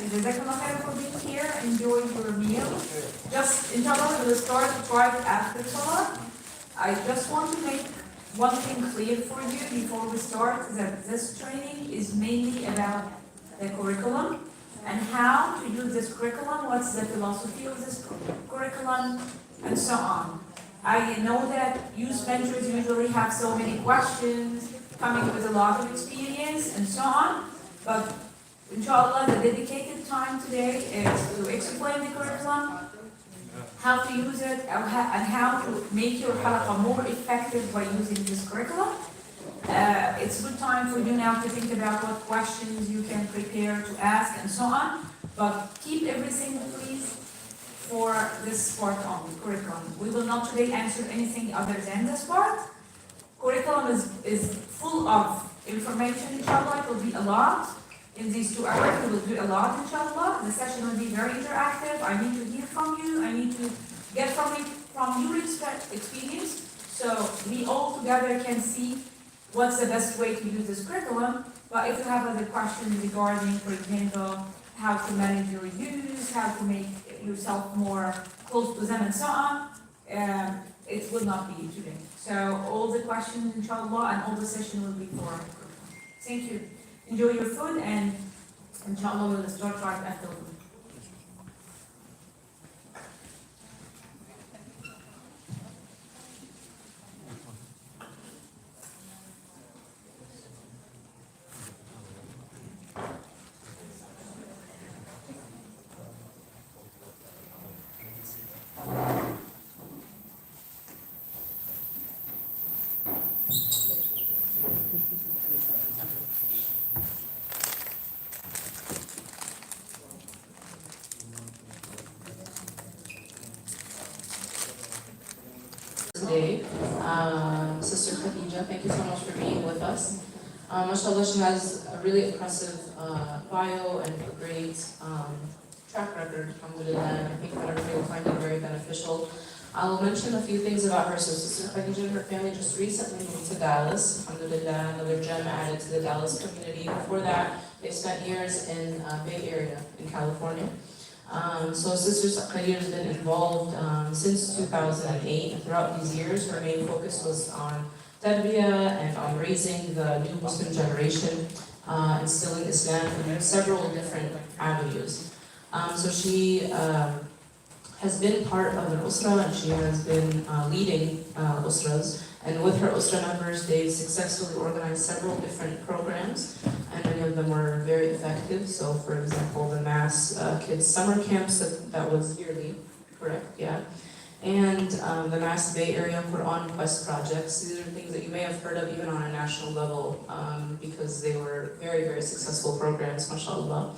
Jazakallah khair for being here. Enjoy your meal. Just, inshallah, we will start right after Salah. I just want to make one thing clear for you before we start, that this training is mainly about the curriculum and how to use this curriculum, what's the philosophy of this curriculum, and so on. I know that youth mentors usually have so many questions, coming with a lot of experience and so on, but inshallah, the dedicated time today is to explain the curriculum, how to use it, and how to make your halaqah more effective by using this curriculum. It's a good time for you now to think about what questions you can prepare to ask and so on, but keep everything, please, for this part on curriculum. We will not today answer anything other than this part. Curriculum is full of information, inshallah. It will be a lot. In these 2 hours, we will do a lot, inshallah. The session will be very interactive. I need to hear from you. I need to get from your experience, so we all together can see what's the best way to use this curriculum. But if you have other questions regarding, for example, how to manage your use, how to make yourself more close to them and so on, it will not be today. So all the questions, inshallah, and all the session will be for curriculum. Thank you. Enjoy your food, and inshallah we'll start right after food. Today, Sister Khadija, thank you so much for being with us. MashaAllah, she has a really impressive bio and a great track record, alhamdulillah, and I think that everybody will find it very beneficial. I'll mention a few things about her. So Sister Khadija and her family just recently moved to Dallas, alhamdulillah, another gem added to the Dallas community. Before that, they spent years in Bay Area in California. So Sister Khadija has been involved since 2008, and throughout these years, her main focus was on tarbiyah and on raising the new Muslim generation, instilling Islam in several different avenues. So she has been part of an usra, and she has been leading usras. And with her usra members, they've successfully organized several different programs, and many of them were very effective. So, for example, the Mass Kids Summer Camps, that was yearly, correct? Yeah. And the Mass Bay Area Quran Quest projects. These are things that you may have heard of even on a national level, because they were very, very successful programs, mashallah.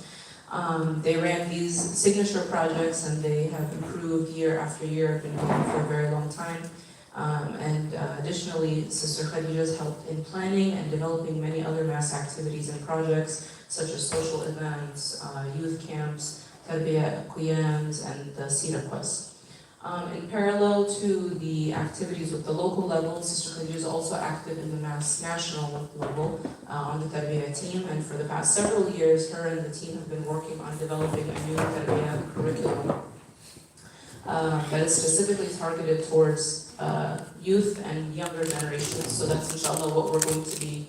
They ran these signature projects, and they have improved year after year, been going for a very long time. Additionally, Sister Khadija has helped in planning and developing many other mass activities and projects, such as social events, youth camps, tarbiyah, qiyams, and the Sira Quest. In parallel to the activities with the local level, Sister Khadija is also active in the mass national level on the tarbiyah team, and for the past several years, her and the team have been working on developing a new tarbiyah curriculum that is specifically targeted towards youth and younger generations. So that's inshallah what we're going to be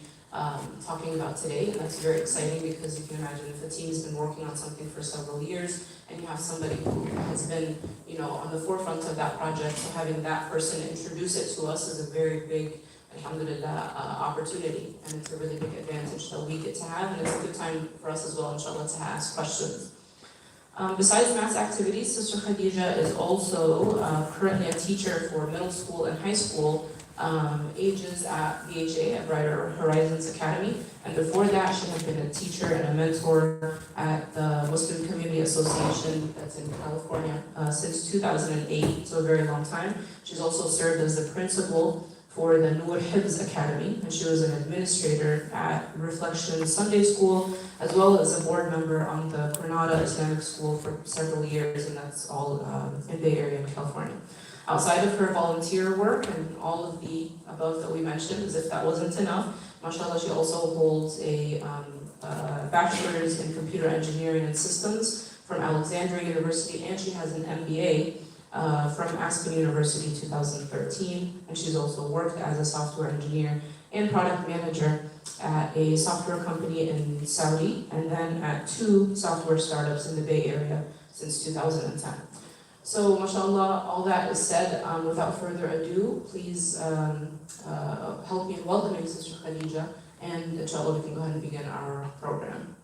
talking about today, and that's very exciting because you can imagine if a team has been working on something for several years and you have somebody who has been, on the forefront of that project, so having that person introduce it to us is a very big, alhamdulillah, opportunity, and it's a really big advantage that we get to have, and it's a good time for us as well, inshallah, to ask questions. Besides mass activities, Sister Khadija is also currently a teacher for middle school and high school ages at BHA, at Brighter Horizons Academy. And before that, she had been a teacher and a mentor at the Muslim Community Association that's in California since 2008, so a very long time. She's also served as the principal for the Noor Hibs Academy, and she was an administrator at Reflection Sunday School, as well as a board member on the Granada Islamic School for several years, and that's all in Bay Area in California. Outside of her volunteer work and all of the above that we mentioned, as if that wasn't enough, Mashallah, she also holds a bachelor's in computer engineering and systems from Alexandria University, and she has an MBA from Aspen University 2013, and she's also worked as a software engineer and product manager at a software company in Saudi, and then at 2 software startups in the Bay Area since 2010. So, mashallah, all that is said, without further ado, please help me in welcoming Sister Khadija, and inshallah we can go ahead and begin our program.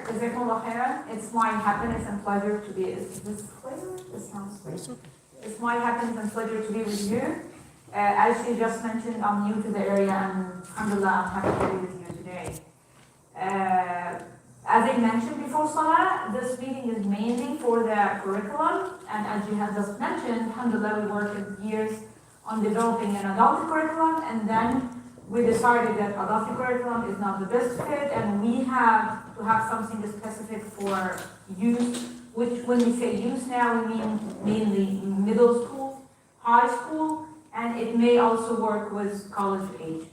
Jazakumullah khairan. It's my happiness and pleasure to be. Is this clear? This sounds clear. It's my happiness and pleasure to be with you. As she just mentioned, I'm new to the area, and alhamdulillah, I'm happy to be with you today. As I mentioned before Salah, this meeting is mainly for the curriculum, and as you have just mentioned, alhamdulillah, we worked years on developing an adult curriculum, and then we decided that adult curriculum is not the best fit, and we have to have something specific for youth, which when we say youth now, we mean mainly middle school, high school, and it may also work with college age.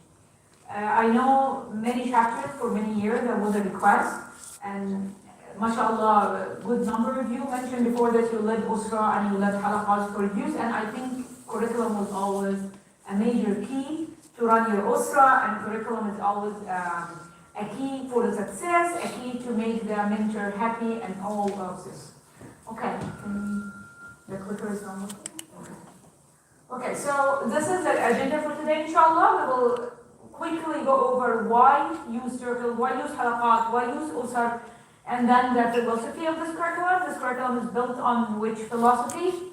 I know many chapters for many years, there was a request, and mashallah, a good number of you mentioned before that you led Usra and you led halaqas for youth, and I think curriculum was always a major key to run your Usra, and curriculum is always a key for the success, a key to make the mentor happy, and all of this. Okay, the clicker is not working. Okay, so this is the agenda for today, inshallah. We will quickly go over why use circle, why use halaqat, why use usar, and then the philosophy of this curriculum. This curriculum is built on which philosophy?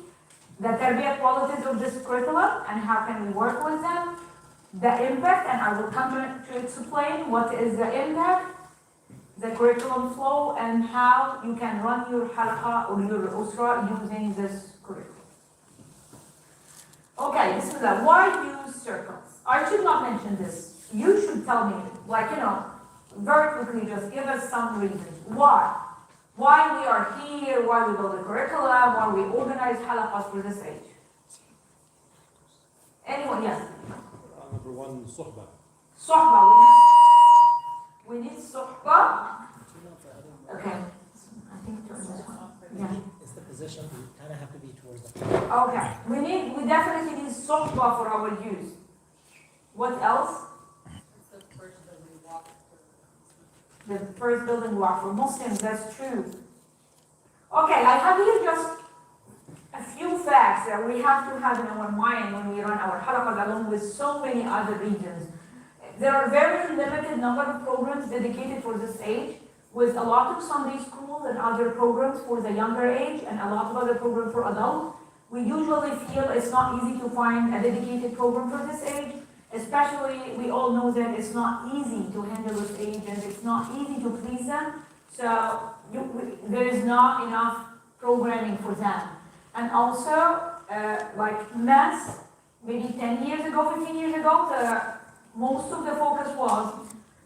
The tarbiyah qualities of this curriculum, and how can we work with them? The impact, and I will come to explain what is the impact, the curriculum flow, and how you can run your halaqa or your usra using this curriculum. Okay, bismillah. Why use circles? I should not mention this. You should tell me, very quickly, just give us some reasons. Why? Why we are here, why we build a curriculum, why we organize halaqas for this age. Anyone, yes? Number one, suhbah. Suhbah, we need suhbah. Okay, I think turn this one. Yeah. It's the position, we kind of have to be towards the Okay, we definitely need suhbah for our youth. What else? The first building block for Muslims, that's true. Okay, I have here just a few facts that we have to have in our mind when we run our halaqas along with so many other regions. There are very limited number of programs dedicated for this age, with a lot of Sunday school and other programs for the younger age, and a lot of other programs for adults. We usually feel it's not easy to find a dedicated program for this age. Especially, we all know that it's not easy to handle this age, and it's not easy to please them. So there is not enough programming for them. And also, like maths, maybe 10 years ago, 15 years ago, most of the focus was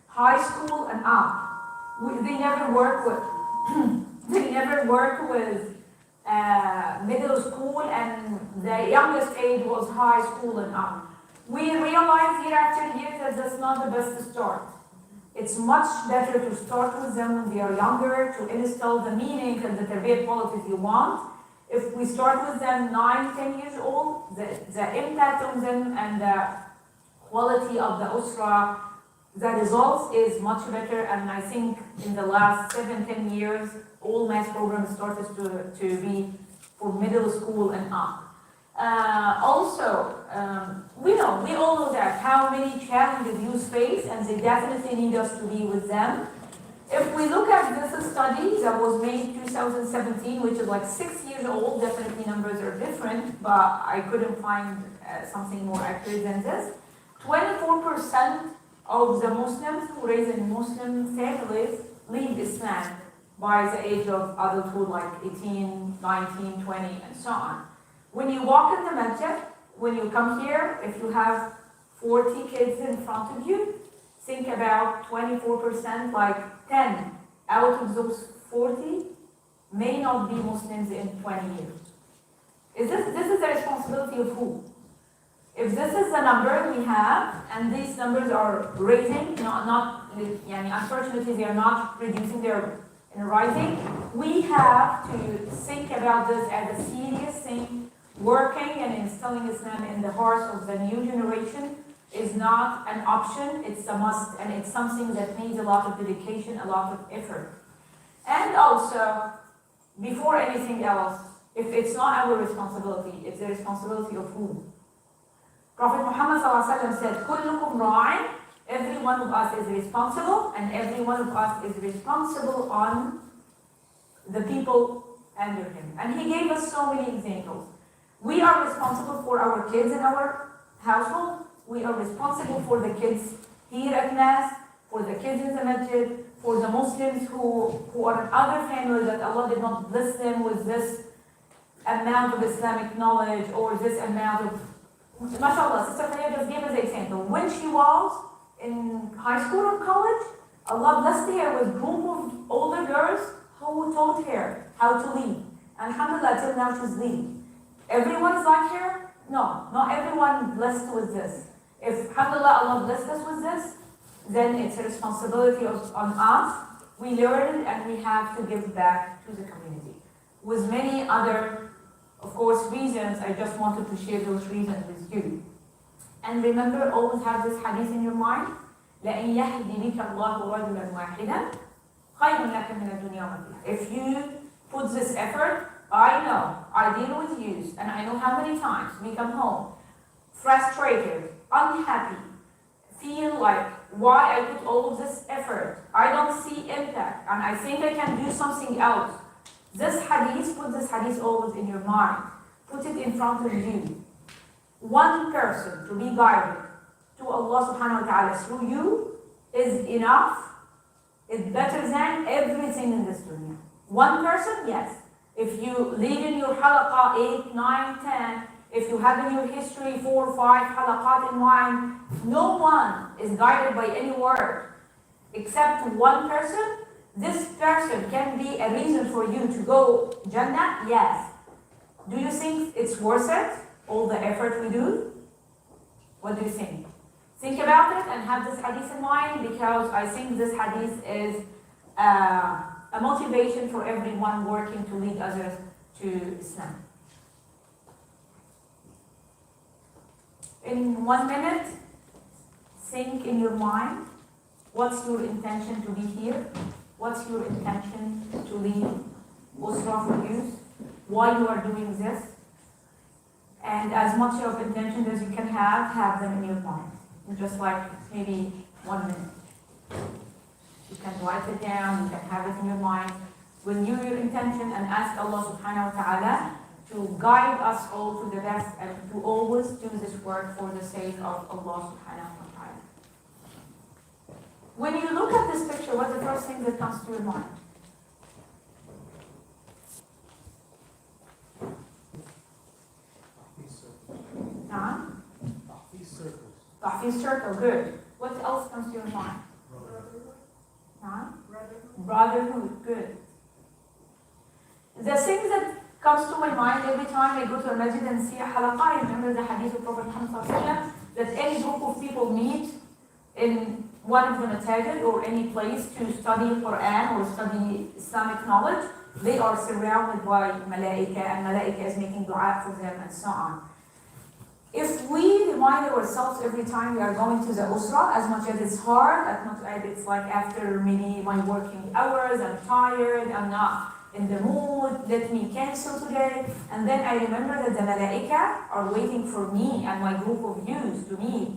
high school and up. They never work with middle school, and the youngest age was high school and up. We realize year after year that that's not the best to start. It's much better to start with them when they are younger, to instill the meaning and the tarbiyah qualities you want. If we start with them 9, 10 years old, the impact on them and the quality of the usra, the results is much better. And I think in the last 7, 10 years, all math programs started to be for middle school and up. We all know that how many challenges you face, and they definitely need us to be with them. If we look at this study that was made in 2017, which is like 6 years old, definitely numbers are different, but I couldn't find something more accurate than this. 24% of the Muslims who raised in Muslim families leave Islam by the age of adulthood, like 18, 19, 20, and so on. When you walk in the masjid, when you come here, if you have 40 kids in front of you, think about 24%, like 10 out of those 40 may not be Muslims in 20 years. This is the responsibility of who? If this is the number we have, and these numbers are raising, unfortunately they are not reducing, they're rising, we have to think about this as a serious thing. Working and instilling Islam in the hearts of the new generation is not an option, it's a must, and it's something that needs a lot of dedication, a lot of effort. And also, before anything else, if it's not our responsibility, it's the responsibility of who? Prophet Muhammad ﷺ said, "Kullukum ra'in." Every one of us is responsible, and every one of us is responsible on the people under him. And he gave us so many examples. We are responsible for our kids in our household. We are responsible for the kids here at Mass, for the kids in the masjid, for the Muslims who are in other families that Allah did not bless them with this amount of Islamic knowledge or this amount of... MashaAllah, Sister Khadija just gave us an example. When she was in high school or college, Allah blessed her with a group of older girls who taught her how to lead. And alhamdulillah, till now she's leading. Everyone is like her? No, not everyone blessed with this. If alhamdulillah Allah blessed us with this, then it's a responsibility on us. We learn and we have to give back to the community. With many other, of course, reasons, I just wanted to share those reasons with you. And remember, always have this hadith in your mind. لَإِنْ يَهْدِ بِكَ اللَّهُ رَجُلًا وَاحِدًا خَيْرٌ لَكَ مِنَ الدُّنْيَا وَمَا فِيهَا. If you put this effort, I know, I deal with youth, and I know how many times we come home frustrated, unhappy, feel like, why I put all of this effort? I don't see impact, and I think I can do something else. This hadith, put this hadith always in your mind. Put it in front of you. One person to be guided to Allah subhanahu wa ta'ala through you is enough. It's better than everything in this dunya. One person, yes. If you lead in your halaqah 8, 9, 10, if you have in your history 4, 5 halaqat in mind, no one is guided by any word except one person. This person can be a reason for you to go Jannah, yes. Do you think it's worth it, all the effort we do? What do you think? Think about it and have this hadith in mind, because I think this hadith is a motivation for everyone working to lead others to Islam. In 1 minute, think in your mind, what's your intention to be here? What's your intention to lead Usra for youth? Why you are doing this? And as much of intention as you can have them in your mind. Just like maybe 1 minute. You can write it down, you can have it in your mind. Renew your intention and ask Allah subhanahu wa ta'ala to guide us all to the best and to always do this work for the sake of Allah subhanahu wa ta'ala. When you look at this picture, what's the first thing that comes to your mind? Tahfiz circle, good. What else comes to your mind? Brotherhood, good. The thing that comes to my mind every time I go to a masjid and see a halaqah, I remember the hadith of Prophet Muhammad ﷺ, that any group of people meet in one of the masajid or any place to study Quran or study Islamic knowledge, they are surrounded by malaika, and malaika is making dua for them and so on. If we remind ourselves every time we are going to the Usra, as much as it's hard, as much as it's like after maybe my working hours, I'm tired, I'm not in the mood, let me cancel today. And then I remember that the malaika are waiting for me and my group of youth to meet,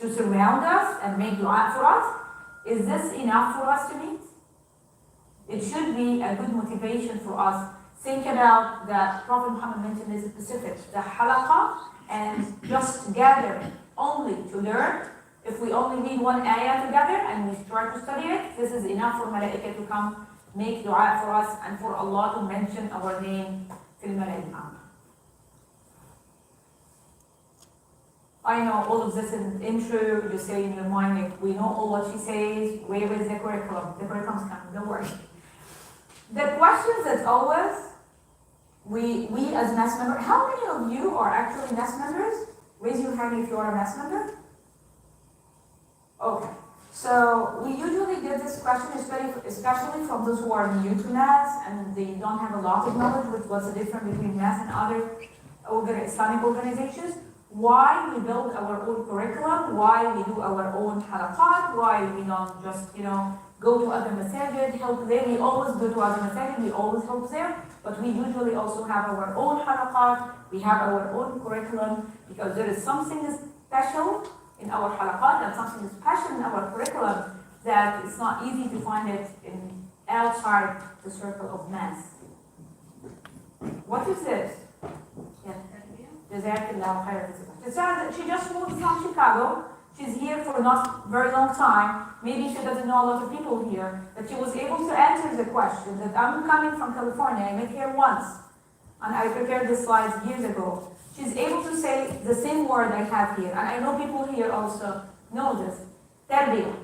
to surround us and make dua for us. Is this enough for us to meet? It should be a good motivation for us. Think about that Prophet Muhammad mentioned is specific, the halaqah, and just gather only to learn. If we only read one ayah together and we try to study it, this is enough for malaika to come make dua for us and for Allah to mention our name fil malaika. I know all of this is intro, you say in your mind, like, we know all what she says, where is the curriculum? The curriculum's coming, don't worry. The questions that always we as mass members, how many of you are actually mass members? Raise your hand if you are a mass member. Okay, so we usually get this question, especially from those who are new to mass and they don't have a lot of knowledge with what's the difference between mass and other Islamic organizations. Why we build our own curriculum, why we do our own halaqat, why we don't just, go to other masajid, help there. We always go to other masajid, we always help there, but we usually also have our own halaqat, we have our own curriculum, because there is something special in our halaqat and something special in our curriculum that it's not easy to find it outside the circle of mass. What is this? Yeah. Jazakallah khair. She just moved from Chicago. She's here for not very long time. Maybe she doesn't know a lot of people here. But she was able to answer the question that I'm coming from California. I met here once. And I prepared the slides years ago. She's able to say the same word I have here. And I know people here also know this. Tarbiyah.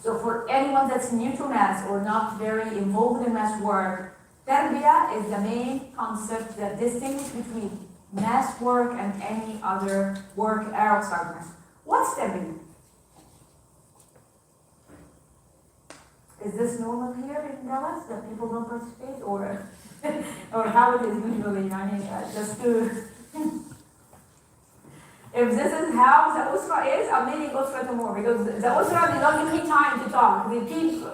So for anyone that's new to mass or not very involved in mass work, tarbiyah is the main concept that distinguishes between mass work and any other work outside mass. What's tarbiyah? Is this normal here in Dallas that people don't participate, or how it is usually? Just to if this is how the usra is, I'm meaning usra tomorrow because the usra they don't give me time to talk. They keep.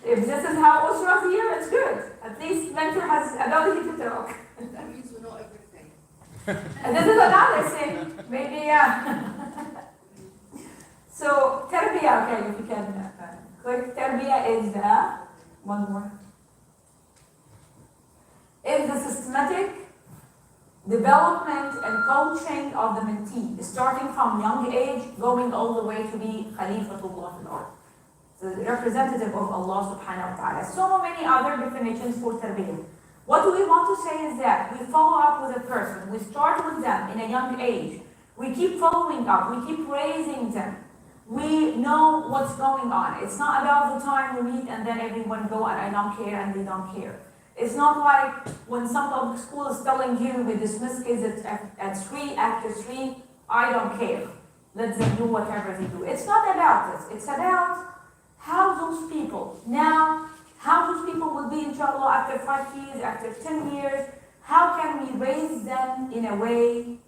If this is how usra is here, it's good. At least mentor has ability to talk. That means we know everything. And this is another thing. Maybe So tarbiyah, okay, if you can click. Tarbiyah is one more. Is the systematic development and coaching of the mentee, starting from young age, going all the way to be Khalifatullah fil ard, the representative of Allah subhanahu wa ta'ala. So many other definitions for tarbiyah. What we want to say is that we follow up with a person, we start with them in a young age, we keep following up, we keep raising them. We know what's going on. It's not about the time we meet and then everyone go and I don't care and they don't care. It's not like when some public school is telling you we dismiss kids at 3, after 3, I don't care. Let them do whatever they do. It's not about this. It's about how those people, now, how those people will be inshallah after 5 years, after 10 years, how can we raise them in a way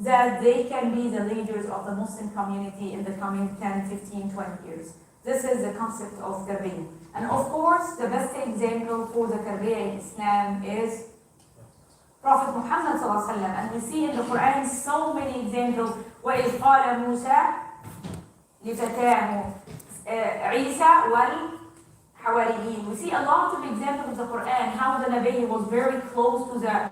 that they can be the leaders of the Muslim community in the coming 10, 15, 20 years. This is the concept of tarbiyah. And of course, the best example for the tarbiyah in Islam is Prophet Muhammad ﷺ. And we see in the Quran so many examples. وَإِذْ قَالَ مُوسَى لِفَتَاهُ عِيسَى وَالْحَوَارِيِّينَ. We see a lot of examples of the Quran, how the Nabi was very close to the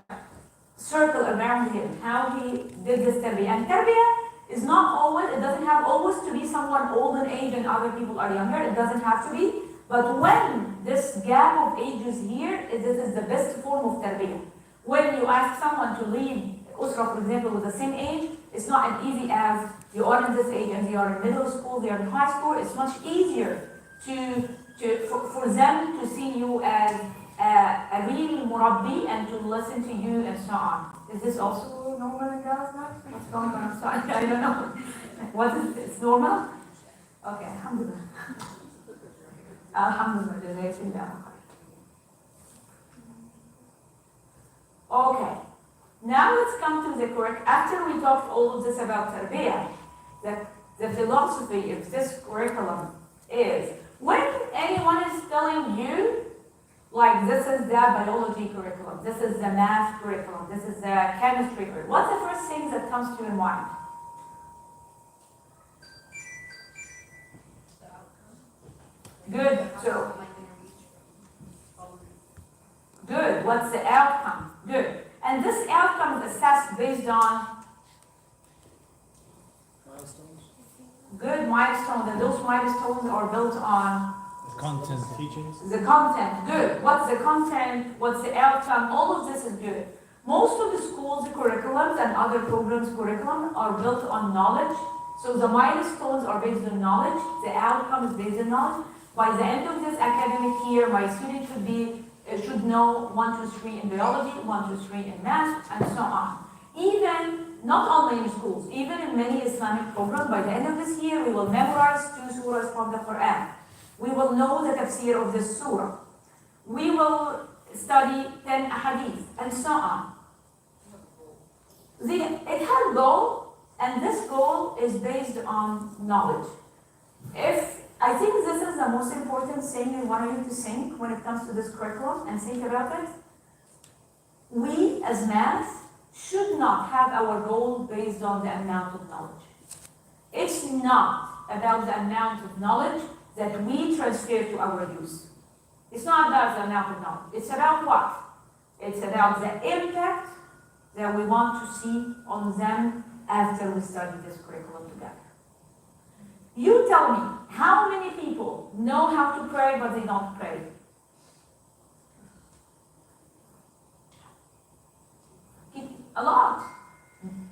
circle around him, how he did this tarbiyah. And tarbiyah is not always, it doesn't have always to be someone old in age and other people are younger. It doesn't have to be. But when this gap of age is here, this is the best form of tarbiyah. When you ask someone to leave usra, for example, with the same age, it's not as easy as you are in this age and they are in middle school, they are in high school. It's much easier for them to see you as a real murabbi and to listen to you and so on. Is this also normal in Dallas now? What's going on outside? I don't know. What is this? Normal? Okay, alhamdulillah. Alhamdulillah. Okay. Now let's come to the correct. After we talked all of this about tarbiyah, the philosophy of this curriculum is when anyone is telling you, like this is the biology curriculum, this is the math curriculum, this is the chemistry curriculum, what's the first thing that comes to your mind? Good. So, good. What's the outcome? Good. And this outcome is assessed based on Milestones. good milestones, and those milestones are built on Content, teachings. the content. Good. What's the content? What's the outcome? All of this is good. Most of the schools' curriculums and other programs' curriculum are built on knowledge. So the milestones are based on knowledge. The outcome is based on knowledge. By the end of this academic year, my student should be It should know 1, 2, 3 in biology, 1, 2, 3 in math, and so on. Even, not only in schools, even in many Islamic programs, by the end of this year, we will memorize 2 surahs from the Quran. We will know the tafsir of this surah. We will study 10 hadith, and so on. It has a goal, and this goal is based on knowledge. I think this is the most important thing we want you to think when it comes to this curriculum and think about it. We, as math, should not have our goal based on the amount of knowledge. It's not about the amount of knowledge that we transfer to our youth. It's not about the amount of knowledge. It's about what? It's about the impact that we want to see on them after we study this curriculum together. You tell me, how many people know how to pray but they don't pray? A lot.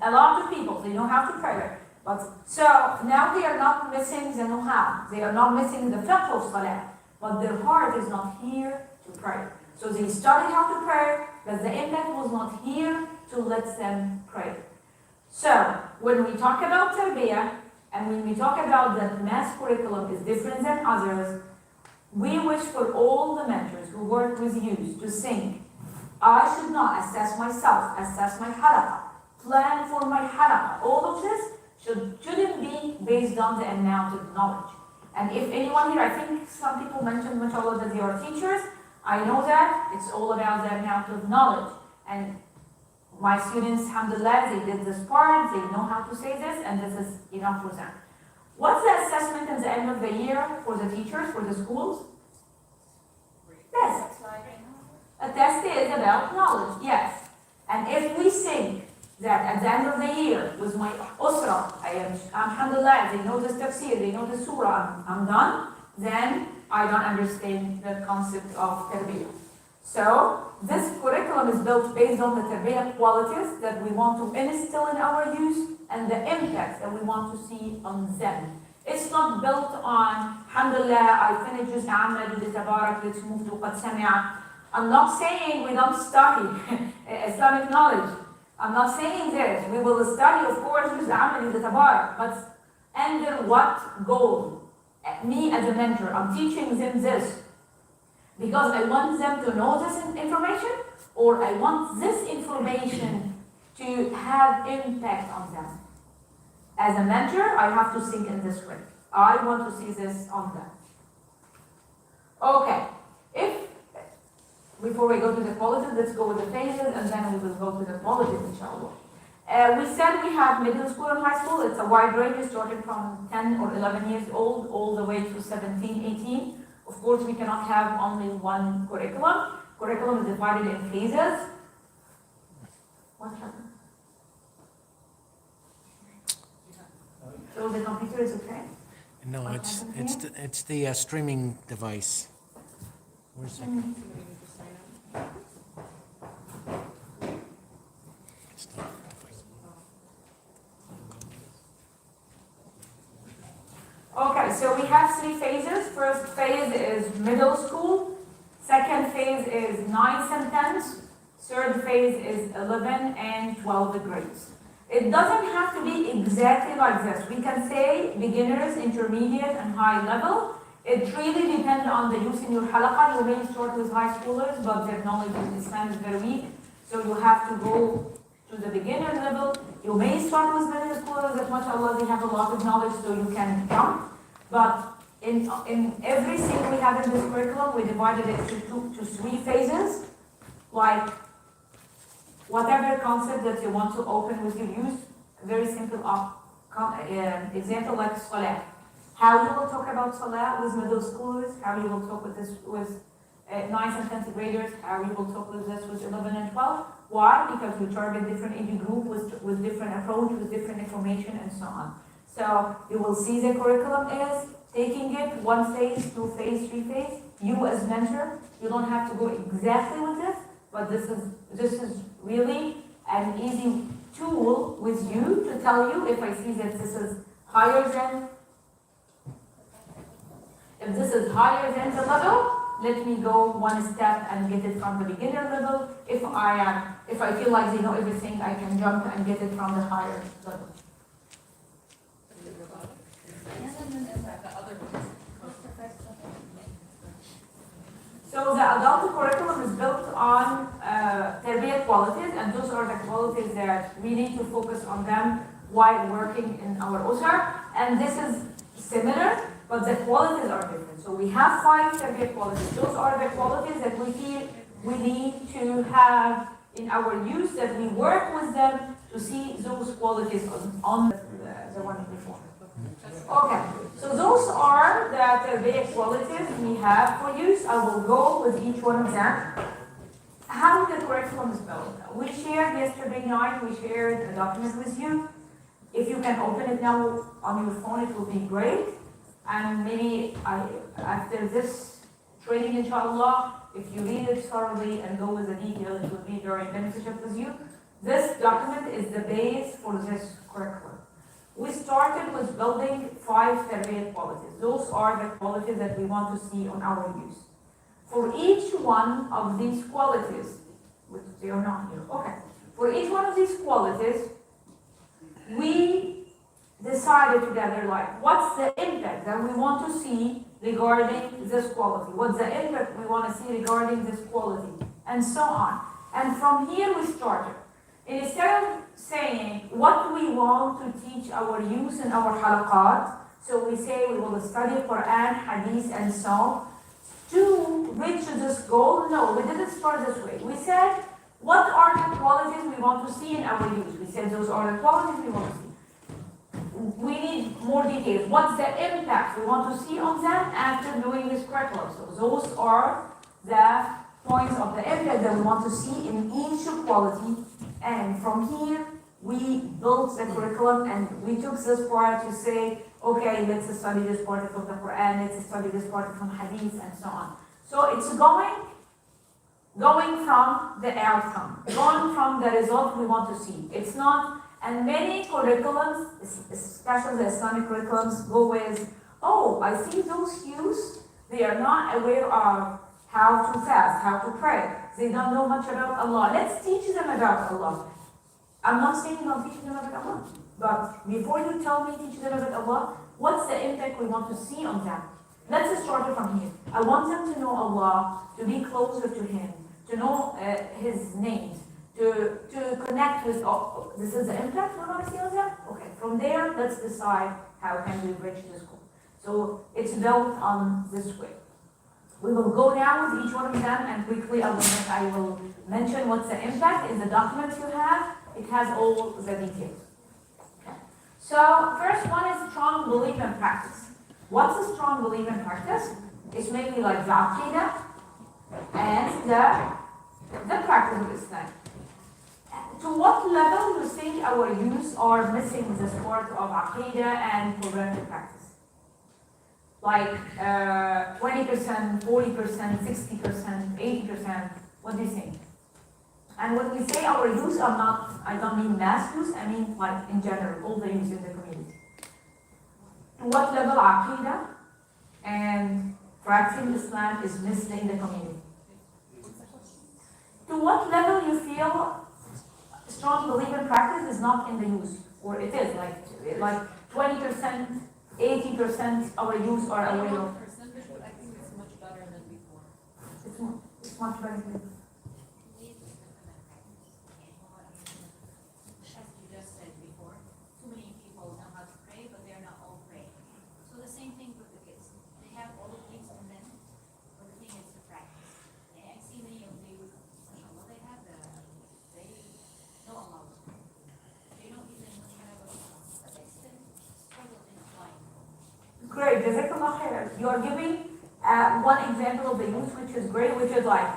A lot of people, they know how to pray. But so now they are not missing the know-how. They are not missing the fiqh of salah, but their heart is not here to pray. So they studied how to pray, but the impact was not here to let them pray. So when we talk about tarbiyah, and when we talk about that math curriculum is different than others, we wish for all the mentors who work with youth to think, I should not assess myself, assess my halaqah, plan for my halaqah. All of this shouldn't be based on the amount of knowledge. And if anyone here, I think some people mentioned, mashallah, that they are teachers. I know that it's all about the amount of knowledge. And my students, alhamdulillah, they did this part, they know how to say this, and this is enough for them. What's the assessment at the end of the year for the teachers, for the schools? Test. A test is about knowledge, yes. And if we think that at the end of the year, with my usra, alhamdulillah, they know this tafsir, they know the surah, I'm done, then I don't understand the concept of tarbiyah. So, this curriculum is built based on the tarbiyah qualities that we want to instill in our youth and the impact that we want to see on them. It's not built on, alhamdulillah, I finished Juz' Amma, Juz' Tabarak, let's move to Qad Sami'a. I'm not saying we don't study Islamic knowledge. I'm not saying this. We will study, of course, Juz' Amma, Juz' Tabarak, but under what goal? Me as a mentor, I'm teaching them this because I want them to know this information, or I want this information to have impact on them. As a mentor, I have to think in this way. I want to see this on them. Okay, before we go to the qualities, let's go with the phases, and then we will go to the qualities, inshallah. We said we have middle school and high school. It's a wide range, starting from 10 or 11 years old, all the way to 17, 18. Of course, we cannot have only one curriculum. Curriculum is divided in phases. What happened? So the computer is okay? No, What it's happened it's the streaming device. Where's it? It's the device. Okay, so we have 3 phases. First phase is middle school. Second phase is 9th and 10th. Third phase is 11 and 12 grades. It doesn't have to be exactly like this. We can say beginners, intermediate, and high level. It really depends on the youth in your halaqah. You may start with high schoolers, but their knowledge in Islam is very weak. So you have to go to the beginner level. You may start with middle schoolers that, mashallah, they have a lot of knowledge, so you can jump. But in everything we have in this curriculum, we divided it to 3 phases. Like, whatever concept that you want to open with your youth, very simple example like salah. How you will talk about salah with middle schoolers, how you will talk with this with 9th and 10th graders, how you will talk with this with 11 and 12. Why? Because we target different age group with different approach, with different information, and so on. So you will see the curriculum is taking it 1 phase, 2 phase, 3 phase. You as mentor, you don't have to go exactly with this, but this is really an easy tool with you to tell you if I see that this is higher than the level, let me go one step and get it from the beginner level. If I feel like they know everything, I can jump and get it from the higher level. So the adult curriculum is built on tarbiyah qualities, and those are the qualities that we need to focus on them while working in our usr. And this is similar, but the qualities are different. So we have 5 tarbiyah qualities. Those are the qualities that we feel we need to have in our youth, that we work with them to see those qualities on the one before. Okay, so those are the tarbiyah qualities we have for youth. I will go with each one of them. How the curriculum is built. We shared yesterday night, we shared a document with you. If you can open it now on your phone, it will be great. And maybe after this training, inshallah, if you read it thoroughly and go with the detail, it will be very beneficial with you. This document is the base for this curriculum. We started with building 5 tarbiyah qualities. Those are the qualities that we want to see on our youth. For each one of these qualities, which they are not here, okay. For each one of these qualities, we decided together, like, what's the impact that we want to see regarding this quality? What's the impact we want to see regarding this quality? And so on. And from here we started. Instead of saying what we want to teach our youth in our halaqat, so we say we will study Quran, Hadith, and so on, to reach this goal. No, we didn't start this way. We said, what are the qualities we want to see in our youth? We said those are the qualities we want to see. We need more details. What's the impact we want to see on them after doing this curriculum? So those are the points of the impact that we want to see in each quality. And from here, we built the curriculum and we took this part to say, okay, let's study this part from the Quran, let's study this part from Hadith, and so on. So it's going from the outcome, going from the result we want to see. It's not, and many curriculums, especially the Islamic curriculums, go with, oh, I see those youth, they are not aware of how to fast, how to pray. They don't know much about Allah. Let's teach them about Allah. I'm not saying don't teach them about Allah, but before you tell me teach them about Allah, what's the impact we want to see on them? Let's start it from here. I want them to know Allah, to be closer to Him, to know His names, to connect with, oh, this is the impact we want to see on them? Okay, from there, let's decide how can we reach this goal. So it's built on this way. We will go down with each one of them, and quickly I will mention what's the impact in the document you have. It has all the details. Okay. So first one is strong belief and practice. What's a strong belief and practice? It's mainly like the aqidah and the practice of Islam. To what level do you think our youth are missing this part of aqidah and Quranic practice? Like 20%, 40%, 60%, 80%, what do you think? And when we say our youth, I don't mean mass youth, I mean like in general, all the youth in the community. To what level aqidah and practicing Islam is missing in the community? To what level you feel strong belief and practice is not in the youth? Or it is, like 20%, 80% our youth are aware of. Percentage, but I think it's much better than before. It's much better than As you just said before, too many people know how to pray, but they're not all praying. So the same thing with the kids. They have all the things in them, but the thing is to practice. And I see many of the youth, mashallah, they know Allah. They don't even have a but they still struggle in applying. great. Jazakallah khair. You are giving one example of the youth, which is great, which is like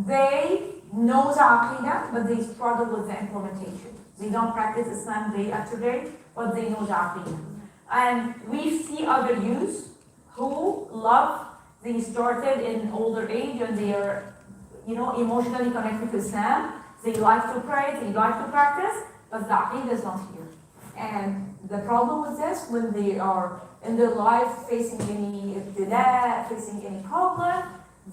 they know the aqidah, but they struggle with the implementation. They don't practice Islam day after day, but they know the aqidah. And we see other youth who they started in older age and they are, emotionally connected to Islam. They like to pray, they like to practice, but the aqidah is not here. And The problem with this, when they are in their life facing any ibtila, facing any problem,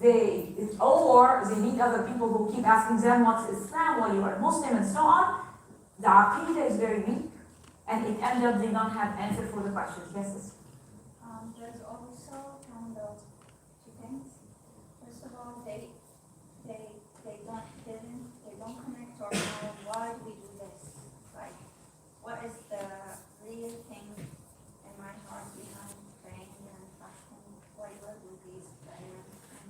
they meet other people who keep asking them what's Islam, why you are Muslim, and so on. The aqidah is very weak, and it ends up they don't have answer for the questions. Yes, sister. There's also kind of two things. First of all, they don't connect or know why do we do this? Like, what is the real thing in my heart behind praying and fasting? Why do I do these prayers? And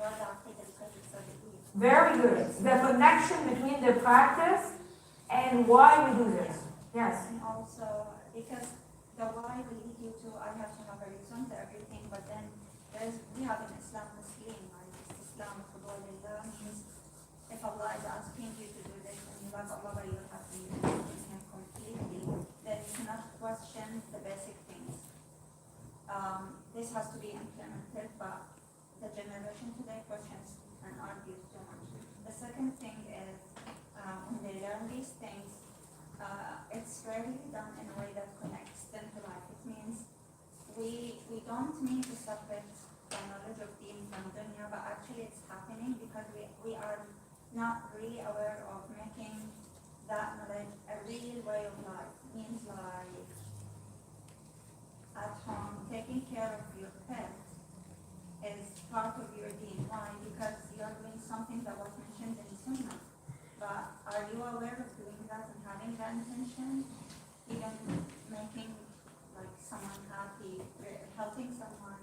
what are the because it's so deep. Very good. The connection between the practice and why we do this. Yes. And also, because the why will lead you to, I have to have a reason to everything, but then we have an Islam Muslim, right? Islam means if Allah is asking you to do this and you love Allah, but you don't have to use Him completely, then you cannot question the basic things. This has to be implemented, but the generation today questions and argues too much. The second thing is, when they learn these things, it's rarely done in a way that connects them to life. It means we don't mean to separate the knowledge of deen from dunya, but actually it's happening because we are not really aware of making that knowledge a real way of life. It means like at home, taking care of your pet is part of your deen. Why? Because you are doing something that was mentioned in Sunnah. But are you aware of doing that and having that intention? Even making like someone happy, helping someone,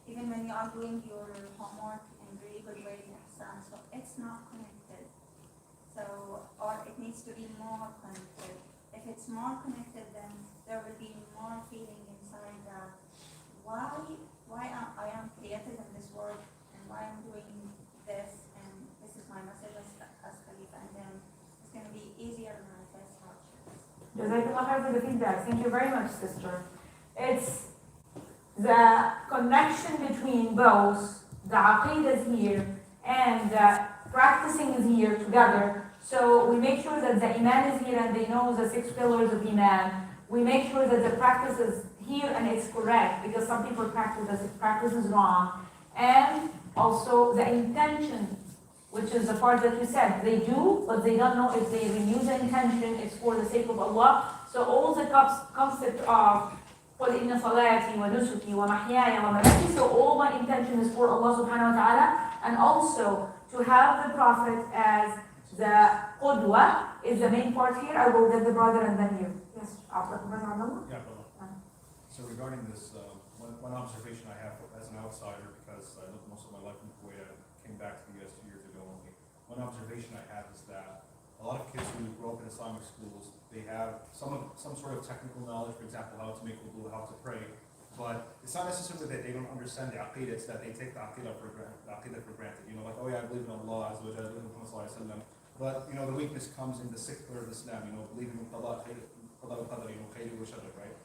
even when you are doing your homework in really good way, ihsan, so it's not connected. So, or it needs to be more connected. If it's more connected, then there will be more feeling inside that why I am created in this world and why I'm doing this, and this is my message as Khalifa, and then it's going to be easier when I face hardships. Jazakallah khair for the feedback. Thank you very much, sister. It's the connection between both the aqeedah is here and the practicing is here together. So we make sure that the iman is here and they know the 6 pillars of iman. We make sure that the practice is here and it's correct, because some people practice is wrong. And also the intention, which is the part that you said, they do, but they don't know if they renew the intention, it's for the sake of Allah. So all the concept of قُلْ إِنَّ صَلَاتِي وَنُسُكِي وَمَحْيَايَ وَمَمَاتِي, so all my intention is for Allah subhanahu wa ta'ala, and also to have the Prophet as the qudwa is the main part here. I will get the brother and then you. Yes, brother Abdullah. Yeah, brother. So regarding this, one observation I have as an outsider, because I lived most of my life in Kuwait, I came back to the U.S. 2 years ago only. One observation I have is that a lot of kids who grow up in Islamic schools, they have some sort of technical knowledge, for example, how to make wudu, how to pray, but it's not necessarily that they don't understand the aqidah, it's that they take the aqidah for granted. You know, like, oh yeah, I believe in Allah, Azza wa Jalla, I believe in Muhammad Sallallahu Alaihi Wasallam. But, you know, the weakness comes in the 6th pillar of Islam, you know, believing in qada wa qadar, you know, khayri wa shadr, right?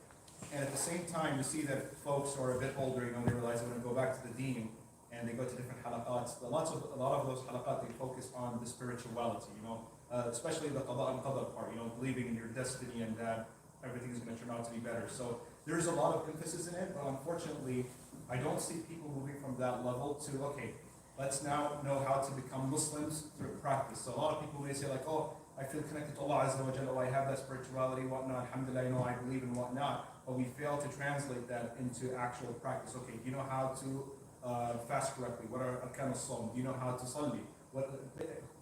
And at the same time, you see that folks who are a bit older, you know, they realize they're going to go back to the deen, and they go to different halaqats. A lot of those halaqat, they focus on the spirituality, you know, especially the qada and qadar part, you know, believing in your destiny and that everything is going to turn out to be better. So there's a lot of emphasis in it, but unfortunately, I don't see people moving from that level to, okay, let's now know how to become Muslims through practice. So a lot of people may say like, oh, I feel connected to Allah Azza wa Jalla, I have that spirituality, whatnot, alhamdulillah, you know, I believe in whatnot, but we fail to translate that into actual practice. Okay, do you know how to fast correctly? What are arkan as-sawm? Do you know how to salli?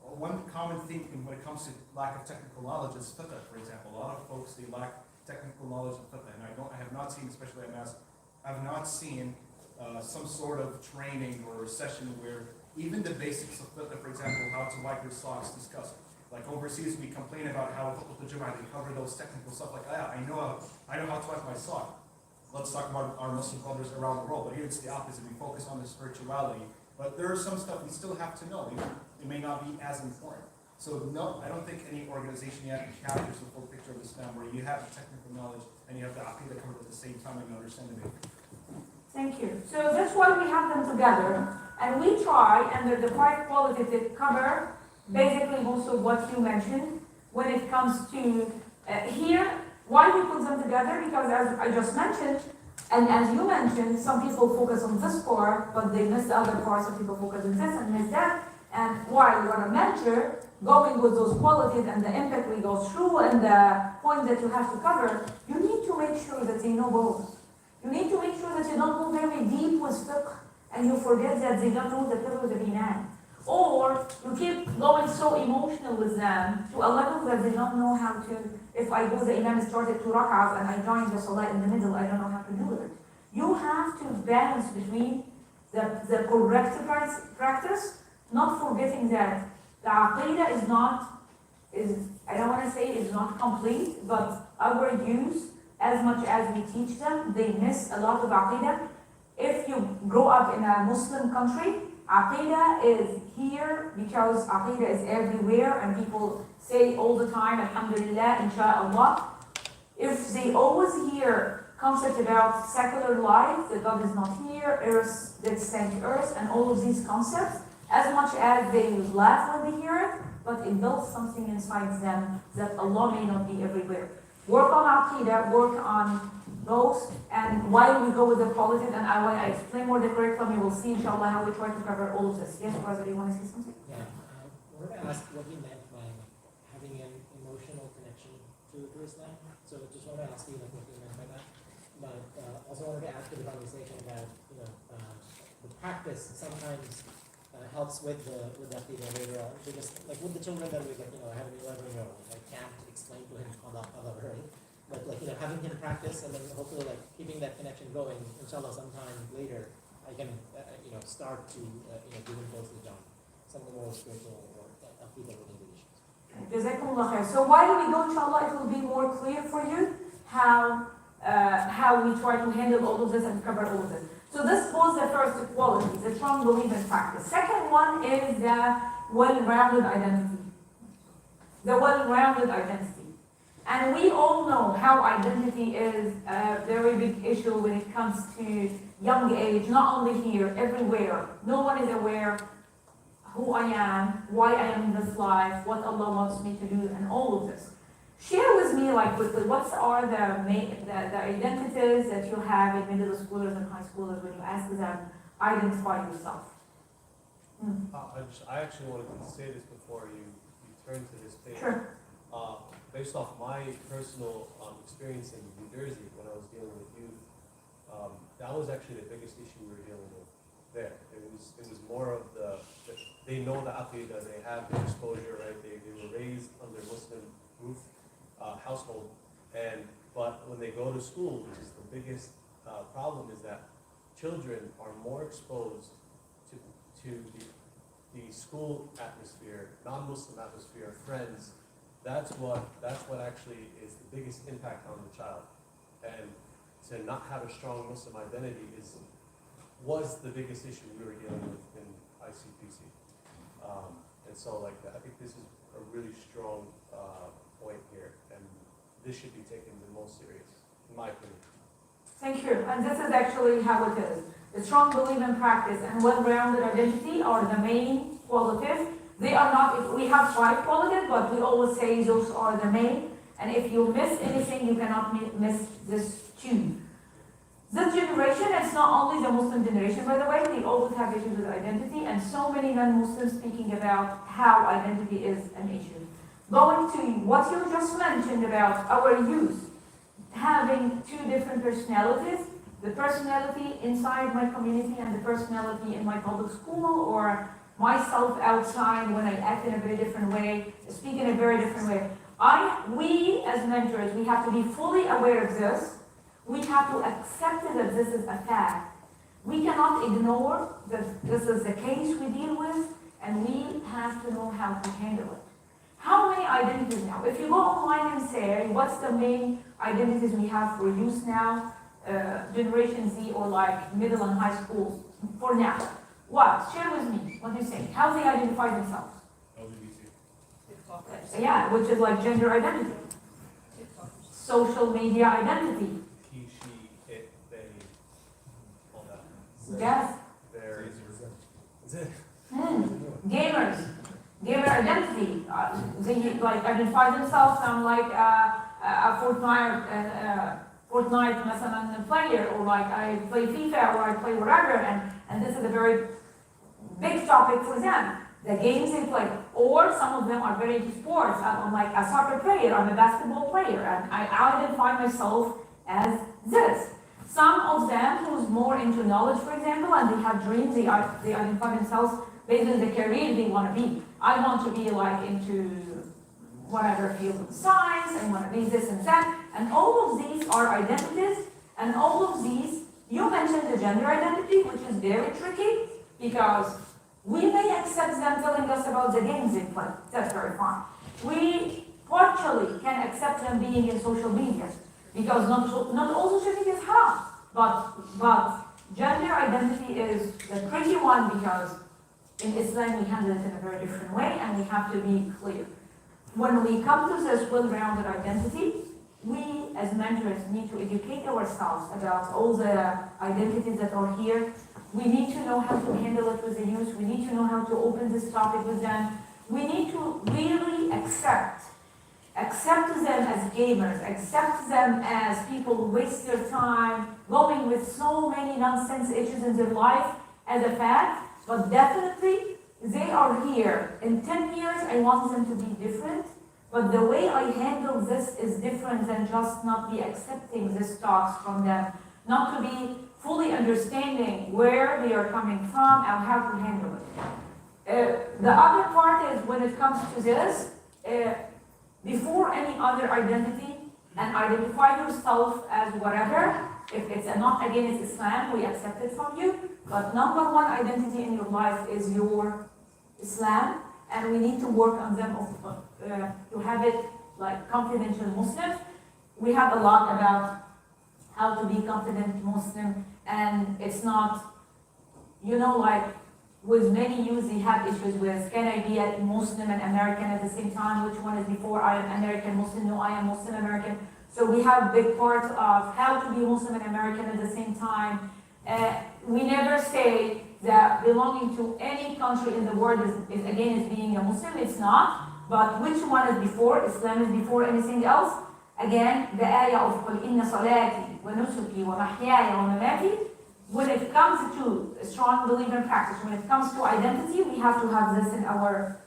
One common theme when it comes to lack of technical knowledge is fiqh, for example. A lot of folks, they lack technical knowledge of fiqh, and I have not seen, especially I've not seen some sort of training or session where even the basics of fiqh, for example, how to wipe your socks, discussed. Like overseas, we complain about how fiqh al-jum'ah, they cover those technical stuff. Like, I know how to wipe my sock. Let's talk about our Muslim brothers around the world. But here it's the opposite. We focus on the spirituality. But there is some stuff we still have to know. It may not be as important. So no, I don't think any organization yet captures the full picture of Islam where you have the technical knowledge and you have the aqidah covered at the same time and you understand it. Thank you. So that's why we have them together, and we try under the 5 qualitative cover basically most of what you mentioned when it comes to here Why we put them together? Because as I just mentioned, and as you mentioned, some people focus on this part, but they miss the other part. Some people focus on this and miss that. And while you're a mentor, going with those qualities and the impact we go through and the points that you have to cover, you need to make sure that they know both. You need to make sure that you don't go very deep with fiqh and you forget that they don't know the pillars of Iman. Or you keep going so emotional with them to a level that they don't know how to, if I go, the Imam started 2 rak'ahs and I join the salah in the middle, I don't know how to do it. You have to balance between the correct practice, not forgetting that the aqidah I don't want to say is not complete, but our youth, as much as we teach them, they miss a lot of aqidah. If you grow up in a Muslim country, aqidah is here because aqidah is everywhere and people say all the time, alhamdulillah, insha'Allah. If they always hear concepts about secular life, that God is not here, earth, that sank earth, and all of these concepts, as much as they laugh when they hear it, but it builds something inside them that Allah may not be everywhere. Work on aqidah, work on those, and while we go with the politics, and when I explain more the curriculum, you will see, inshallah, how we try to cover all of this. Yes, Raza, do you want to say something? Yeah, I wanted to ask what you meant by having an emotional connection to Islam. So just want to ask you like what you meant by that. But also wanted to ask you the conversation about the practice sometimes helps with the aqidah later on. Because like with the children that we get, I have an 11-year-old, I can't explain to him qada, right? But having him practice and then hopefully keeping that connection going, inshallah, sometime later, I can start to give him close to John, something more spiritual or aqidah related issues. Jazakumullah khair. So while we go, inshallah, it will be more clear for you how we try to handle all of this and cover all of this. So this was the first quality, the strong belief in practice. Second one is the well-rounded identity. The well-rounded identity. And we all know how identity is a very big issue when it comes to young age, not only here, everywhere. No one is aware who I am, why I am in this life, what Allah wants me to do, and all of this. Share with me, quickly, what are the identities that you have in middle schoolers and high schoolers when you ask them, identify yourself? I actually wanted to say this before you turn to this page. Sure. Based off my personal experience in New Jersey when I was dealing with youth, that was actually the biggest issue we were dealing with there. It was more of they know the aqidah, they have the exposure, right? They were raised under Muslim roof household, but when they go to school, which is the biggest problem, is that children are more exposed to the school atmosphere, non-Muslim atmosphere, friends. That's what actually is the biggest impact on the child. And to not have a strong Muslim identity was the biggest issue we were dealing with in ICPC. And so I think this is a really strong point here, and this should be taken the most serious, in my opinion. Thank you. And this is actually how it is. The strong belief in practice and well-rounded identity are the main qualities. They are not, we have 5 qualities, but we always say those are the main. And if you miss anything, you cannot miss this 2. This generation, it's not only the Muslim generation, by the way, they always have issues with identity, and so many non-Muslims speaking about how identity is an issue. Going to what you just mentioned about our youth having 2 different personalities, the personality inside my community and the personality in my public school, or myself outside when I act in a very different way, speak in a very different way. We as mentors, we have to be fully aware of this. We have to accept that this is a fact. We cannot ignore that this is the case we deal with, and we have to know how to handle it. How many identities now? If you go online and say, what's the main identities we have for youth now, Generation Z or middle and high school for now? What? Share with me. What do you say? How they identify themselves? LGBT. Yeah, which is gender identity. Social media identity. He, she, it, they, all that. Yes. Gamers. Gamer identity. They identify themselves. I'm a Fortnite مثلا player, or like I play FIFA, or I play whatever, and this is a very big topic for them. The games they play, or some of them are very into sports. I'm like a soccer player, I'm a basketball player, and I identify myself as this. Some of them who's more into knowledge, for example, and they have dreams, they identify themselves based on the career they want to be. I want to be like into whatever field of science, I want to be this and that, and all of these are identities, and all of these, you mentioned the gender identity, which is very tricky, because we may accept them telling us about the games they play, that's very fine. We partially can accept them being in social media, because not all social media is haram, but gender identity is the tricky one, because in Islam we handle it in a very different way, and we have to be clear. When we come to this well-rounded identity, we as mentors need to educate ourselves about all the identities that are here. We need to know how to handle it with the youth. We need to know how to open this topic with them. We need to really accept them as gamers, accept them as people who waste their time going with so many nonsense issues in their life as a fact, but definitely they are here. In 10 years, I want them to be different, but the way I handle this is different than just not be accepting these talks from them, not to be fully understanding where they are coming from and how to handle it. The other part is when it comes to this, before any other identity, and identify yourself as whatever. If it's not against Islam, we accept it from you. But number one identity in your life is your Islam, and we need to work on them to have it like confidential Muslims. We have a lot about how to be confident Muslim, and it's not, like with many youth, they have issues with, can I be a Muslim and American at the same time? Which one is before I am American Muslim? No, I am Muslim American. So we have big parts of how to be Muslim and American at the same time. We never say that belonging to any country in the world is being a Muslim. It's not. But which one is before? Islam is before anything else. Again, the ayah of قُلْ إِنَّ صَلَاتِي وَنُسُكِي وَمَحْيَايَ وَمَمَاتِي. When it comes to a strong belief and practice, when it comes to identity, we have to have this in our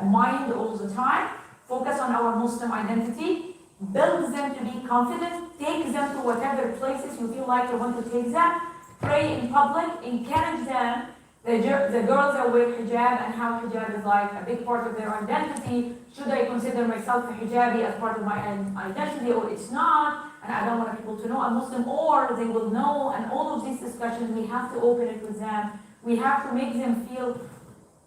mind all the time. Focus on our Muslim identity. Build them to be confident. Take them to whatever places you feel like you want to take them. Pray in public. Encourage them. The girls that wear hijab and how hijab is like a big part of their identity. Should I consider myself a hijabi as part of my identity, or it's not? And I don't want people to know I'm Muslim, or they will know. And all of these discussions, we have to open it with them. We have to make them feel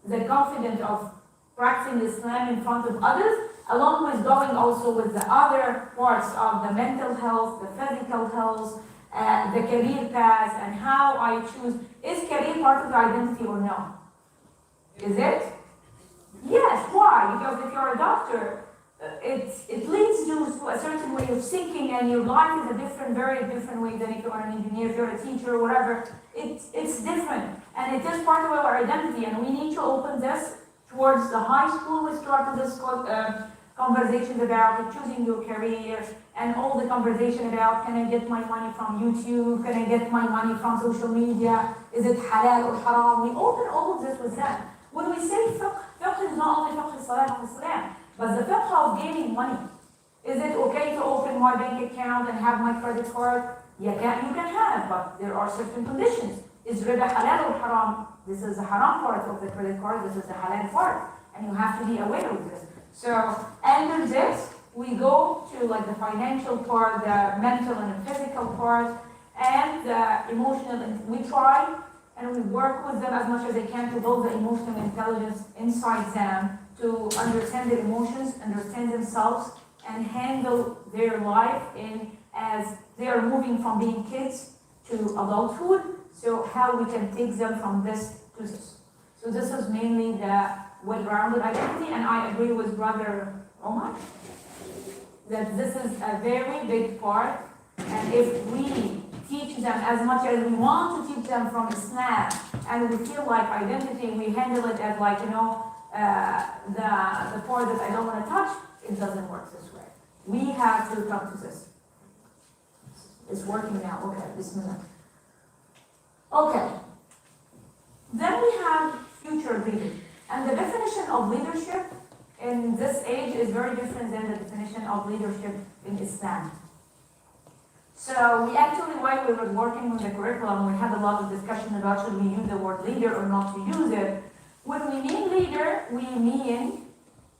the confidence of practicing Islam in front of others, along with going also with the other parts of the mental health, the physical health, the career path, and how I choose. Is career part of the identity or no? Is it? Yes. Why? Because if you're a doctor, it leads you to a certain way of thinking, and your life is a different, very different way than if you're an engineer, if you're a teacher, or whatever. It's different, and it is part of our identity, and we need to open this towards the high school. We started this conversations about choosing your career, and all the conversation about, can I get my money from YouTube? Can I get my money from social media? Is it halal or haram? We open all of this with them. When we say fiqh is not only fiqh salat and Islam, but the fiqh of gaining money. Is it okay to open my bank account and have my credit card? You can have, but there are certain conditions. Is riba halal or haram? This is the haram part of the credit card, this is the halal part. And you have to be aware of this. So under this, we go to like the financial part, the mental and the physical part, and the emotional. And we try and we work with them as much as they can to build the emotional intelligence inside them, to understand their emotions, understand themselves, and handle their life as they are moving from being kids to adulthood. So how we can take them from this to this. So this is mainly the well-rounded identity, and I agree with Brother Omar that this is a very big part, and if we teach them as much as we want to teach them from Islam, and we feel like identity, we handle it as like, the part that I don't want to touch, it doesn't work this way. We have to come to this. It's working now, okay, bismillah. Okay. Then we have future leaders. And the definition of leadership in this age is very different than the definition of leadership in Islam. So we actually, while we were working on the curriculum, we had a lot of discussion about should we use the word leader or not to use it. When we mean leader, we mean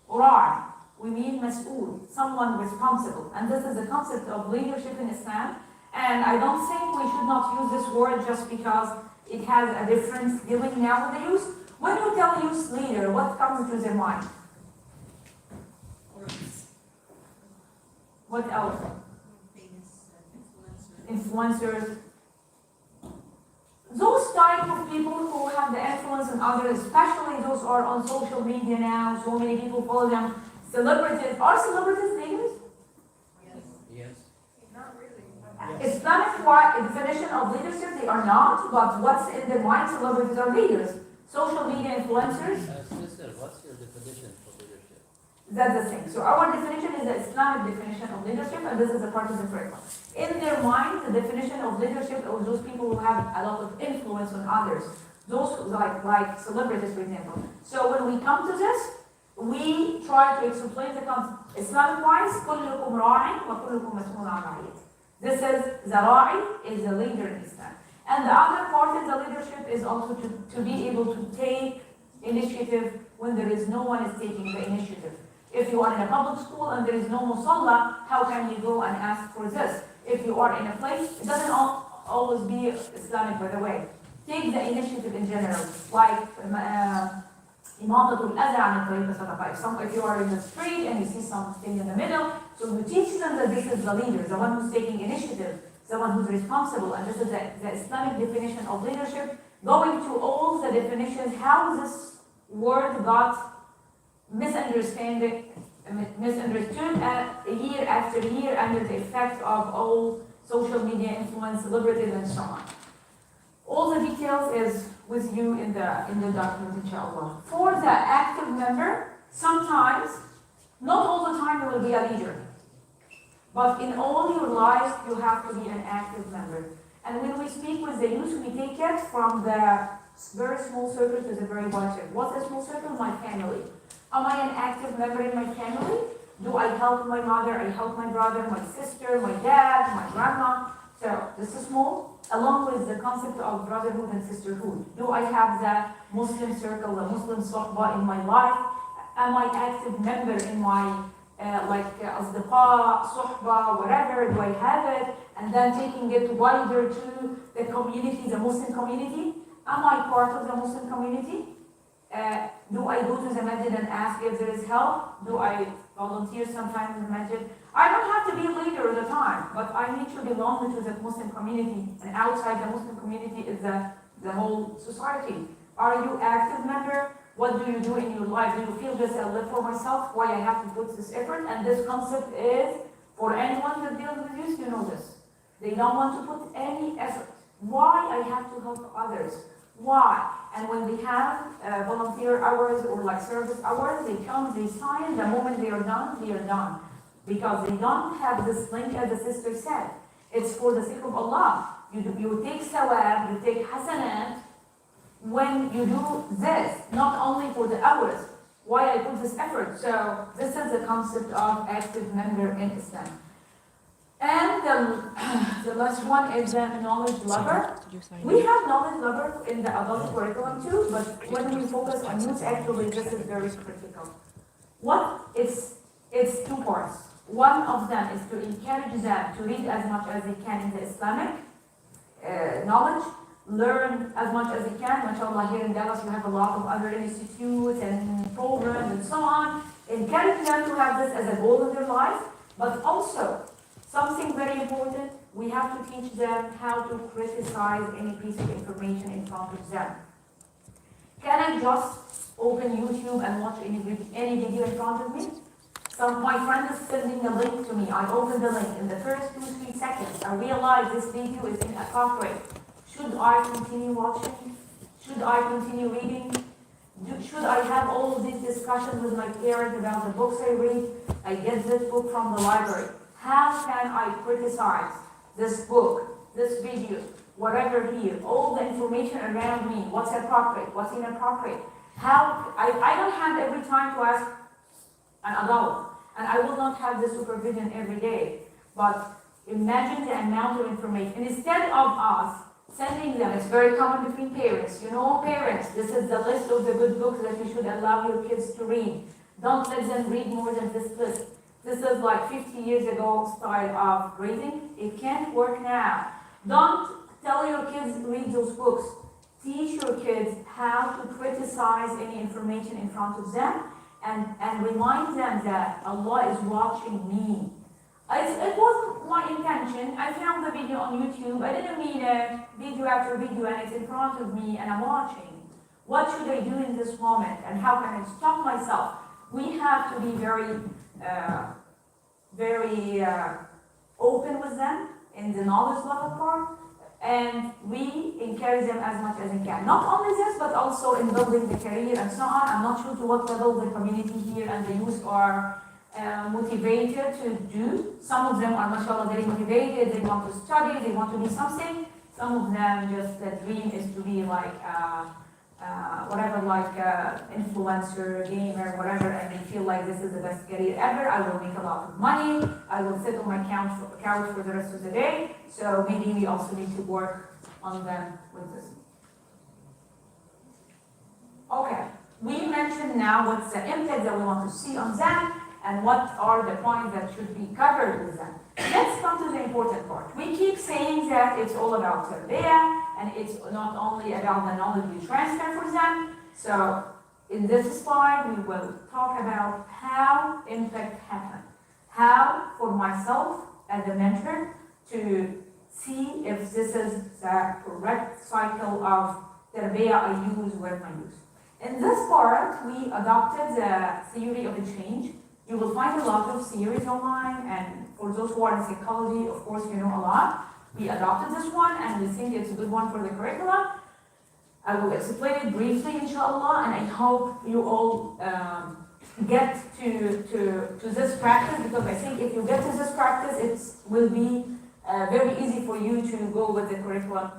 ra'i, we mean mas'ul, someone responsible. And this is the concept of leadership in Islam. And I don't think we should not use this word just because it has a different feeling nowadays. When you tell youth leader, what comes to their mind? What else? Influencers. Those type of people who have the influence on others, especially those who are on social media now, so many people follow them. Celebrities. Are celebrities leaders? Yes. Islamic definition of leadership, they are not, but what's in their mind, celebrities are leaders. Social media influencers, Sister, what's your definition for leadership? that's the thing. So our definition is the Islamic definition of leadership, and this is a part of the curriculum. In their mind, the definition of leadership are those people who have a lot of influence on others. Those like celebrities, for example. So when we come to this, we try to explain the concept. Islamic-wise, كلكم راع وكلكم مسؤول عن رعيته. This is the ra'i is the leader in Islam. And the other part of the leadership is also to be able to take initiative when there is no one is taking the initiative. If you are in a public school and there is no musalla, how can you go and ask for this? If you are in a place, it doesn't always be Islamic, by the way. Take the initiative in general, like imadatul adha an tariq sadaqa. If you are in the street and you see something in the middle, so you teach them that this is the leader, the one who's taking initiative, the one who's responsible, and this is the Islamic definition of leadership. Going to all the definitions, how this word got misunderstood year after year under the effect of all social media influence, celebrities, and so on. All the details is with you in the document, inshallah. For the active member, sometimes, not all the time you will be a leader. But in all your life, you have to be an active member. And when we speak with the youth, we take it from the very small circle to the very wide circle. What's a small circle? My family. Am I an active member in my family? Do I help my mother? I help my brother, my sister, my dad, my grandma? So this is small, along with the concept of brotherhood and sisterhood. Do I have the Muslim circle, the Muslim sohbah in my life? Am I active member in my asdiqa, sohbah, whatever? Do I have it? And then taking it wider to the community, the Muslim community. Am I part of the Muslim community? Do I go to the masjid and ask if there is help? Do I volunteer sometimes in the masjid? I don't have to be a leader all the time, but I need to belong to the Muslim community. And outside the Muslim community is the whole society. Are you active member? What do you do in your life? Do you feel just I live for myself? Why I have to put this effort? And this concept is for anyone that deals with youth, you know this. They don't want to put any effort. Why I have to help others? Why? And when they have volunteer hours or like service hours, they come, they sign. The moment they are done, they are done. Because they don't have this link, as the sister said. It's for the sake of Allah. You take sawab, you take hasanat when you do this, not only for the hours. Why I put this effort? So this is the concept of active member in Islam. And the last one is the knowledge lover. We have knowledge lover in the adult curriculum too, but when we focus on youth, actually this is very critical. It's two parts. One of them is to encourage them to read as much as they can in the Islamic knowledge, learn as much as they can. MashaAllah, here in Dallas, we have a lot of other institutes and programs and so on. Encourage them to have this as a goal in their life, but also something very important, we have to teach them how to criticize any piece of information in front of them. Can I just open YouTube and watch any video in front of me? So my friend is sending a link to me. I open the link. In the first 2-3 seconds, I realize this video is inappropriate. Should I continue watching? Should I continue reading? Should I have all of these discussions with my parents about the books I read? I get this book from the library. How can I criticize this book, this video, whatever here, all the information around me, what's appropriate, what's inappropriate? How, I don't have every time to ask an adult, and I will not have the supervision every day, but imagine the amount of information. Instead of us sending them, it's very common between parents. You know, parents, this is the list of the good books that you should allow your kids to read. Don't let them read more than this list. This is like 50 years ago style of reading. It can't work now. Don't tell your kids read those books. Teach your kids how to criticize any information in front of them and remind them that Allah is watching me. It wasn't my intention. I found the video on YouTube. I didn't mean it. Video after video, and it's in front of me, and I'm watching. What should I do in this moment, and how can I stop myself? We have to be very open with them in the knowledge level part, and we encourage them as much as we can. Not only this, but also in building the career and so on. I'm not sure to what level the community here and the youth are motivated to do. Some of them are, mashallah, very motivated. They want to study, they want to be something. Some of them just, the dream is to be like, influencer, gamer, whatever, and they feel like this is the best career ever. I will make a lot of money. I will sit on my couch for the rest of the day. So maybe we also need to work on them with this. Okay, we mentioned now what's the impact that we want to see on them, and what are the points that should be covered with them. Let's come to the important part. We keep saying that it's all about tarbiyah, and it's not only about the knowledge we transfer for them. So in this slide, we will talk about how impact happens. How, for myself as a mentor, to see if this is the correct cycle of tarbiyah I use with my youth. In this part, we adopted the theory of the change. You will find a lot of theories online, and for those who are in psychology, of course, you know a lot. We adopted this one, and we think it's a good one for the curriculum. I will explain it briefly, inshallah, and I hope you all get to this practice, because I think if you get to this practice, it will be very easy for you to go with the curriculum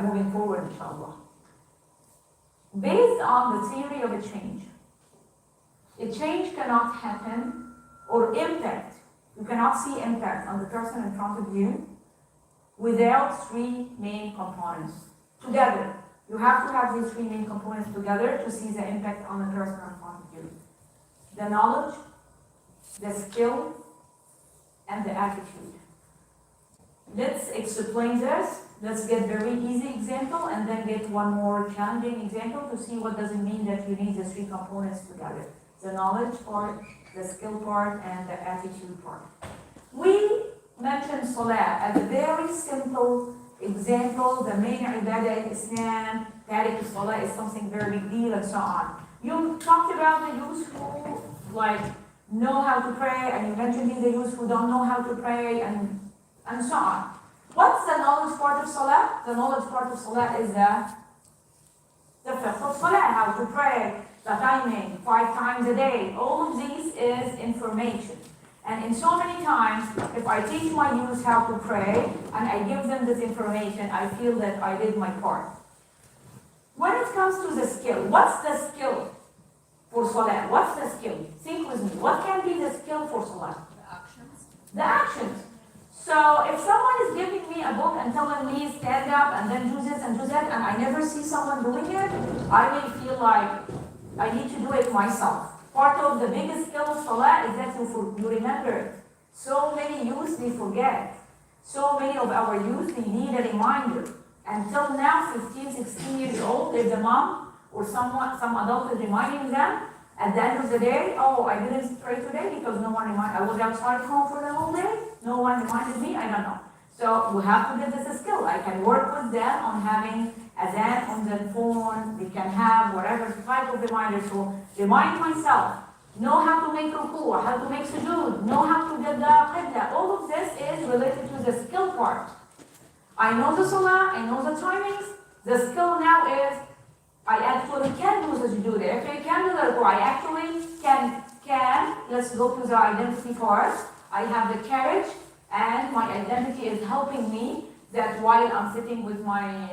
moving forward, inshallah. Based on the theory of a change cannot happen, or impact, you cannot see impact on the person in front of you without three main components together. You have to have these three main components together to see the impact on the person in front of you. The knowledge, the skill, and the attitude. Let's explain this. Let's get very easy example, and then get one more challenging example to see what does it mean that you need the three components together. The knowledge part, the skill part, and the attitude part. We mentioned Salah as a very simple example. The main ibadah in Islam, Tariq Salah, is something very big deal, and so on. You talked about the youth who know how to pray, and you mentioned the youth who don't know how to pray, and so on. What's the knowledge part of Salah? The knowledge part of Salah is the fiqh of Salah, how to pray, the timing, 5 times a day. All of these is information. And in so many times, if I teach my youth how to pray, and I give them this information, I feel that I did my part. When it comes to the skill, what's the skill for Salah? What's the skill? Think with me. What can be the skill for Salah? The actions. The actions. So if someone is giving me a book and telling me stand up and then do this and do that, and I never see someone doing it, I may feel like I need to do it myself. Part of the biggest skill of Salah is that you remember it. So many youth, they forget. So many of our youth, they need a reminder. Until now, 15, 16 years old, if the mom or some adult is reminding them, at the end of the day, oh, I didn't pray today because no one reminded. I was outside home for the whole day. No one reminded me. I don't know. So we have to get this a skill. I can work with them on having adhan on the phone. We can have whatever type of reminder. So remind myself. Know how to make ruku', how to make sujood, know how to get the qibla. All of this is related to the skill part. I know the salah, I know the timings. The skill now is I actually can do the sujood. If I can do the ruku', I actually can let's go to the identity part. I have the courage, and my identity is helping me that while I'm sitting with my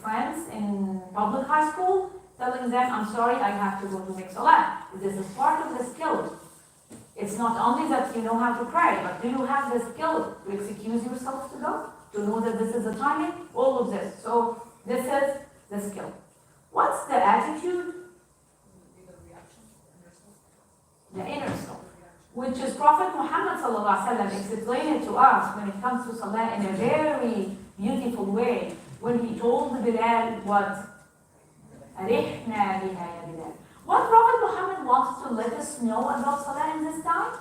friends in public high school, telling them, I'm sorry, I have to go to make salah. This is part of the skill. It's not only that you know how to pray, but do you have the skill to excuse yourself to go? To know that this is the timing? All of this. So this is the skill. What's the attitude? The inner self. Which is Prophet Muhammad explained it to us when it comes to salah in a very beautiful way. When he told Bilal what? أرحنا بها يا بلال. What Prophet Muhammad wants to let us know about salah in this time?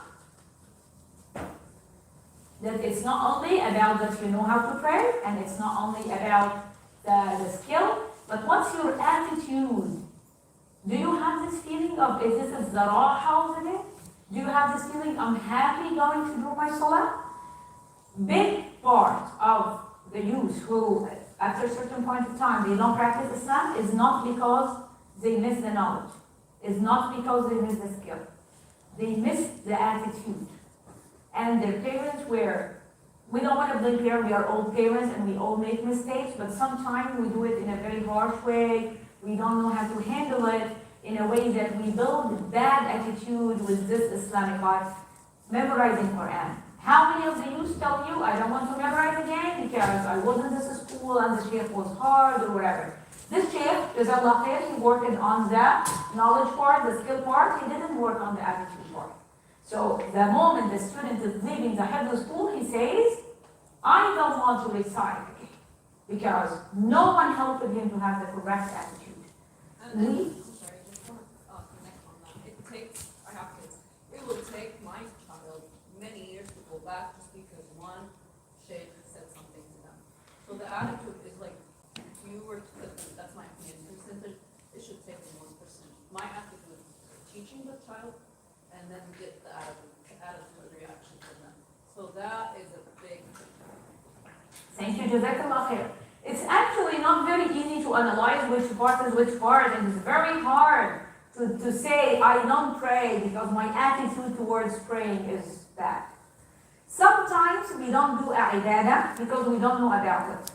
That it's not only about that you know how to pray, and it's not only about the skill, but what's your attitude? Do you have this feeling of, is this a zaraha of the day? Do you have this feeling, I'm happy going to do my salah? Big part of the youth who, after a certain point of time, they don't practice Islam is not because they miss the knowledge. It's not because they miss the skill. They miss the attitude. And their parents were, we don't want to blame parents, we are all parents and we all make mistakes, but sometimes we do it in a very harsh way. We don't know how to handle it in a way that we build bad attitude with this Islamic life. Memorizing Quran. How many of the youth tell you, I don't want to memorize again because I wasn't in this school and the shaykh was hard or whatever. This shaykh, Jazakallah khair, he worked on the knowledge part, the skill part, he didn't work on the attitude part. So the moment the student is leaving the Hifz school, he says, I don't want to recite again because no one helped him to have the correct attitude. And I'm sorry, just want to connect on that. I have kids. It will take my child many years to go back just because one sheikh said something to them. So the attitude is like, if you were to put them, that's my opinion, percentage, it should take them 1%. My attitude is teaching the child and then get the attitude reaction from them. So that is a big. Thank you, Jazakallah khair. It's actually not very easy to analyze which part is which part, and it's very hard to say, I don't pray because my attitude towards praying is bad. Sometimes we don't do ibadah because we don't know about it.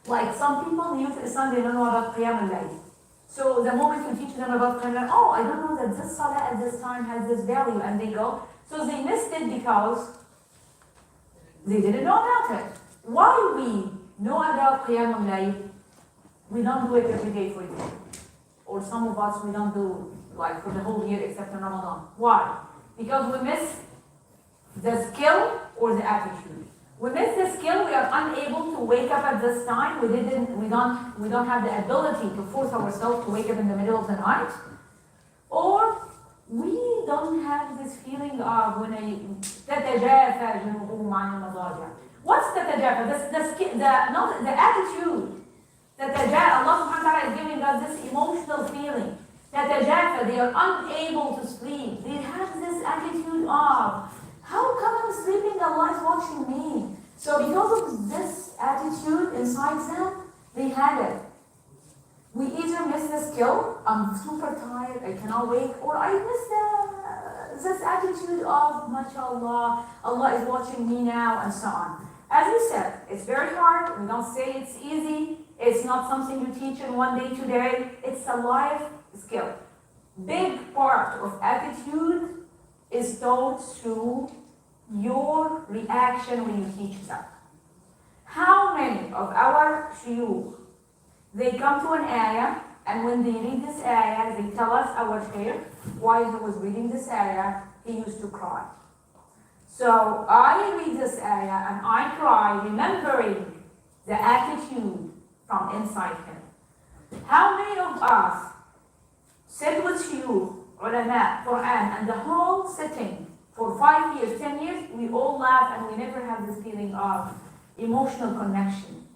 Like some people in Youth Islam, they don't know about Qiyam al-Layl. So the moment you teach them about Qiyam al-Layl, oh, I don't know that this salah at this time has this value, and they go. So they missed it because they didn't know about it. Why we know about Qiyam al-Layl, we don't do it every day for you. Or some of us, we don't do like for the whole year except in Ramadan. Why? Because we miss the skill or the attitude. We miss the skill, we are unable to wake up at this time. We don't have the ability to force ourselves to wake up in the middle of the night. Or we don't have this feeling of when تتجافى جنوبهم عن المضاجع. What's تتجافى? The attitude. Allah subhanahu wa ta'ala is giving us this emotional feeling. تتجافى, they are unable to sleep. They have this attitude of, how come I'm sleeping? Allah is watching me. So because of this attitude inside them, they had it. We either miss the skill, I'm super tired, I cannot wake, or I miss this attitude of, mashallah, Allah is watching me now, and so on. As you said, it's very hard, we don't say it's easy, it's not something you teach in one day, 2 days, it's a life skill. Big part of attitude is taught through your reaction when you teach them. How many of our shuyukh, they come to an ayah, and when they read this ayah, they tell us our shaykh, while he was reading this ayah, he used to cry. So I read this ayah and I cry, remembering the attitude from inside him. How many of us sit with shuyukh, ulama, Quran, and the whole sitting for 5 years, 10 years, we all laugh and we never have this feeling of emotional connection.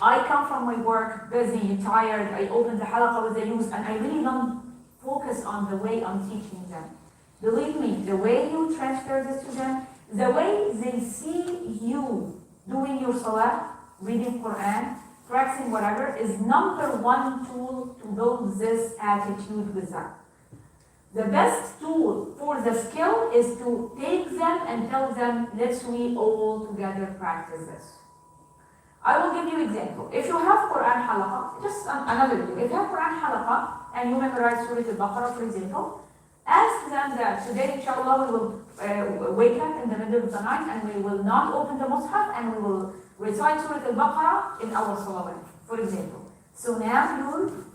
I come from my work, busy, tired, I open the halaqah with the youth, and I really don't focus on the way I'm teaching them. Believe me, the way you transfer this to them, the way they see you doing your salah, reading Quran, practicing whatever, is #1 tool to build this attitude with them. The best tool for the skill is to take them and tell them, let's we all together practice this. I will give you example. If you have Quran halaqa, just another thing. If you have Quran halaqa and you memorize Surah Al-Baqarah, for example, ask them that today, inshallah, we will wake up in the middle of the night and we will not open the Mus'haf and we will recite Surah Al-Baqarah in our salawat, for example. So now you,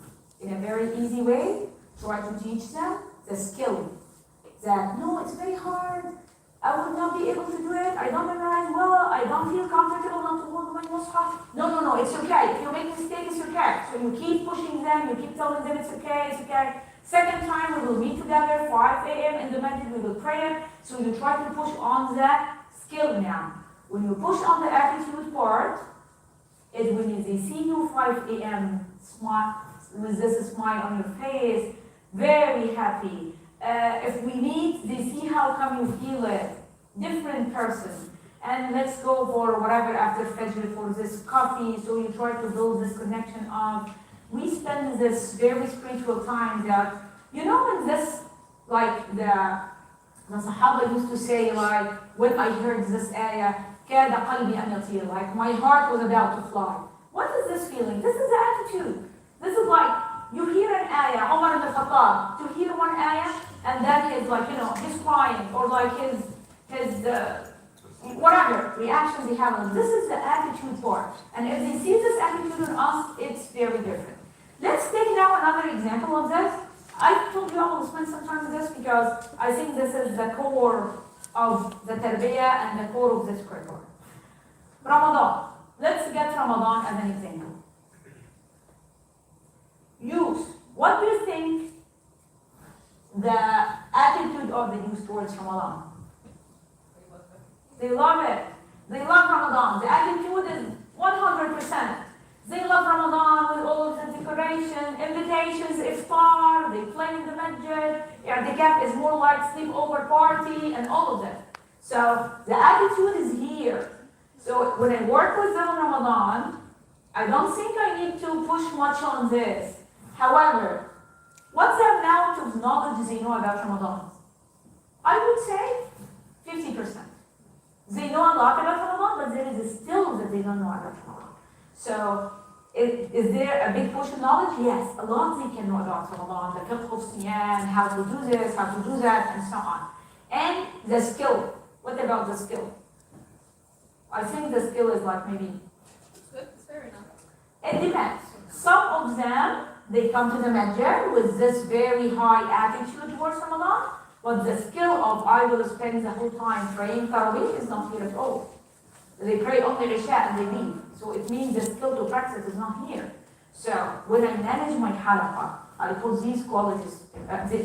in a very easy way, try to teach them the skill. That, no, it's very hard. I will not be able to do it. I don't memorize well. I don't feel comfortable not to hold my Mus'haf. No, it's okay. If you make mistakes, it's okay. So you keep pushing them, you keep telling them it's okay. Second time, we will meet together, 5 a.m. in the masjid, we will pray. So you try to push on that skill now. When you push on the attitude part, is when they see you 5 a.m. smile, with this smile on your face, very happy. If we meet, they see how come you feel it. Different person. And let's go for whatever after Fajr for this coffee. So you try to build this connection of, we spend this very spiritual time that, you know, in this, like the Sahaba used to say, like, when I heard this ayah, كاد قلبي أن يطير, like my heart was about to fly. What is this feeling? This is the attitude. This is like, you hear an ayah, Umar ibn Khattab, to hear one ayah, and then he's like, you know, he's crying, or like his whatever reactions they have on him. This is the attitude part. And if they see this attitude in us, it's very different. Let's take now another example of this. I told you I will spend some time with this because I think this is the core of the tarbiyah and the core of this curriculum. Ramadan. Let's get Ramadan as an example. Youth. What do you think the attitude of the youth towards Ramadan? They love it. They love Ramadan. The attitude is 100%. They love Ramadan with all of the decoration, invitations, iftar, they play in the masjid. I'tikaf is more like sleepover party and all of that. So the attitude is here. So when I work with them in Ramadan, I don't think I need to push much on this. However, what's the amount of knowledge they know about Ramadan? I would say 50%. They know a lot about Ramadan, but there is still that they don't know about Ramadan. So, is there a big push of knowledge? Yes, a lot they can know about Ramadan, the fiqh of siyam, how to do this, how to do that, and so on. And the skill. What about the skill? I think the skill is like maybe... It's good, it's fair enough. It depends. Some of them, they come to the masjid with this very high attitude towards Ramadan, but the skill of I will spend the whole time praying Tarawih is not here at all. They pray only Isha and they leave. So it means the skill to practice is not here. So when I manage my halaqah, I put these qualities,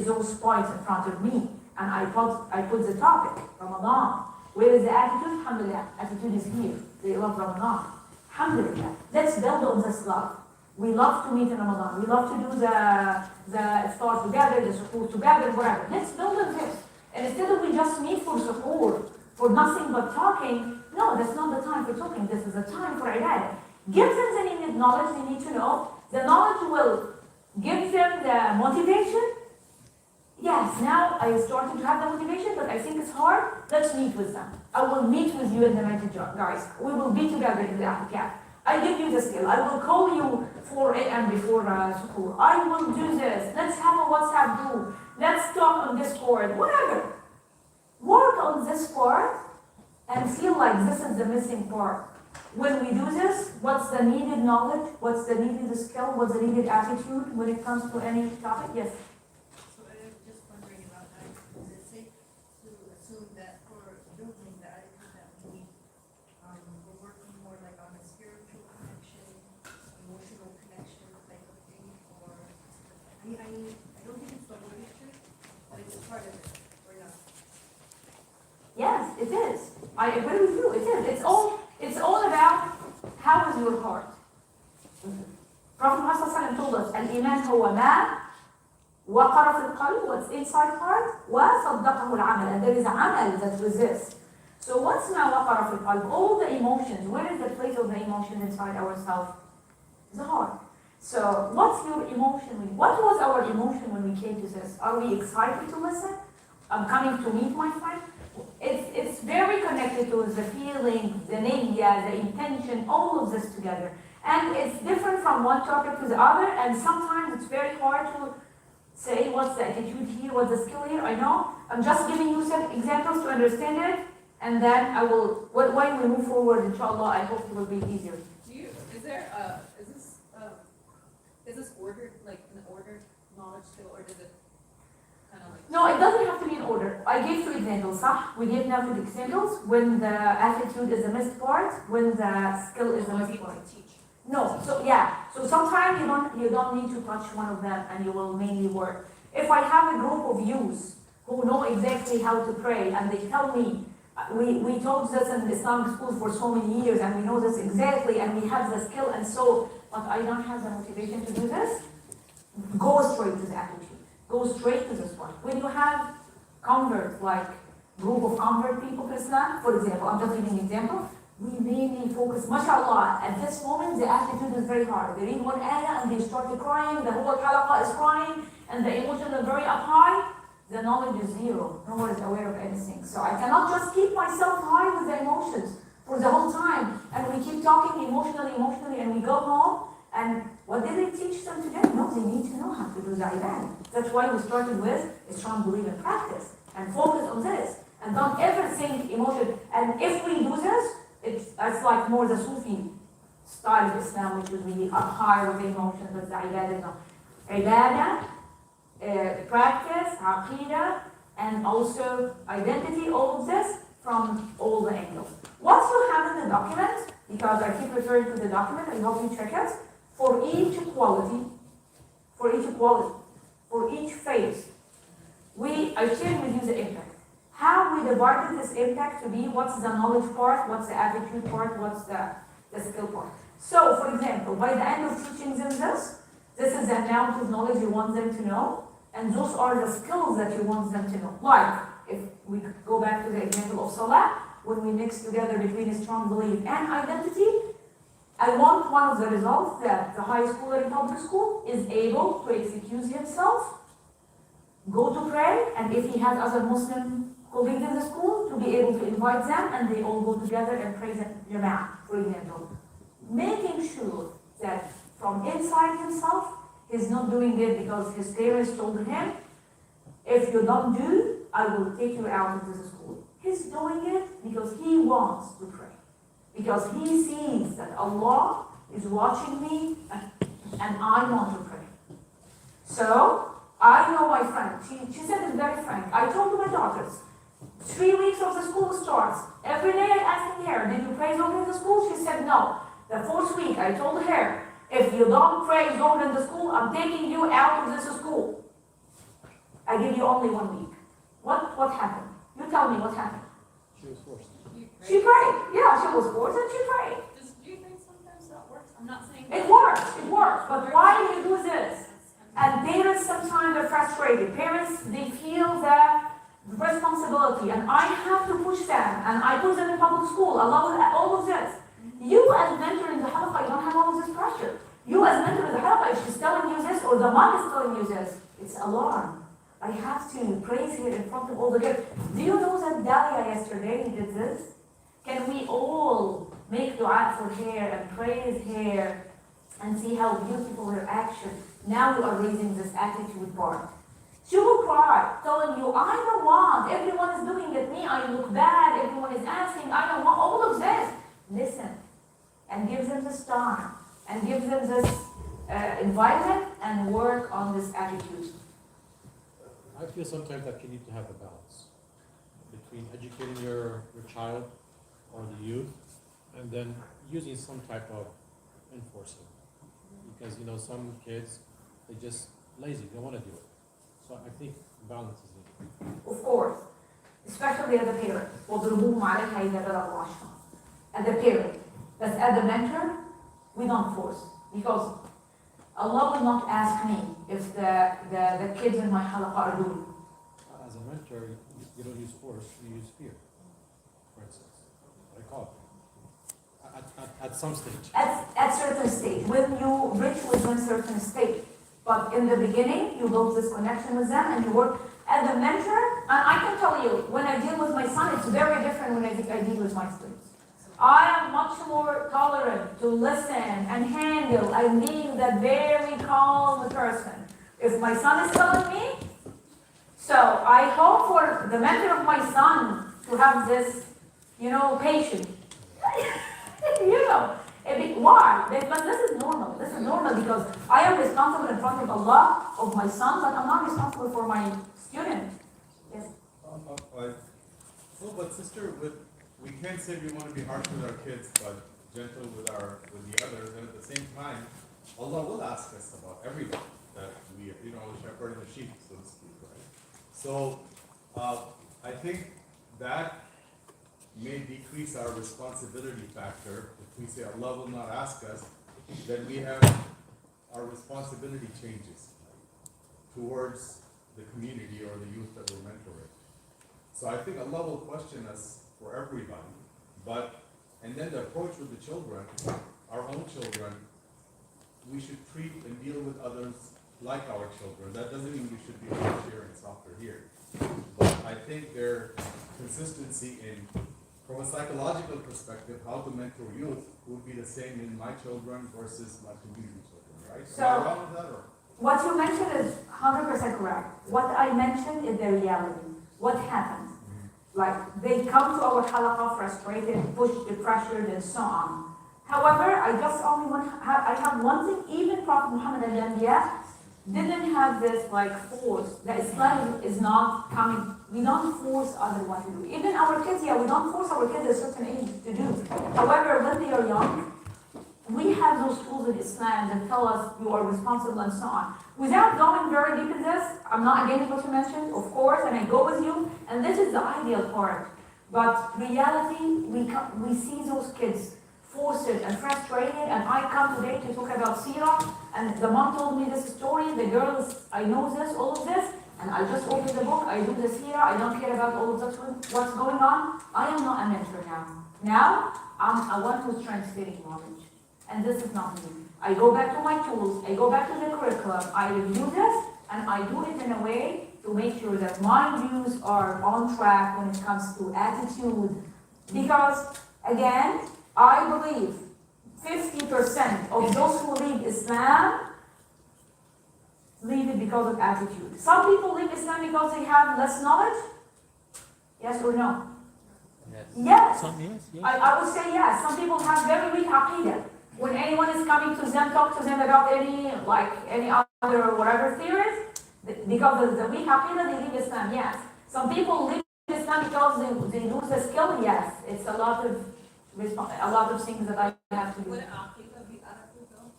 those points in front of me, and I put the topic, Ramadan. Where is the attitude? Alhamdulillah. Attitude is here. They love Ramadan. Alhamdulillah. Let's build on this love. We love to meet in Ramadan. We love to do the iftar together, the suhoor together, whatever. Let's build on this. And instead of we just meet for suhoor, for nothing but talking, no, that's not the time for talking. This is the time for ibadah. Give them the needed knowledge they need to know. The knowledge will give them the motivation. Yes, now I started to have the motivation, but I think it's hard. Let's meet with them. I will meet with you in the masjid, guys. We will be together in the ahkam. I give you the skill. I will call you 4 a.m. before suhoor. I will do this. Let's have a WhatsApp group. Let's talk on Discord. Whatever. Work on this part and feel like this is the missing part. When we do this, what's the needed knowledge? What's the needed skill? What's the needed attitude when it comes to any topic? Yes. So I'm just wondering about that. Is it safe to assume that for building the attitude that we need, we're working more like on a spiritual connection, emotional connection type of thing, or I don't think it's the leadership, but it's part of it, or not? Yes, it is. I agree with you. It is. It's all about how is your heart. Prophet Muhammad told us, "Al-Iman huwa ma waqara fi al-qalb," what's inside heart, wa saddaqahu al-amal, and there is amal that resists. So what's ma waqara fi al-qalb? All the emotions. Where is the place of the emotion inside ourselves? The heart. So what's your emotion? What was our emotion when we came to this? Are we excited to listen? I'm coming to meet my friend. It's very connected to the feeling, the niyyah, the intention, all of this together. And it's different from one topic to the other, and sometimes it's very hard to say what's the attitude here, what's the skill here. I know. I'm just giving you some examples to understand it, and then I will, when we move forward, inshallah, I hope it will be easier. Is this ordered, like an ordered knowledge skill, or does it kind of like? No, it doesn't have to be in order. I gave 2 examples, صح? We gave now 2 examples, when the attitude is the missed part, when the skill is the missed part. To teach. No, so yeah, so sometimes you don't need to touch one of them and you will mainly work. If I have a group of youths who know exactly how to pray and they tell me, we taught this in Islamic schools for so many years and we know this exactly and we have the skill and so, but I don't have the motivation to do this, go straight to the attitude. Go straight to this one. When you have converts, like group of convert people to Islam, for example, I'm just giving an example, we mainly focus, mashallah, at this moment the attitude is very hard. They read one ayah and they start crying, the whole halaqah is crying, and the emotions are very up high, the knowledge is zero. No one is aware of anything. So I cannot just keep myself high with the emotions for the whole time. And we keep talking emotionally, and we go home, and what did they teach them today? No, they need to know how to do the ibadah. That's why we started with a strong belief and practice, and focus on this, and don't ever think emotion. And if we do this, it's like more the Sufi style of Islam, which would be up high with emotion, but the ibadah no. Ibadah, practice, aqidah, and also identity, all of this from all the angles. Once you have in the document, because I keep referring to the document, I hope you check it, for each quality, for each phase, I shared with you the impact. How we divided this impact to be what's the knowledge part, what's the attitude part, what's the skill part. So, for example, by the end of teaching them this is the amount of knowledge you want them to know, and those are the skills that you want them to know. Like, if we go back to the example of Salah, when we mix together between a strong belief and identity, I want one of the results that the high schooler in public school is able to excuse himself, go to pray, and if he has other Muslim colleagues in the school, to be able to invite them and they all go together and pray the Jama'ah, for example. Making sure that from inside himself, he's not doing it because his parents told him, if you don't do, I will take you out of this school. He's doing it because he wants to pray. Because he sees that Allah is watching me and I want to pray. So, I know my friend, she said it's very frank. I told my daughters, 3 weeks of the school starts. Every day I asked her, did you pray Zohar in the school? She said no. The 4th week I told her, if you don't pray Zohar in the school, I'm taking you out of this school. I give you only 1 week. What happened? You tell me what happened. She was forced. She prayed. Yeah, she was forced and she prayed. Do you think sometimes that works? I'm not saying. It works. But why do you do this? And parents sometimes are frustrated. Parents, they feel the responsibility, and I have to push them, and I put them in public school, all of this. You as mentor in the halaqah, you don't have all of this pressure. You as mentor in the halaqah, if she's telling you this, or the mom is telling you this, it's alarm. I have to praise here in front of all the kids. Do you know that Dalia yesterday did this? Can we all make dua for her and praise her and see how beautiful her action? Now you are raising this attitude part. She will cry, telling you, I don't want, everyone is doing it, me, I look bad, everyone is asking, I don't want, all of this. Listen, and give them this time, and give them this environment, and work on this attitude. I feel sometimes that you need to have a balance between educating your child or the youth and then using some type of enforcement. Because, some kids, they're just lazy, they don't want to do it. So I think balance is needed. Of course, especially as a parent. وَضْرِبُوهُمْ عَلَيْهَا إِذَا بَلَغُوا أَشْهُرَهُنَّ. As a parent, but as a mentor, we don't force. Because Allah will not ask me if the kids in my halaqah are doing. As a mentor, you don't use force, you use fear, for instance. I call it. At At some stage. at certain stage, when you reach within certain stage. But in the beginning, you build this connection with them and you work as a mentor. And I can tell you, when I deal with my son, it's very different when I deal with my students. I am much more tolerant to listen and handle and being that very calm person. If my son is telling me, so I hope for the mentor of my son to have this, patience. Why? But this is normal. This is normal because I am responsible in front of Allah of my son, but I'm not responsible for my student. Yes. Well, but sister, we can't say we want to be harsh with our kids, but gentle with the others, and at the same time, Allah will ask us about everyone that we, shepherd and the sheep, so to speak, right? So, I think that may decrease our responsibility factor. If we say Allah will not ask us, then our responsibility changes towards the community or the youth that we're mentoring. So I think Allah will question us for everybody, and then the approach with the children, our own children, we should treat and deal with others like our children. That doesn't mean we should be harsher and softer here. But I think their consistency from a psychological perspective, how to mentor youth would be the same in my children versus my community children, right? So, am I wrong with that, or? What you mentioned is 100% correct. What I mentioned is the reality. What happens? Like, they come to our halaqah frustrated, pushed, pressured, and so on. However, I have one thing, even Prophet Muhammad al-Anbiya didn't have this force. The Islam is not coming, we don't force others what to do. Even our kids, we don't force our kids at a certain age to do. However, when they are young, we have those tools in Islam that tell us you are responsible and so on. Without going very deep in this, I'm not against what you mentioned, of course, and I go with you, and this is the ideal part. But reality, we see those kids forced and frustrated, and I come today to talk about Sirah, and the mom told me this story, the girl I know this, all of this, and I just open the book, I do the Sirah, I don't care about all of that, what's going on. I am not a mentor now. Now, I'm one who's transferring knowledge. And this is not me. I go back to my tools, I go back to the curriculum, I review this, and I do it in a way to make sure that my views are on track when it comes to attitude. Because, again, I believe 50% of those who leave Islam leave it because of attitude. Some people leave Islam because they have less knowledge. Yes or no? Yes. I would say yes. Some people have very weak aqidah. When anyone is coming to them, talk to them about any other whatever theories, because of the weak aqidah, they leave Islam. Yes. Some people leave Islam because they lose the skill. Yes. It's a lot of things that I have to do. Would aqidah be attitude though?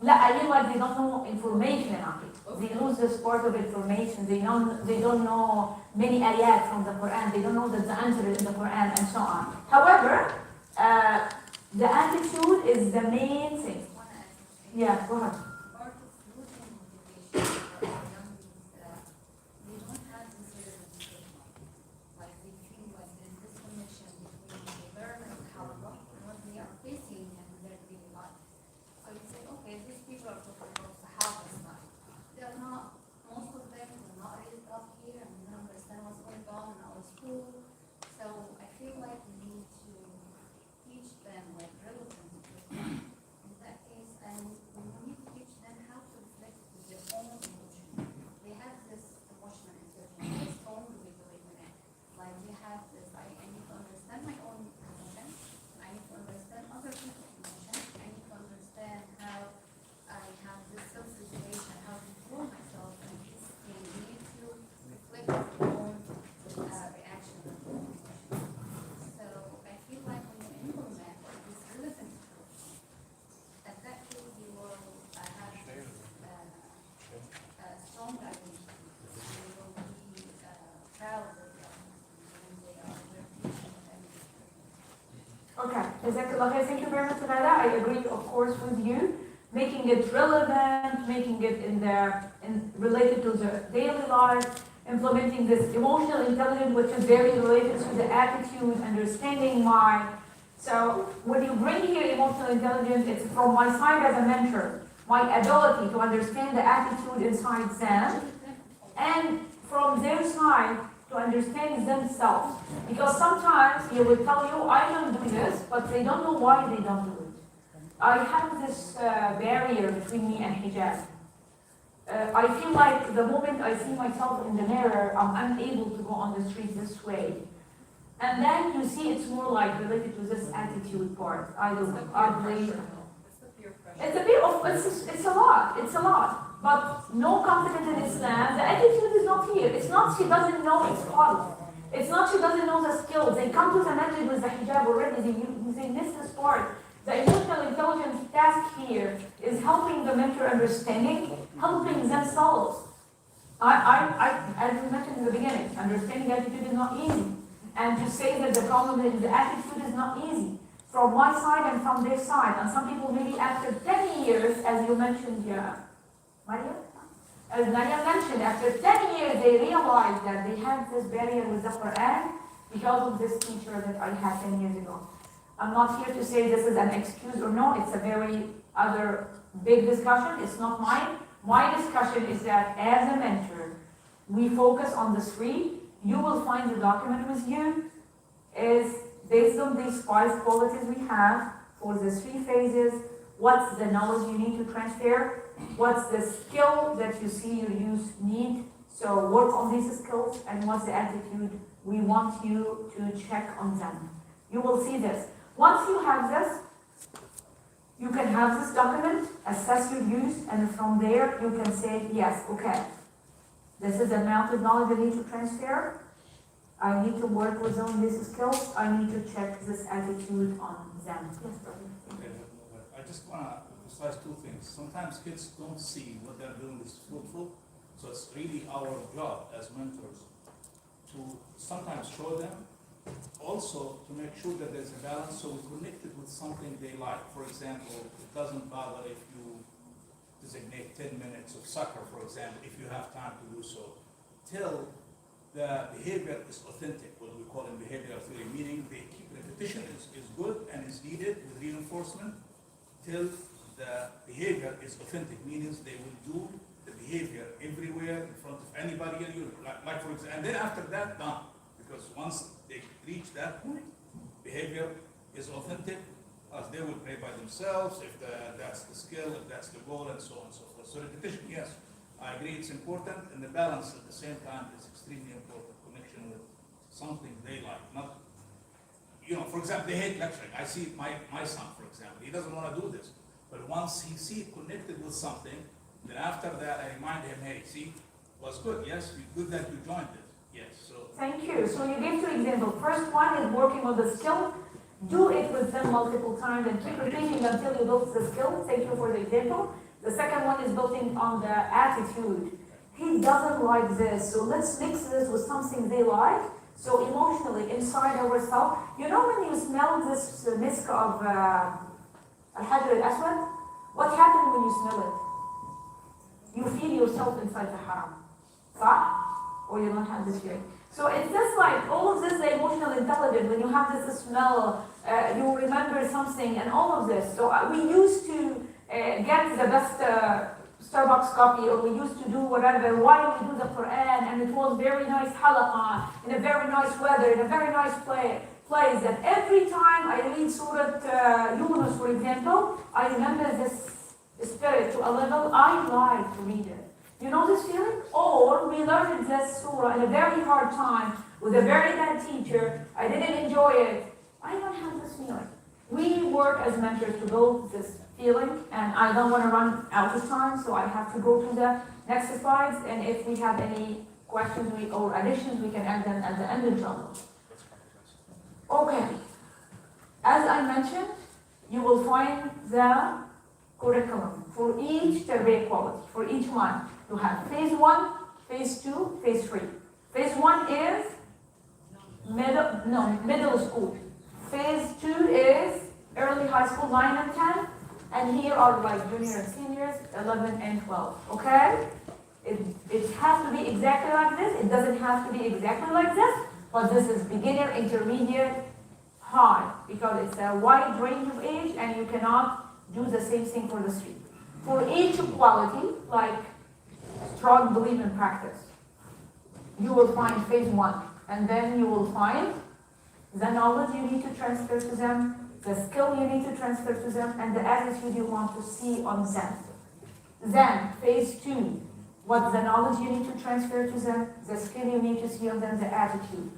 I mean, they don't know information in aqidah. They lose this part of information. They don't know many ayat from the Quran. They don't know the answer in the Quran and so on. However, the attitude is the main thing. Yeah, go ahead. Part of losing motivation for our young people that they don't have this realization. Like they feel like there's this connection between the learner and Halakha and what they are facing in their daily life. So you say, okay, these people are talking about Sahaba stuff. They're not, most of them were not raised up here and they don't understand what's going on in our school. So I feel like we need to teach them relevant in that case, and we need to teach them how to reflect with their own emotion. They have this emotional intelligence, they strongly believe in it. Like they have this, I need to understand my own emotion, I need to understand other people's emotion, I need to understand how I have this self-regulation, how to control myself, and this thing, we need to reflect their own reaction and own emotion. So I feel like when you implement this relevant approach, at that case you will have a strong identity. You will be proud of them when they are their teaching and Okay, Jazakallah khair. Thank you very much, Nada. I agree, of course, with you. Making it relevant, making it related to the daily life, implementing this emotional intelligence, which is very related to the attitude, understanding my So when you bring here emotional intelligence, it's from my side as a mentor, my ability to understand the attitude inside them, and from their side to understand themselves. Because sometimes they will tell you, I don't do this, but they don't know why they don't do it. I have this barrier between me and hijab. I feel like the moment I see myself in the mirror, I'm unable to go on the street this way. And then you see it's more like related to this attitude part. I believe. It's the peer pressure. It's a bit of, it's a lot. But no confidence in Islam, the attitude is not here. It's not she doesn't know it's part. It's not she doesn't know the skills. They come to the masjid with the hijab already, they miss this part. The emotional intelligence task here is helping the mentor understanding, helping themselves. As we mentioned in the beginning, understanding attitude is not easy. And to say that the problem is the attitude is not easy. From my side and from their side. And some people maybe after 10 years, as you mentioned, Maria? As Maria mentioned, after 10 years they realized that they had this barrier with the Quran because of this teacher that I had 10 years ago. I'm not here to say this is an excuse or no, it's a very other big discussion, it's not mine. My discussion is that as a mentor, we focus on the three. You will find the document with you is based on these 5 qualities we have for the 3 phases. What's the knowledge you need to transfer? What's the skill that you see your youth need? So work on these skills, and what's the attitude we want you to check on them. You will see this. Once you have this, you can have this document, assess your youth, and from there you can say, yes, okay. This is the amount of knowledge I need to transfer. I need to work with them these skills. I need to check this attitude on them. Yes, brother. Okay, I just want to emphasize 2 things. Sometimes kids don't see what they're doing is fruitful, so it's really our job as mentors to sometimes show them, also to make sure that there's a balance so we connect it with something they like. For example, it doesn't bother if you designate 10 minutes of soccer, for example, if you have time to do so, till the behavior is authentic, what we call in behavioral theory, meaning they keep repetition is good and is needed with reinforcement, till the behavior is authentic, means they will do the behavior everywhere in front of anybody, like for example, and then after that, done. Because once they reach that point, behavior is authentic, as they will pray by themselves, if that's the skill, if that's the goal, and so on and so forth. So repetition, yes, I agree it's important, and the balance at the same time is extremely important, connection with something they like, not, for example, they hate lecturing. I see my son, for example, he doesn't want to do this, but once he see it connected with something, then after that I remind him, hey, see, was good, yes, good that you joined it, yes, so. Thank you. So you gave 2 examples. First one is working on the skill. Do it with them multiple times and keep repeating until you build the skill. Thank you for the example. The second one is building on the attitude. He doesn't like this, so let's mix this with something they like. So emotionally, inside ourselves, when you smell this misk of Al-Hajar al-Aswad, what happens when you smell it? You feel yourself inside the haram. صح? Or you don't have this feeling. So it's just like all of this, the emotional intelligence, when you have this smell, you remember something and all of this. So we used to get the best Starbucks coffee, or we used to do whatever while we do the Quran, and it was very nice halaqah, in a very nice weather, in a very nice place. That every time I read Surah Yunus, for example, I remember this spirit to a level I like to read it. You know this feeling? Or we learned this surah in a very hard time with a very bad teacher. I didn't enjoy it. I don't have this feeling. We work as mentors to build this feeling, and I don't want to run out of time, so I have to go to the next slides. And if we have any questions or additions, we can add them at the end of the Okay. As I mentioned, you will find the curriculum for each tarbiyah quality, for each one. You have phase 1, phase 2, phase 3. Phase 1 is middle school. Phase 2 is early high school, 9 and 10. And here are like junior and seniors, 11 and 12. Okay? It has to be exactly like this. It doesn't have to be exactly like this. But this is beginner, intermediate, high. Because because it's a wide range of age and you cannot do the same thing for the three. For each quality, like strong belief in practice, you will find phase one, and then you will find the knowledge you need to transfer to them, the skill you need to transfer to them, and the attitude you want to see on them. Then, phase two, what's the knowledge you need to transfer to them, the skill you need to see on them, the attitude,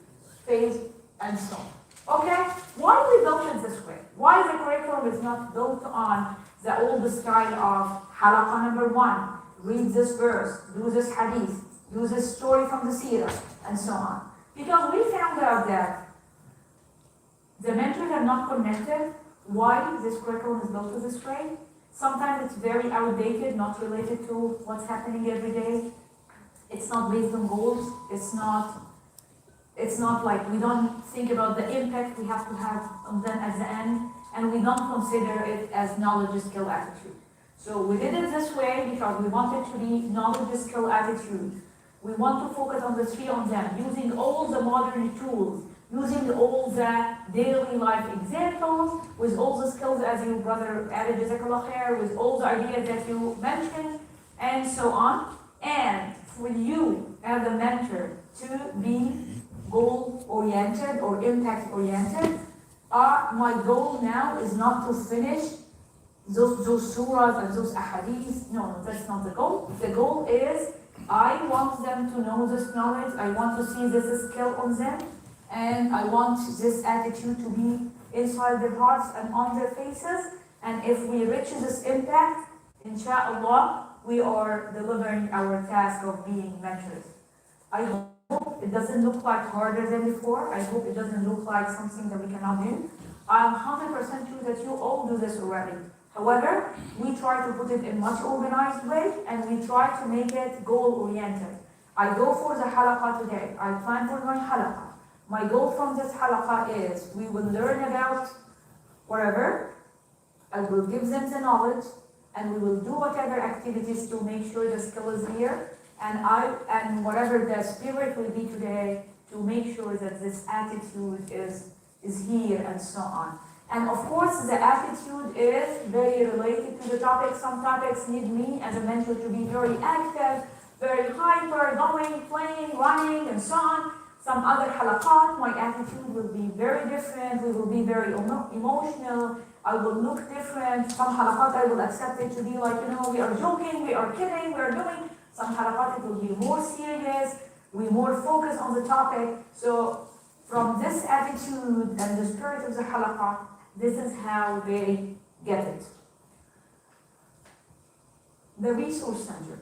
phase, and so on. Okay? Why we built it this way? Why the curriculum is not built on the old style of halaqa number one, read this verse, do this hadith, do this story from the seerah, and so on. Because we found out that the mentors are not connected. Why this curriculum is built this way? Sometimes it's very outdated, not related to what's happening every day. It's not based on goals. It's not like we don't think about the impact we have to have on them at the end, and we don't consider it as knowledge, skill, attitude. So we did it this way because we want it to be knowledge, skill, attitude. We want to focus on the three on them, using all the modern tools, using all the daily life examples, with all the skills as your brother added, Jazakallah khair, with all the ideas that you mentioned, and so on. And for you as a mentor to be goal-oriented or impact-oriented, my goal now is not to finish those surahs and those ahadith. No, that's not the goal. The goal is I want them to know this knowledge, I want to see this skill on them, and I want this attitude to be inside their hearts and on their faces. And if we reach this impact, inshallah, we are delivering our task of being mentors. I hope it doesn't look like harder than before. I hope it doesn't look like something that we cannot do. I'm 100% sure that you all do this already. However, we try to put it in much organized way, and we try to make it goal-oriented. I go for the halaqah today. I plan for my halaqah. My goal from this halaqah is we will learn about whatever. I will give them the knowledge, and we will do whatever activities to make sure the skill is here. And whatever the spirit will be today, to make sure that this attitude is here and so on. And of course, the attitude is very related to the topic. Some topics need me as a mentor to be very active, very hyper, going, playing, running, and so on. Some other halaqat, my attitude will be very different. We will be very emotional. I will look different. Some halaqat, I will accept it to be like, we are joking, we are kidding, we are doing. Some halaqat, it will be more serious. We more focus on the topic. So from this attitude and the spirit of the halaqah, this is how they get it. The resource center.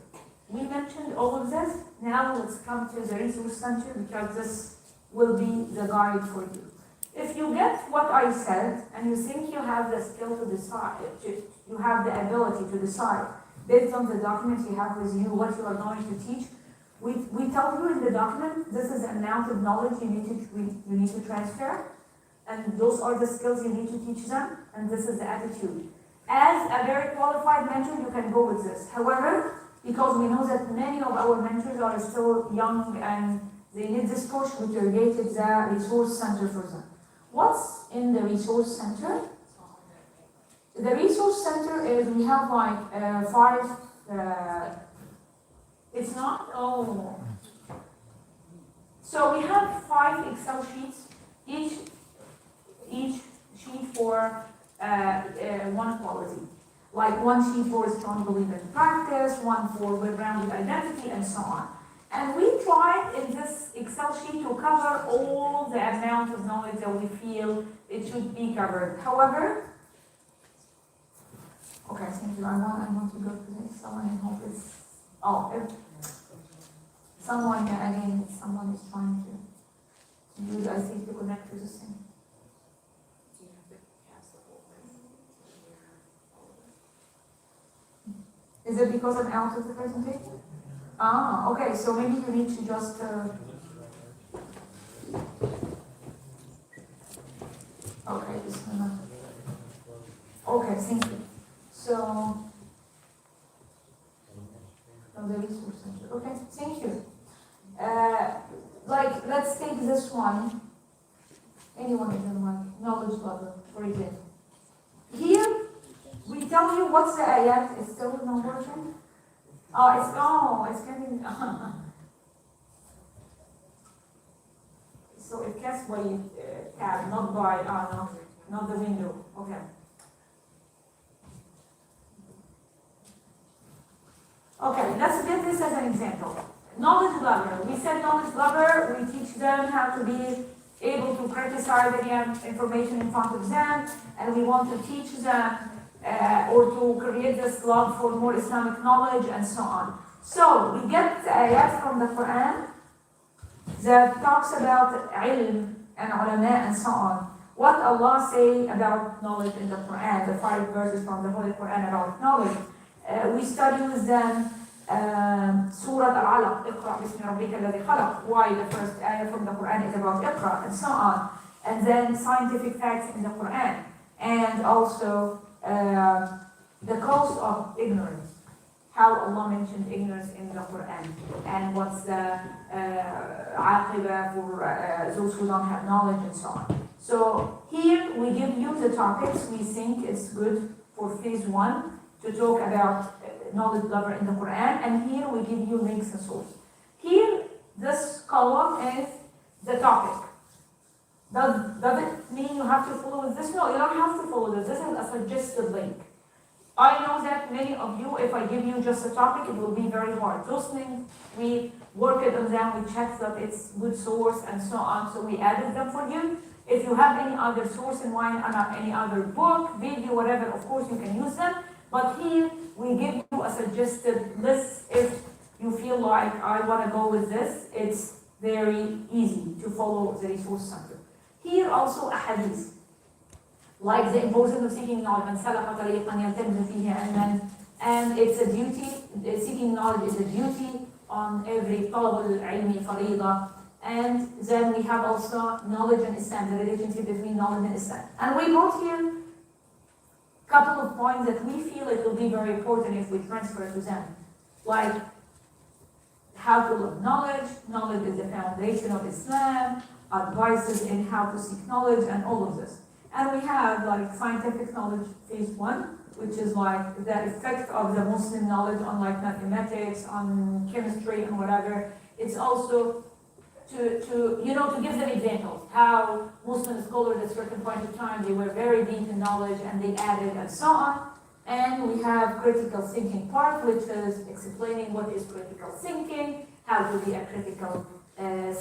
We mentioned all of this. Now let's come to the resource center because this will be the guide for you. If you get what I said and you think you have the skill to decide, you have the ability to decide based on the documents you have with you what you are going to teach, we tell you in the document this is the amount of knowledge you need to transfer. And those are the skills you need to teach them, and this is the attitude. As a very qualified mentor, you can go with this. However, because we know that many of our mentors are still young and they need this push, we created the resource center for them. What's in the resource center? The resource center is, we have like 5, it's not, So we have 5 Excel sheets, each sheet for one quality. Like one sheet for strong belief in practice, one for well-rounded identity, and so on. And we tried in this Excel sheet to cover all the amount of knowledge that we feel it should be covered. However, okay, thank you. I want to go to the Excel and hope it's, someone is trying to use, I think, to connect to the thing. Is it because I'm out of the presentation? Okay, so maybe you need to just... Okay, this one. Okay, thank you. So... the resource center. Okay, thank you. Let's take this one. Anyone in the knowledge level. for example. Here, we tell you what's the ayat, it's still not working. It's getting, so it casts by tab, not by, no, not the window, okay. Okay, let's get this as an example. Knowledge lover. We said knowledge lover, we teach them how to be able to criticize any information in front of them, and we want to teach them or to create this love for more Islamic knowledge and so on. So we get ayat from the Quran that talks about ilm and ulama and so on. What Allah say about knowledge in the Quran, the 5 verses from the Holy Quran about knowledge. We study with them Surah Al-Alaq, Iqra bismi rabbika alladhi khalaq, why the first ayah from the Quran is about Iqra and so on. And then scientific facts in the Quran. And also the cause of ignorance. How Allah mentioned ignorance in the Quran. And what's the aqiba for those who don't have knowledge and so on. So here we give you the topics we think is good for phase 1 to talk about knowledge lover in the Quran, and here we give you links and sources. Here, this column is the topic. Does it mean you have to follow this? No, you don't have to follow this. This is a suggested link. I know that many of you, if I give you just a topic, it will be very hard. Those things, we work it on them, we check that it's good source and so on, so we added them for you. If you have any other source in mind, any other book, video, whatever, of course you can use them. But here, we give you a suggested list. If you feel like I want to go with this, it's very easy to follow the resource center. Here also a hadith, like the importance of seeking knowledge, and it's a duty, seeking knowledge is a duty on every طلب العلم فريضة. And then we have also knowledge and Islam, the relationship between knowledge and Islam. And we wrote here couple of points that we feel it will be very important if we transfer to them. Like how to learn knowledge, knowledge is the foundation of Islam, advices in how to seek knowledge, and all of this. And we have like scientific knowledge phase 1, which is like the effect of the Muslim knowledge on like mathematics, on chemistry and whatever. It's also to give them examples, how Muslim scholars at a certain point of time, they were very deep in knowledge and they added and so on. And we have critical thinking part, which is explaining what is critical thinking, how to be a critical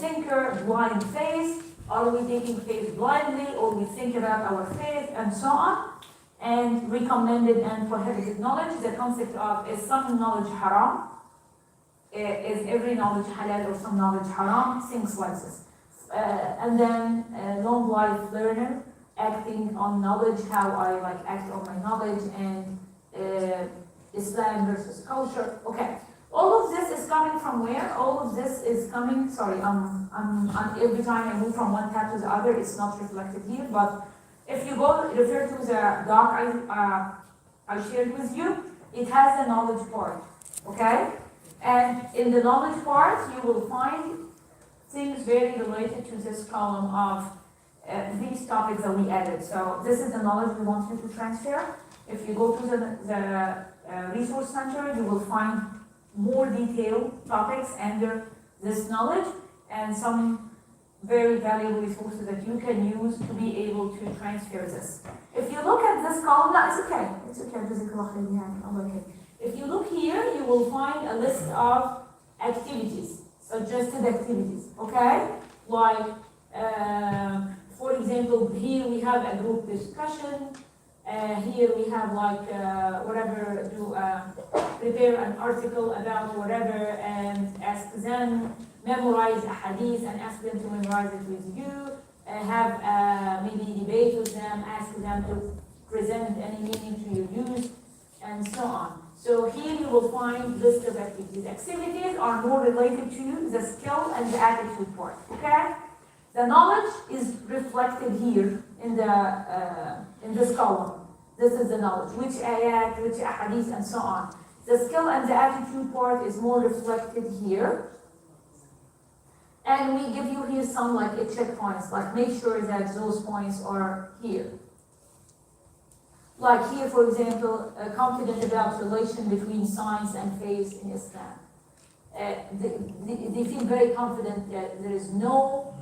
thinker, blind faith, are we taking faith blindly or we think about our faith and so on. And recommended and prohibited knowledge, the concept of is some knowledge haram, is every knowledge halal or some knowledge haram, things like this. And then long life learner, acting on knowledge, how I like act on my knowledge, and Islam versus culture. Okay, all of this is coming from where? All of this is coming, sorry, every time I move from one tab to the other, it's not reflected here, but if you go refer to the doc I shared with you, it has the knowledge part, okay? And in the knowledge part, you will find things very related to this column of these topics that we added. So this is the knowledge we want you to transfer. If you go to the resource center, you will find more detailed topics under this knowledge and some very valuable resources that you can use to be able to transfer this. If you look at this column, no, it's okay. It's okay. If you look here, you will find a list of activities, suggested activities, okay? Like, for example, here we have a group discussion. Here we have like, prepare an article about whatever and ask them, memorize a hadith and ask them to memorize it with you. Have maybe debate with them, ask them to present any meaning to your use, and so on. So here you will find list of activities. Activities are more related to the skill and the attitude part, okay? The knowledge is reflected here in this column. This is the knowledge, which ayat, which ahadith, and so on. The skill and the attitude part is more reflected here. And we give you here some like checkpoints, like make sure that those points are here. Like here, for example, confident about relation between science and faith in Islam. They feel very confident that there is no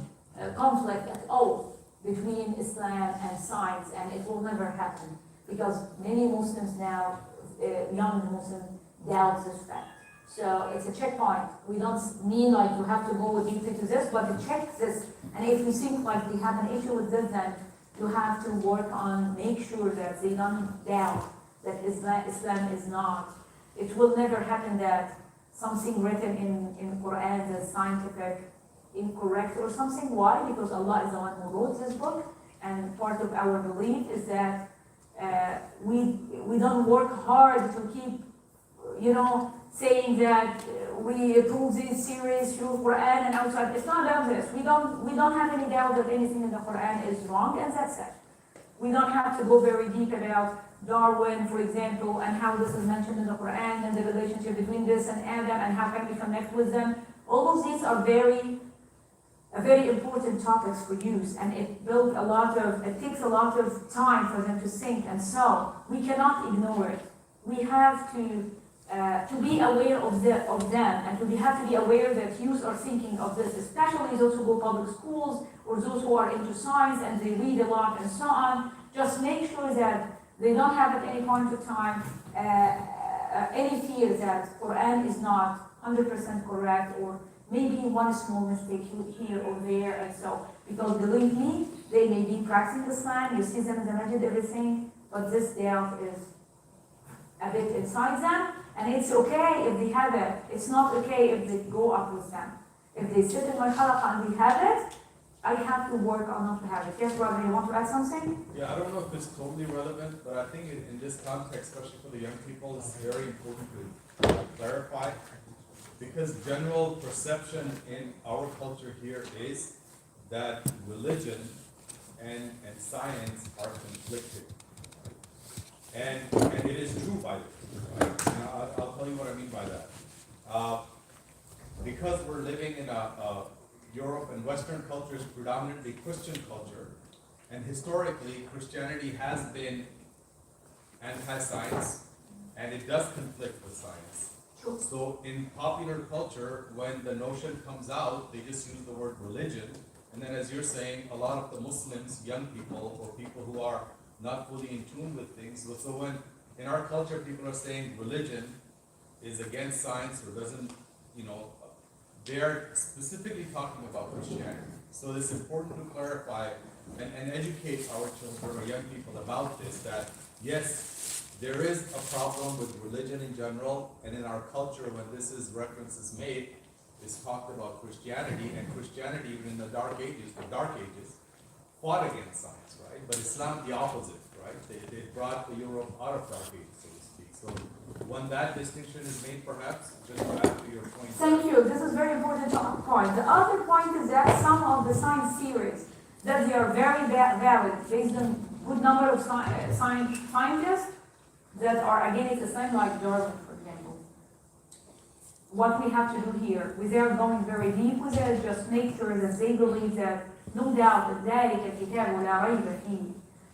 conflict at all between Islam and science, and it will never happen because many Muslims now, young Muslims, doubt this fact. So it's a checkpoint. We don't mean like you have to go deep into this, but to check this. And if you think like we have an issue with this, then you have to work on make sure that they don't doubt that Islam is not. It will never happen that something written in Quran is scientific incorrect or something. Why? Because Allah is the one who wrote this book, and part of our belief is that we don't work hard to keep, saying that we prove this series through Quran and outside. It's not about this. We don't have any doubt that anything in the Quran is wrong, and that's it. We don't have to go very deep about Darwin, for example, and how this is mentioned in the Quran and the relationship between this and Adam and how can we connect with them. All of these are very important topics for youth, and it takes a lot of time for them to think, and so we cannot ignore it. We have to be aware of them, and have to be aware that youth are thinking of this, especially those who go public schools or those who are into science and they read a lot and so on. Just make sure that they don't have at any point of time any fear that Quran is not 100% correct, or maybe one small mistake here or there, and so, because believe me, they may be practicing Islam, you see them in the masjid, everything, but this doubt is a bit inside them, and it's okay if they have it. It's not okay if they go up with them. If they sit in my halaqah and they have it, I have to work on not to have it. Yes, Robert, you want to add something? Yeah, I don't know if it's totally relevant, but I think in this context, especially for the young people, it's very important to clarify, because general perception in our culture here is that religion and science are conflicted. And it is true by the way. Right? And I'll tell you what I mean by that. Because we're living in Europe and Western culture is predominantly Christian culture, and historically Christianity has been anti-science, and it does conflict with science. So in popular culture, when the notion comes out, they just use the word religion, and then as you're saying, a lot of the Muslims, young people, or people who are not fully in tune with things, so when in our culture people are saying religion is against science or doesn't, they're specifically talking about Christianity. So it's important to clarify and educate our children or young people about this, that yes, there is a problem with religion in general, and in our culture when reference is made, is talked about Christianity, and Christianity even in the Dark Ages, fought against science, right? But Islam the opposite, right? They brought the Europe out of Dark Ages, so to speak. So when that distinction is made, perhaps, just to add to your point. Thank you. This is very important point. The other point is that some of the science theories, that they are very valid, based on good number of scientists that are against Islam, like Darwin, for example. What we have to do here, without going very deep with it, just make sure that they believe that no doubt that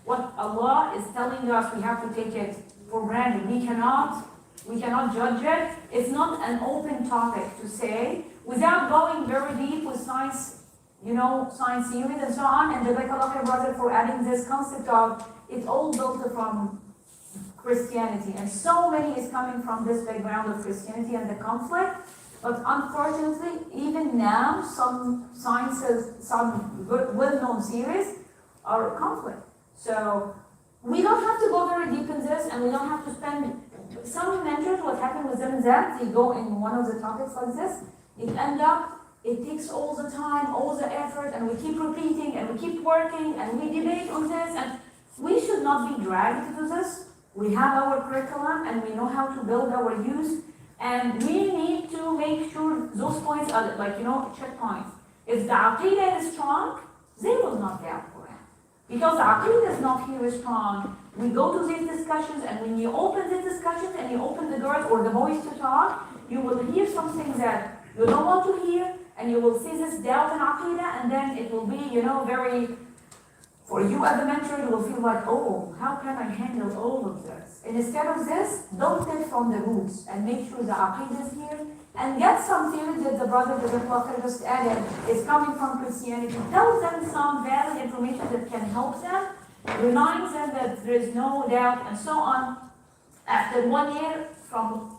what Allah is telling us, we have to take it for granted. We cannot judge it. It's not an open topic to say, without going very deep with science, science theories and so on. And Jazakallah brother for adding this concept of it's all built from Christianity. And so many is coming from this background of Christianity and the conflict. But unfortunately, even now, some sciences, some well-known theories are conflict. So we don't have to go very deep in this, and we don't have to spend. Some mentors, what happened with them is that they go in one of the topics like this. It takes all the time, all the effort, and we keep repeating, and we keep working, and we debate on this, and we should not be dragged into this. We have our curriculum, and we know how to build our youth. And we need to make sure those points are checkpoints. If the Aqidah is strong, they will not doubt Quran. Because the Aqidah is not here strong, we go to these discussions, and when you open these discussions and you open the doors or the voice to talk, you will hear something that you don't want to hear, and you will see this doubt in Aqidah, and then it will be, very For you as a mentor, you will feel like, oh, how can I handle all of this? And instead of this, build it from the roots and make sure the aqidah is here and get some theory that the brother that just added is coming from Christianity. Tell them some valid information that can help them, remind them that there is no doubt, and so on. After 1 year from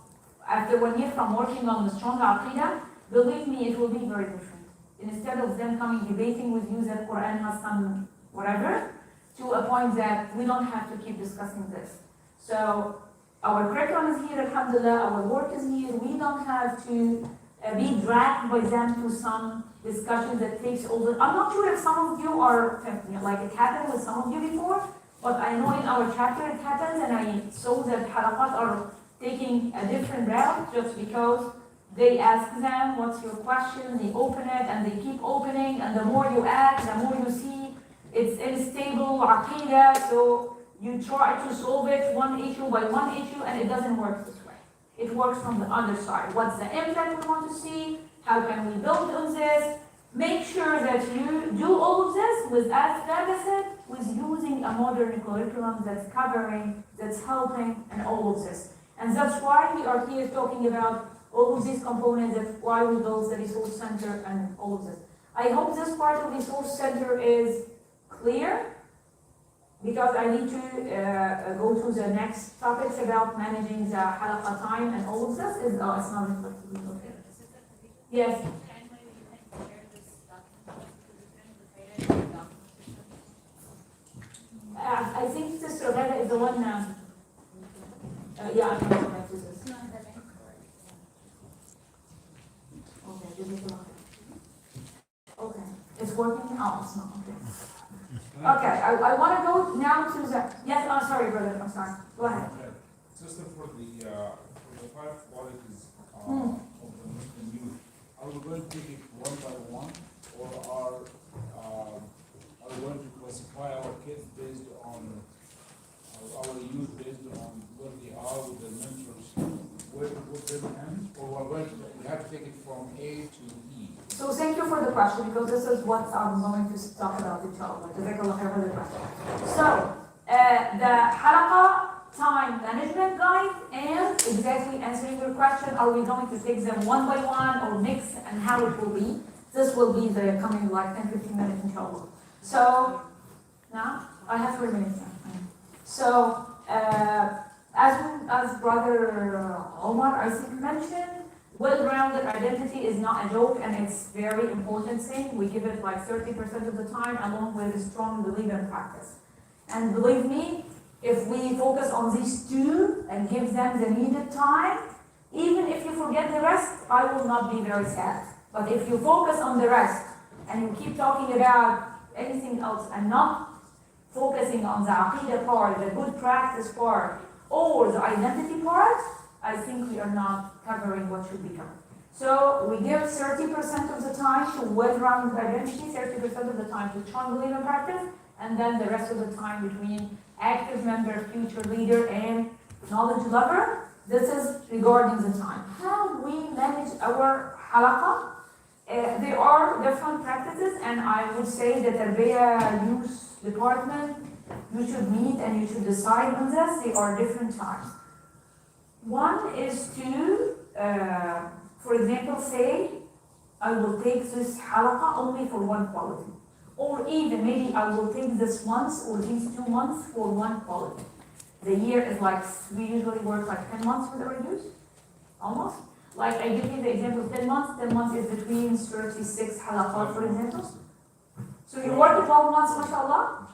working on the strong aqidah, believe me, it will be very different. Instead of them coming debating with you that Quran has some whatever, to a point that we don't have to keep discussing this. So our curriculum is here, alhamdulillah, our work is here. We don't have to be dragged by them to some discussion that takes over. I'm not sure if some of you are, like it happened with some of you before, but I know in our chapter it happens, and I saw that halaqat are taking a different route just because they ask them, what's your question? They open it and they keep opening, and the more you ask, the more you see it's unstable aqidah, so you try to solve it one issue by one issue, and it doesn't work this way. It works from the other side. What's the impact we want to see? How can we build on this? Make sure that you do all of this with, as Fada said, with using a modern curriculum that's covering, that's helping, and all of this. And that's why we are here talking about all of these components, that's why we built the resource center and all of this. I hope this part of the resource center is clear, because I need to go to the next topics about managing the halaqa time and all of this. It's not reflected. Okay. Yes. I think Sister Reda is the one. Yeah, I can go back to this. Okay, just make it look. Okay, it's working. Oh, it's not okay. Okay, I want to go now to the. Yes, I'm sorry, brother. I'm sorry. Go ahead. Sister, for the 5 qualities of the Muslim youth, are we going to take it one by one, or are we going to classify our kids based on our youth based on where they are with the mentors, where to put them in, or we have to take it from A to E? So thank you for the question, because this is what I'm going to talk about inshallah. Jazakallah khair for the question. So the halaqa time management guide and exactly answering your question, are we going to take them one by one or mix, and how it will be? This will be the coming like 10-15 minutes inshallah. So now I have 3 minutes now. So as brother Omar I think mentioned, well-rounded identity is not a joke, and it's very important thing. We give it like 30% of the time, along with a strong belief and practice. And believe me, if we focus on these two and give them the needed time, even if you forget the rest, I will not be very sad. But if you focus on the rest and you keep talking about anything else and not focusing on the aqidah part, the good practice part, or the identity part, I think we are not covering what should be covered. So we give 30% of the time to well-rounded identity, 30% of the time to strong belief and practice, and then the rest of the time between active member, future leader, and knowledge lover. This is regarding the time. How we manage our halaqa? There are different practices, and I would say that Tarbiyah Youth Department, you should meet and you should decide on this. There are different times. One is to, for example, say, I will take this halaqa only for one quality. Or even maybe I will take this once or these 2 months for one quality. The year is like, we usually work like 10 months with our youth, almost. Like I give you the example of 10 months. 10 months is between 36 halaqat, for example. So you work 12 months, mashallah?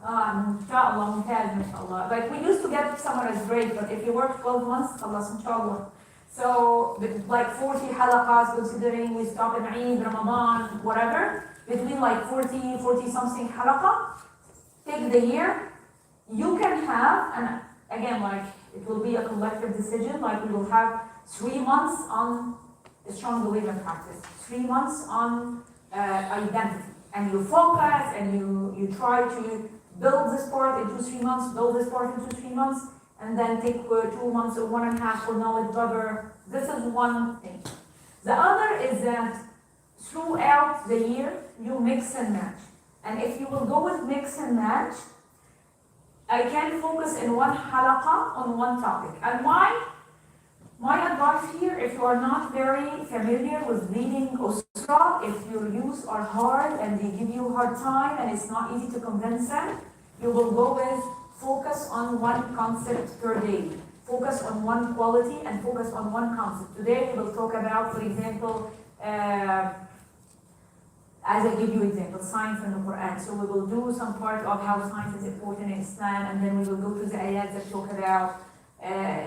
Inshallah, mashallah. Like we used to get summer as break, but if you work 12 months, Allah, inshallah. So like 40 halaqas, considering we stop in Eid, Ramadan, whatever, between like 40 something halaqa, take the year, you can have, and again, like it will be a collective decision, like we will have 3 months on a strong belief and practice, 3 months on identity, and you focus and you try to build this part into 3 months, build this part into 3 months, and then take 2 months or 1.5 for knowledge lover. This is one thing. The other is that throughout the year, you mix and match. And if you will go with mix and match, I can focus in one halaqa on one topic. And my advice here, if you are not very familiar with leading usra, if your youth are hard and they give you a hard time and it's not easy to convince them, you will go with focus on one concept per day. Focus on one quality and focus on one concept. Today we will talk about, for example, as I give you example, science in the Quran. So we will do some part of how science is important in Islam, and then we will go to the ayat that talk about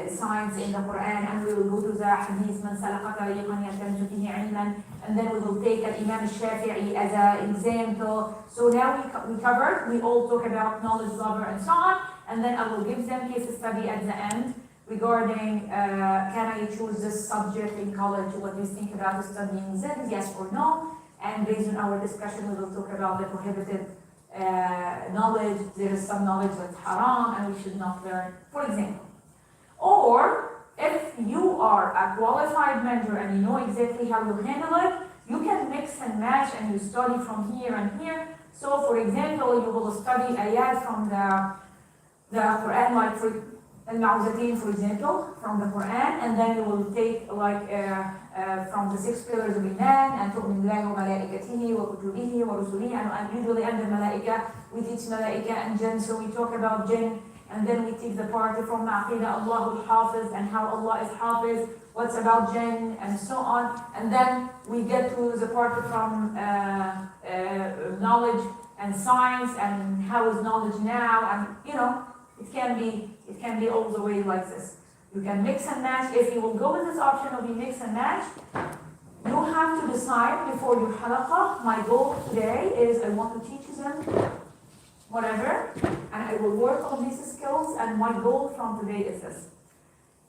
science in the Quran, and we will go to the hadith, man salaka tariqan yaltamisu fihi ilman, and then we will take Imam Shafi'i as an example. So now we covered, we all talk about knowledge lover and so on, and then I will give them case study at the end regarding can I choose this subject in college, what do you think about studying this, yes or no. And based on our discussion, we will talk about the prohibited knowledge. There is some knowledge that's haram and we should not learn, for example. Or if you are a qualified mentor and you know exactly how to handle it, you can mix and match and you study from here and here. So for example, you will study ayat from the Quran, like for Al-Ma'uzateen, for example, from the Quran, and then you will take like from the 6 pillars of Iman, and tu'min billahi wa malaikatihi wa kutubihi wa rusulihi, and usually under malaika, we teach malaika and jinn, so we talk about jinn, and then we take the part from Aqidah, Allahul Hafiz, and how Allah is Hafiz, what's about jinn, and so on, and then we get to the part from knowledge and science, and how is knowledge now, and you know, it can be all the way like this. You can mix and match. If you will go with this option of you mix and match, you have to decide before your halaqah, my goal today is I want to teach them whatever, and I will work on these skills, and my goal from today is this.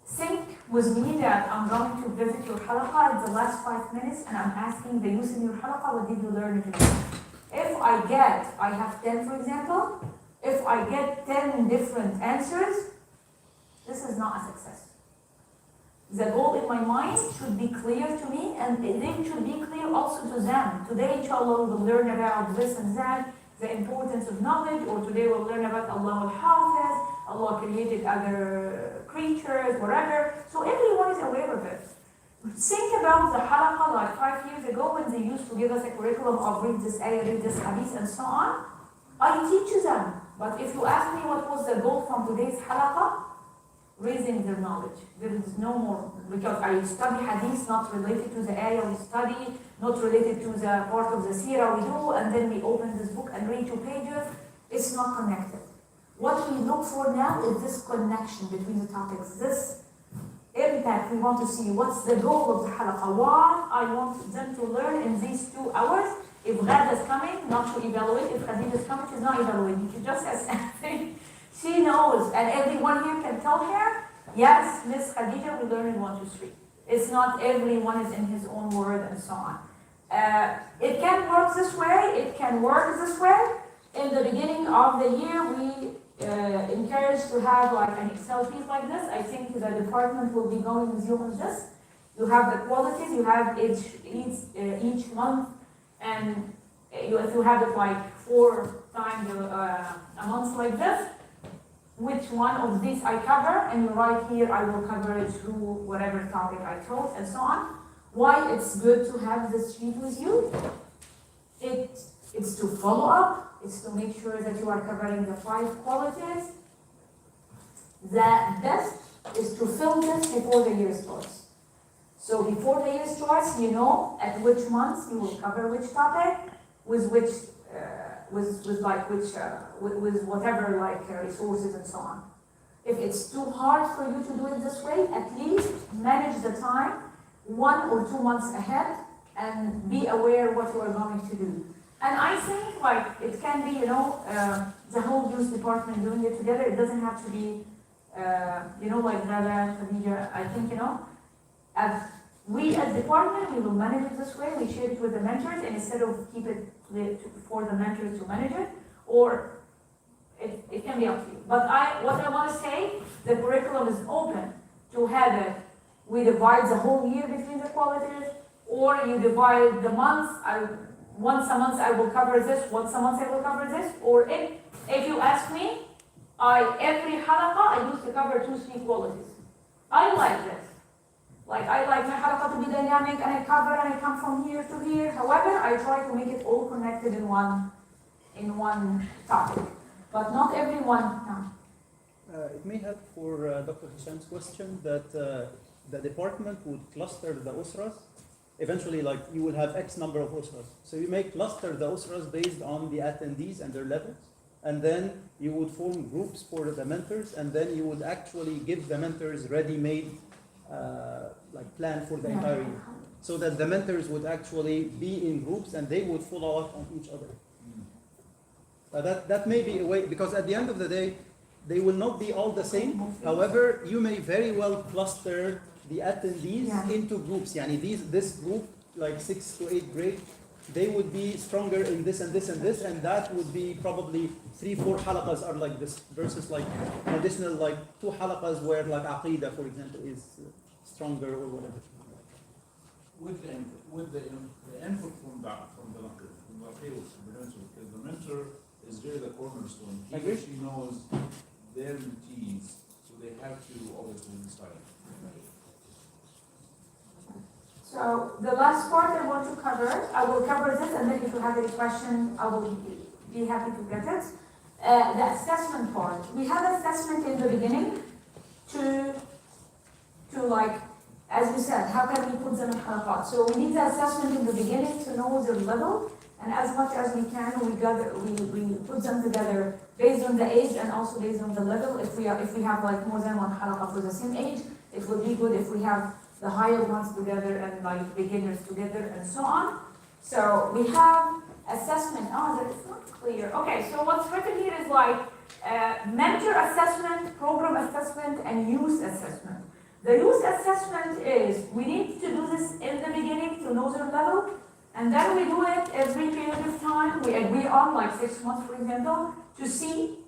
Think with me that I'm going to visit your halaqah in the last 5 minutes, and I'm asking the youth in your halaqah, what did you learn today? If I have 10, for example, if I get 10 different answers, this is not a success. The goal in my mind should be clear to me, and it should be clear also to them. Today, inshallah, we will learn about this and that, the importance of knowledge, or today we'll learn about Allah al-Hafiz, Allah created other creatures, whatever. So everyone is aware of it. Think about the halaqah like 5 years ago when they used to give us a curriculum of read this ayah, read this hadith, and so on. I teach them. But if you ask me what was the goal from today's halaqah, raising their knowledge. There is no more, because I study hadith not related to the ayah we study, not related to the part of the seerah we do, and then we open this book and read 2 pages. It's not connected. What we look for now is this connection between the topics, this impact. We want to see what's the goal of the halaqah, why I want them to learn in these 2 hours. If Ghada is coming, not to evaluate. If Khadija is coming, she's not evaluating. She just has anything. She knows, and everyone here can tell her, yes, Miss Khadija, we learned in 1, 2, 3. It's not everyone is in his own word and so on. It can work this way. It can work this way. In the beginning of the year, we encourage to have like an Excel sheet like this. I think the department will be going with you on this. You have the qualities. You have each month. And if you have it like 4 times a month like this, which one of these I cover, and you write here, I will cover it through whatever topic I taught, and so on. Why it's good to have this sheet with you? It's to follow up, it's to make sure that you are covering the 5 qualities. The best is to fill this before the year starts. So before the year starts, you know at which months you will cover which topic, with which, with whatever resources and so on. If it's too hard for you to do it this way, at least manage the time 1 or 2 months ahead and be aware what you are going to do. And I think it can be, the whole youth department doing it together. It doesn't have to be, like Ghada, Khadija. I think, as we as department, we will manage it this way. We share it with the mentors, and instead of keep it for the mentors to manage it, or it can be up to you. But what I want to say, the curriculum is open to have it. We divide the whole year between the qualities, or you divide the months. once a month I will cover this, once a month I will cover this, or if you ask me, every halaqa I used to cover 2-3 qualities. I like this. Like I like my halaqa to be dynamic and I cover and I come from here to here. However, I try to make it all connected in one topic. But not everyone, no. It may help for Dr. Hisham's question that the department would cluster the usras. Eventually, like you will have X number of usras. So you may cluster the usras based on the attendees and their levels. And then you would form groups for the mentors, and then you would actually give the mentors ready-made like plan for the entire year. So that the mentors would actually be in groups and they would follow up on each other. That may be a way, because at the end of the day, they will not be all the same. However, you may very well cluster the attendees into groups. Yani this group, like 6th to 8th grade, they would be stronger in this and this and this, and that would be probably 3-4 halaqas are like this, versus like additional like 2 halaqas where like aqidah, for example, is stronger or whatever. With the input from the mentor is really the cornerstone. He or she knows their routines, so they have to always be inspired. So the last part I want to cover, I will cover this, and then if you have any question, I will be happy to get it. The assessment part. We have assessment in the beginning to like, as we said, how can we put them in halaqat? So we need the assessment in the beginning to know their level, and as much as we can, we put them together based on the age and also based on the level. If we have like more than one halaqa for the same age, it would be good if we have the higher ones together and like beginners together and so on. So we have assessment. Oh, that is not clear. Okay, so what's written here is like mentor assessment, program assessment, and use assessment. The use assessment is we need to do this in the beginning to know their level, and then we do it every period of time. We agree on like 6 months, for example, to see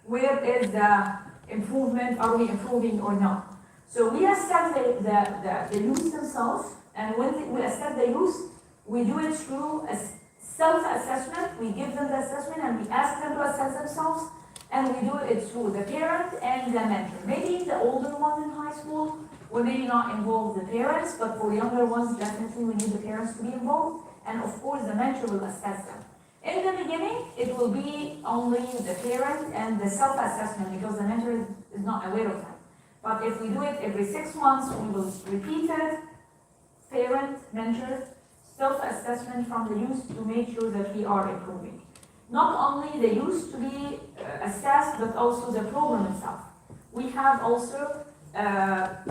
where is the improvement, are we improving or not. So we assess the youth themselves, and when we assess the youth, we do it through a self-assessment. We give them the assessment and we ask them to assess themselves, and we do it through the parent and the mentor. Maybe the older ones in high school, we may not involve the parents, but for younger ones, definitely we need the parents to be involved, and of course the mentor will assess them. In the beginning, it will be only the parent and the self-assessment because the mentor is not aware of that. But if we do it every 6 months, we will repeat it, parent, mentor, self-assessment from the youth to make sure that we are improving. Not only the youth to be assessed, but also the program itself. We have also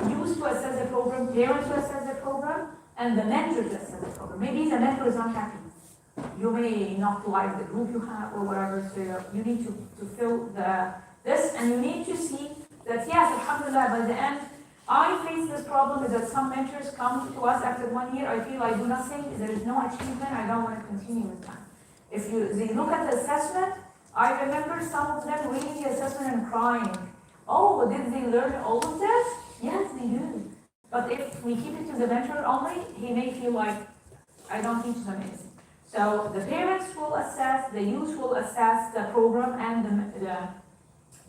youth to assess the program, parent to assess the program, and the mentor to assess the program. Maybe the mentor is not happy. You may not like the group you have or whatever, so you need to fill this, and you need to see that yes, alhamdulillah, by the end, I face this problem is that some mentors come to us after 1 year, I feel I do nothing, there is no achievement, I don't want to continue with that. If they look at the assessment, I remember some of them reading the assessment and crying. Oh, did they learn all of this? Yes, they do. But if we keep it to the mentor only, he may feel like, I don't teach them anything. So the parents will assess, the youth will assess the program and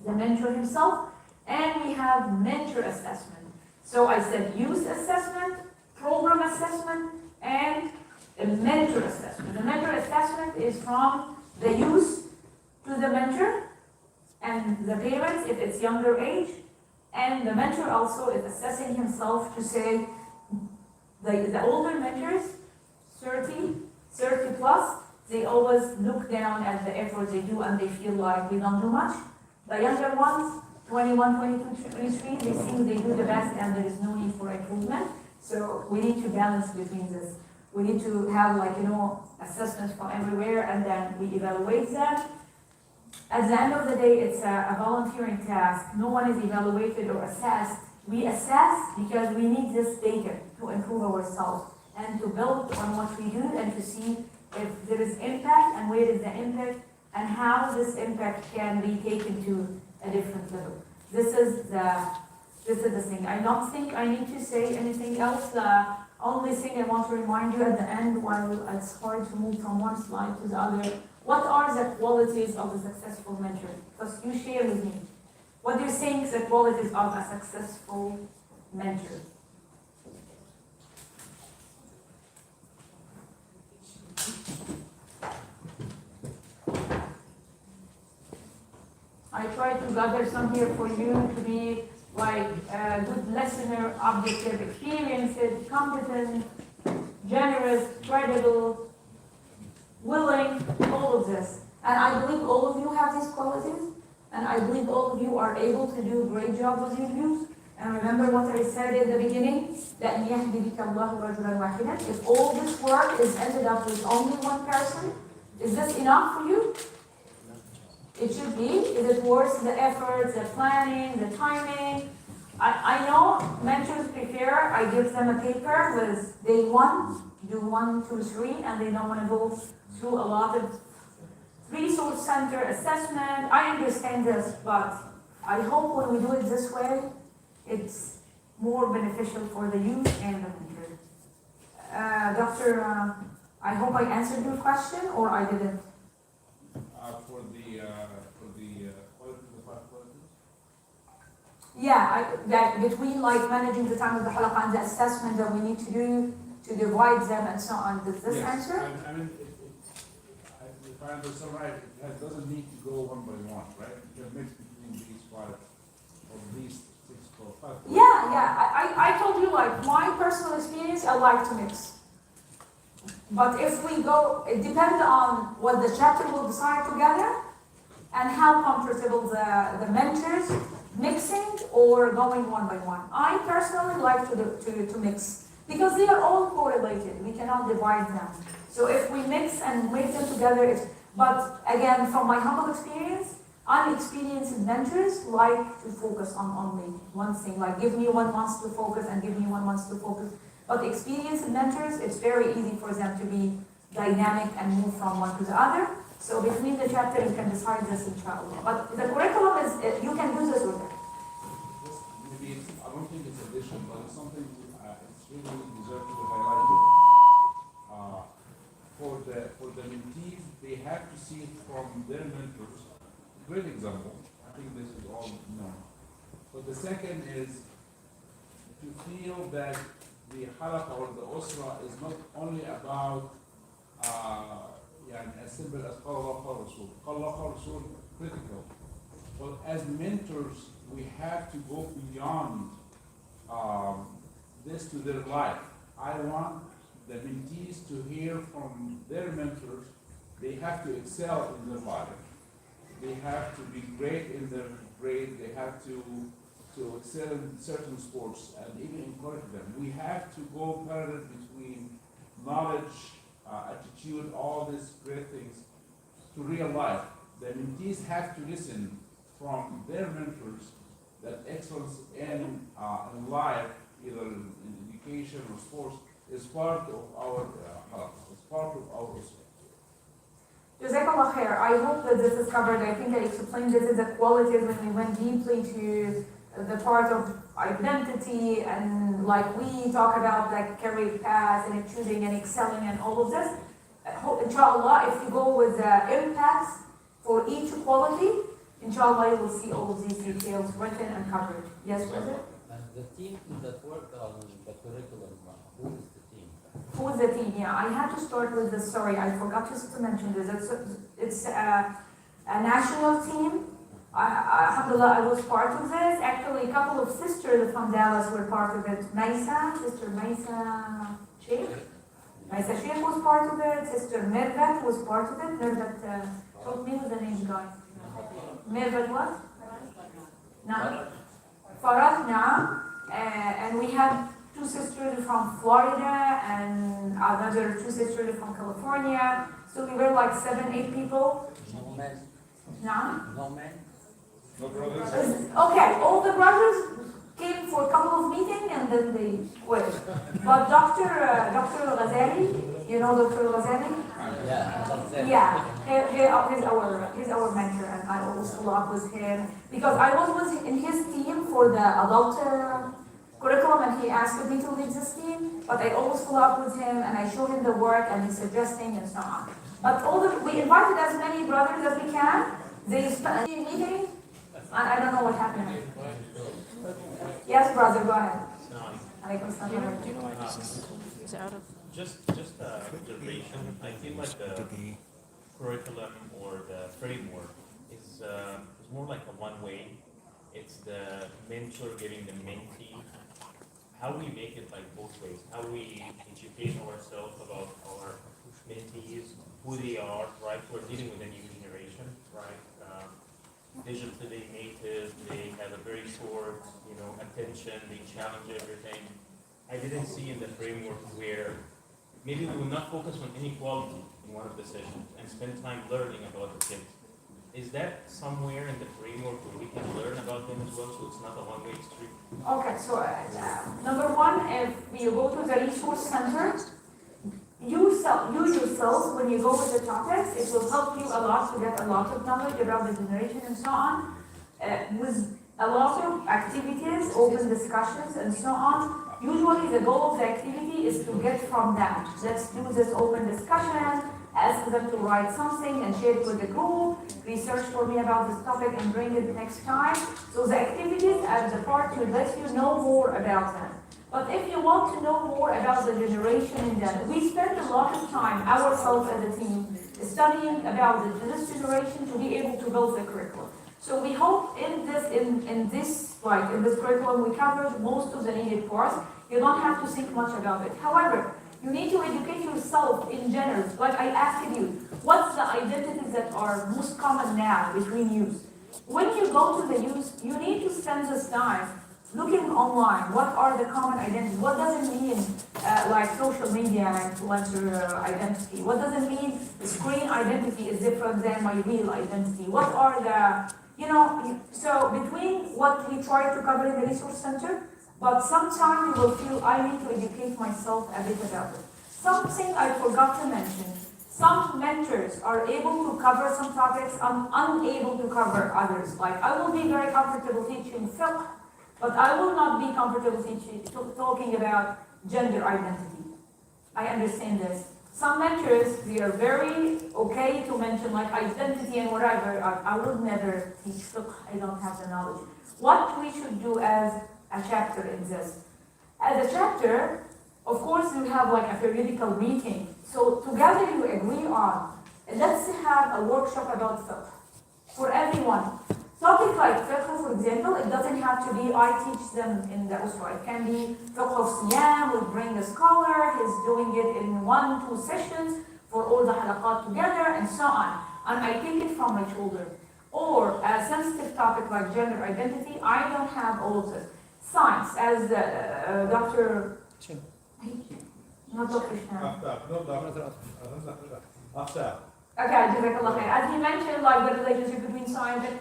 the mentor himself. And we have mentor assessment. So I said youth assessment, program assessment, and a mentor assessment. The mentor assessment is from the youth to the mentor, and the parents if it's younger age, and the mentor also is assessing himself to say, the older mentors, 30 plus, they always look down at the effort they do and they feel like we don't do much. The younger ones, 21, 22, 23, they think they do the best and there is no need for improvement. So we need to balance between this. We need to have assessments from everywhere and then we evaluate them. At the end of the day, it's a volunteering task. No one is evaluated or assessed. We assess because we need this data to improve ourselves and to build on what we do and to see if there is impact and where is the impact and how this impact can be taken to a different level. This is the thing. I don't think I need to say anything else Only thing I want to remind you at the end, while it's hard to move from one slide to the other, what are the qualities of a successful mentor? Because you share with me. What do you think the qualities of a successful mentor? I try to gather some here for you to be like a good listener, objective, experienced, competent, generous, credible, willing, all of this. And I believe all of you have these qualities, and I believe all of you are able to do a great job with your youth. And remember what I said in the beginning, that if all this work is ended up with only one person, is this enough for you? It should be. Is it worth the effort, the planning, the timing? I know mentors prefer I give them a paper with day 1, do 1, 2, 3, and they don't want to go through a lot of resource center assessment. I understand this, but I hope when we do it this way, it's more beneficial for the youth and the mentor. Doctor, I hope I answered your question, or I didn't. For the quality, the 5 qualities? Yeah, that between like managing the time of the halaqa and the assessment that we need to do to divide them and so on. Does this answer? I mean, if I understand right, it doesn't need to go one by one, right? You can mix between these 5 or these 6 or 5. Yeah. I told you like my personal experience, I like to mix. But if we go, it depends on what the chapter will decide together and how comfortable the mentors mixing or going one by one. I personally like to mix because they are all correlated. We cannot divide them. So if we mix and make them together, but again, from my humble experience, unexperienced mentors like to focus on only one thing. Like give me 1 month to focus and give me 1 month to focus. But experienced mentors, it's very easy for them to be dynamic and move from one to the other. So between the chapter, you can decide this inshallah. But the curriculum is, you can do this with it. Maybe I don't think it's addition, but it's something it's really deserves to be highlighted. For the mentees, they have to see it from their mentors. Great example. I think this is all known. But the second is to feel that the halaqa or the usra is not only about as simple as Qala Allah, Qala Rasul. Qala Allah, Qala Rasul, critical. But as mentors, we have to go beyond this to their life. I want the mentees to hear from their mentors. They have to excel in their life. They have to be great in their grade. They have to excel in certain sports and even encourage them. We have to go parallel between knowledge, attitude, all these great things to real life. The mentees have to listen from their mentors that excellence in life, either in education or sports, is part of our is part of our Islam. Jazakallah khair. I hope that this is covered. I think I explained this in the qualities when we went deeply to the part of identity and like we talk about like career path and choosing and excelling and all of this. Inshallah, if you go with the impacts for each quality, inshallah you will see all of these details written and covered. Yes, brother? The team that worked on the curriculum, who is the team? Who is the team? Yeah, I had to start with this. Sorry, I forgot to mention this. It's a national team. Alhamdulillah, I was part of this. Actually, a couple of sisters from Dallas were part of it. Sister Maisa Sheikh. Maisa Sheikh was part of it. Sister Mervat was part of it. Mervat, told me who's the name guy. Mervat what? No. Farad, Naam. And we had 2 sisters from Florida and another 2 sisters from California. So we were like 7, 8 people. No men. Naam. No men. No brothers? Okay, all the brothers came for a couple of meetings and then they quit. But Dr. Ghazali, you know Dr. Ghazali? Yeah, he's our mentor, and I always follow up with him because I was in his team for the adult curriculum, and he asked me to lead this team. but I always follow up with him and I show him the work and he's suggesting and so on. But we invited as many brothers as we can. They spent a meeting, and I don't know what happened. Yes, brother, go ahead. Alaikum salam. Do you know why this is out of? Just observation, I feel like the curriculum or the framework is more like a one-way. It's the mentor giving the mentee. How we make it like both ways, how we educate ourselves about our mentees, who they are, right? We're dealing with a new generation, right? Digitally native, they have a very short, attention, they challenge everything. I didn't see in the framework where maybe we will not focus on inequality in one of the sessions and spend time learning about the kids. Is that somewhere in the framework where we can learn about them as well, so it's not a one-way street? Okay, so number one, if you go to the resource center, you yourself, when you go with the topics, it will help you a lot to get a lot of knowledge about the generation and so on, with a lot of activities, open discussions and so on. Usually the goal of the activity is to get from them. Let's do this open discussion, ask them to write something and share it with the group, research for me about this topic and bring it next time. So the activities as the part will let you know more about them. But if you want to know more about the generation in them, we spend a lot of time, ourselves as a team, studying about this generation to be able to build the curriculum. So we hope in this curriculum we covered most of the needed parts. You don't have to think much about it. However, you need to educate yourself in general. Like I asked you, what's the identities that are most common now between youth? When you go to the youth, you need to spend this time looking online. What are the common identities? What does it mean, like social media influencer identity? What does it mean screen identity is different than my real identity? What are the, so between what we try to cover in the resource center, but sometimes you will feel I need to educate myself a bit about it. Something I forgot to mention, some mentors are able to cover some topics, I'm unable to cover others. Like I will be very comfortable teaching fiqh, but I will not be comfortable talking about gender identity. I understand this. Some mentors, they are very okay to mention like identity and whatever. I would never teach fiqh, I don't have the knowledge. What we should do as a chapter in this. As a chapter, of course you have like a periodical meeting. So together you agree on, let's have a workshop about fiqh for everyone. Topic like fiqh, for example, it doesn't have to be I teach them in the usra. It can be fiqh of siyam, we bring a scholar, he's doing it in 1-2 sessions for all the halaqat together and so on. And I take it from my shoulder. Or a sensitive topic like gender identity, I don't have all of this. Science, as Dr. Not Dr. Okay, Jazakallah khair. As he mentioned, like the relationship between science and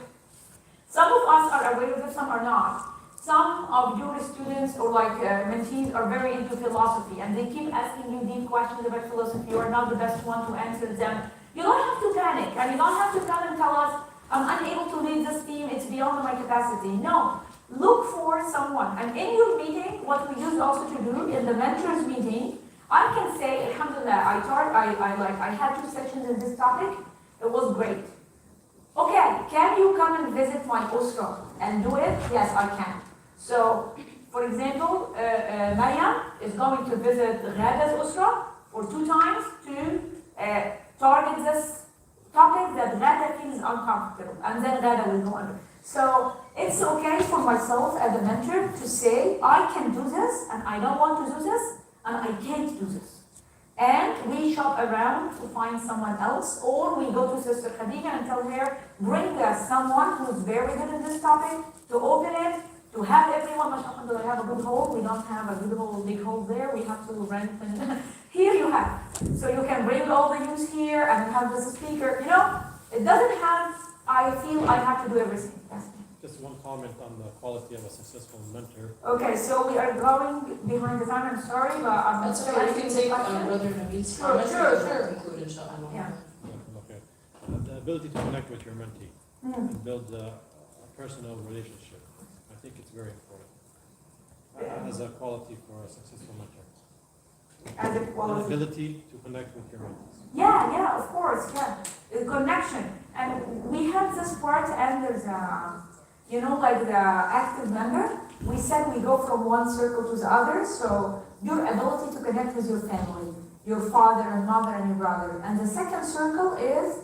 some of us are aware of it, some are not. Some of your students or like mentees are very into philosophy and they keep asking you deep questions about philosophy. You are not the best one to answer them. You don't have to panic and you don't have to come and tell us, I'm unable to lead this team, it's beyond my capacity. No. Look for someone. And in your meeting, what we use also to do in the mentors meeting, I can say, alhamdulillah, I had 2 sessions in this topic. It was great. Okay, can you come and visit my usra and do it? Yes, I can. So, for example, Maryam is going to visit Ghada's usra for 2 times to target this topic that Ghada feels uncomfortable. And then Ghada will go under. So, it's okay for myself as a mentor to say, I can do this, and I don't want to do this, and I can't do this. And we shop around to find someone else, or we go to Sister Khadija and tell her, bring us someone who's very good in this topic, to open it, to have everyone, mashallah, have a good hall. We don't have a beautiful big hall there, we have to rent. And here you have. So you can bring all the youth here and have this speaker. It doesn't have, I feel I have to do everything. Yes. Just one comment on the quality of a successful mentor. Okay, so we are going behind the time. I'm sorry, but I'm That's okay. You can take Brother Naveed's comments and conclude, inshallah. Yeah. Okay. The ability to connect with your mentee and build a personal relationship. I think it's very important as a quality for a successful mentor. as a The quality. ability to connect with your mentees. Yeah, of course, yeah. Connection. And we have this part and there's a, like the active member. We said we go from one circle to the other, so your ability to connect with your family, your father and mother and your brother. And the second circle is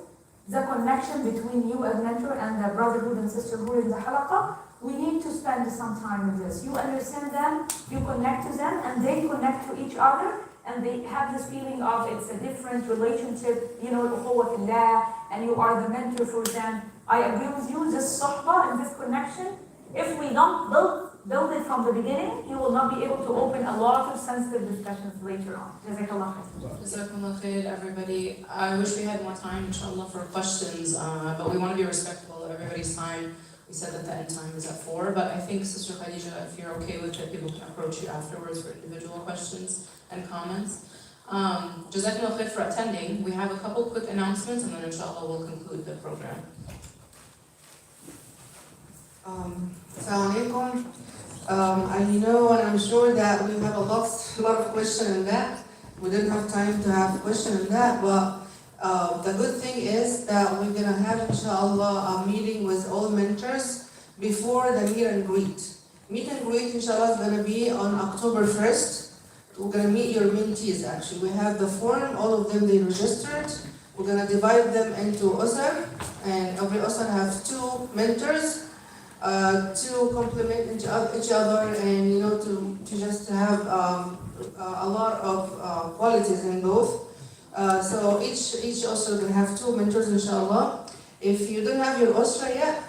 the connection between you as mentor and the brotherhood and sisterhood in the halaqah. We need to spend some time with this. You understand them, you connect to them, and they connect to each other, and they have this feeling of it's a different relationship, ukhuwatullah, and you are the mentor for them. I agree with you, this sohbah and this connection, if we don't build it from the beginning, you will not be able to open a lot of sensitive discussions later on. Jazakallah khair. Jazakallah khair, everybody. I wish we had more time, inshallah, for questions, but we want to be respectful of everybody's time. We said that the end time is at 4, but I think, Sister Khadija, if you're okay with it, people can approach you afterwards for individual questions and comments. Jazakallah khair for attending. We have a couple quick announcements, and then inshallah we'll conclude the program. Assalamu alaikum. I know and I'm sure that we have a lot of questions in that. We didn't have time to have questions in that, but the good thing is that we're going to have, inshallah, a meeting with all mentors before the meet and greet. Meet and greet, inshallah, is going to be on October 1st. We're going to meet your mentees, actually. We have the form, all of them, they registered. We're going to divide them into usr, and every usr have 2 mentors. To complement each other and to just have a lot of qualities in both. So each usra will have 2 mentors, inshallah. If you don't have your usra yet,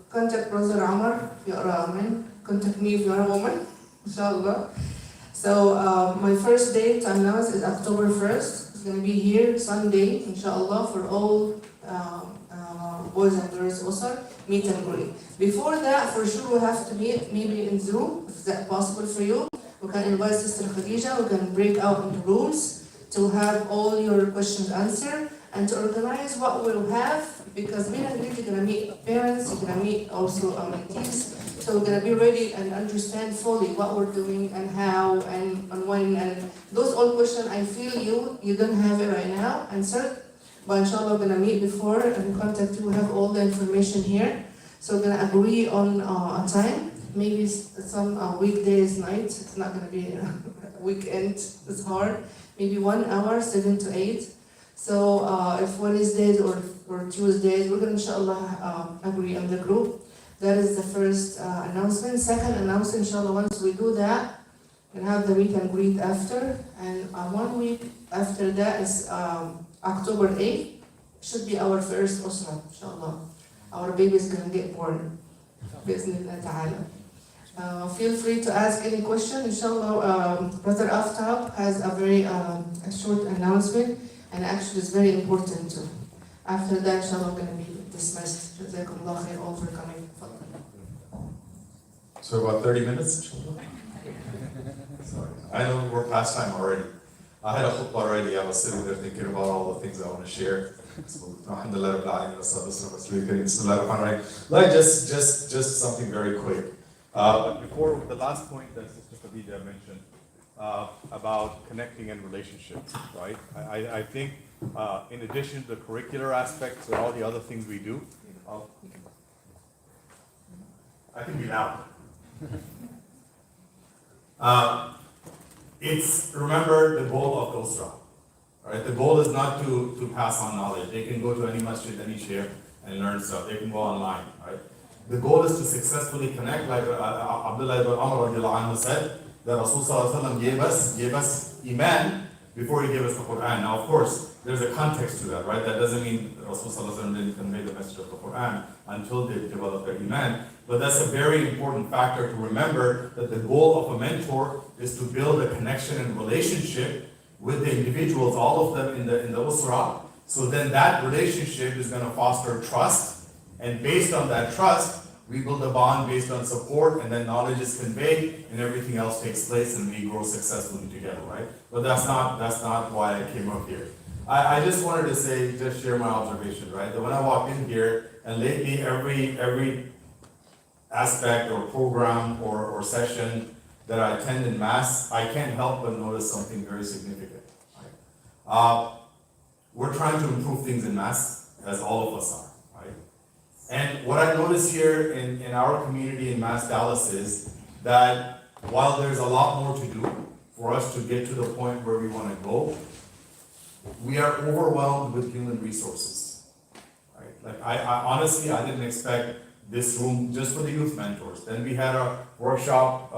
contact Brother Amar if you're a man, contact me if you're a woman, inshallah. So my first date I announced is October 1st. It's going to be here Sunday, inshallah, for all boys and girls usra. Meet and greet. Before that, for sure, we'll have to meet maybe in Zoom, if that's possible for you. We can invite Sister Khadija, we can break out into rooms to have all your questions answered and to organize what we'll have, because meet and greet, you're going to meet parents, you're going to meet also mentees. So we're going to be ready and understand fully what we're doing and how and when. And those all questions, I feel you don't have it right now answered. But inshallah, we're going to meet before and contact you. We have all the information here. So we're going to agree on a time. Maybe some weekdays night. It's not going to be a weekend. It's hard. Maybe 1 hour, 7 to 8. So if Wednesdays or Tuesdays, we're going to inshallah agree on the group. That is the first announcement. Second announcement, inshallah, once we do that, we'll have the meet and greet after. And 1 week after that is October 8th, should be our first usra, inshallah. Our baby is going to get born. Bismillah ta'ala. Feel free to ask any question. Inshallah, Brother Aftab has a very a short announcement, and actually it's very important too. After that, inshallah, we're going to be dismissed. Jazakumullah khair all for coming. So about 30 minutes, inshallah. Sorry. I know we're past time already. I had a khutbah already. I was sitting there thinking about all the things I want to share. Alhamdulillah, like just something very quick. Before the last point that Sister Khadija mentioned about connecting and relationships, right? I think in addition to the curricular aspects and all the other things we do, I can be loud. Remember the goal of Usra. Right? The goal is not to pass on knowledge. They can go to any masjid, any share, and learn stuff. They can go online. Right? The goal is to successfully connect, like Abdullah ibn Umar said, that Rasul gave us Iman before he gave us the Quran. Now, of course, there's a context to that, right? That doesn't mean Rasul didn't convey the message of the Quran until they developed their Iman. But that's a very important factor to remember, that the goal of a mentor is to build a connection and relationship with the individuals, all of them in the Usra. So then that relationship is going to foster trust. And based on that trust, we build a bond based on support, and then knowledge is conveyed, and everything else takes place, and we grow successfully together, right? But that's not why I came up here. I just wanted to say, just share my observation, right? That when I walked in here, and lately every aspect or program or session that I attend in mass, I can't help but notice something very significant. We're trying to improve things in mass, as all of us are, right? And what I notice here in our community in Mass Dallas is that while there's a lot more to do for us to get to the point where we want to go, we are overwhelmed with human resources, right? Like I honestly, I didn't expect this room just for the youth mentors. Then we had a workshop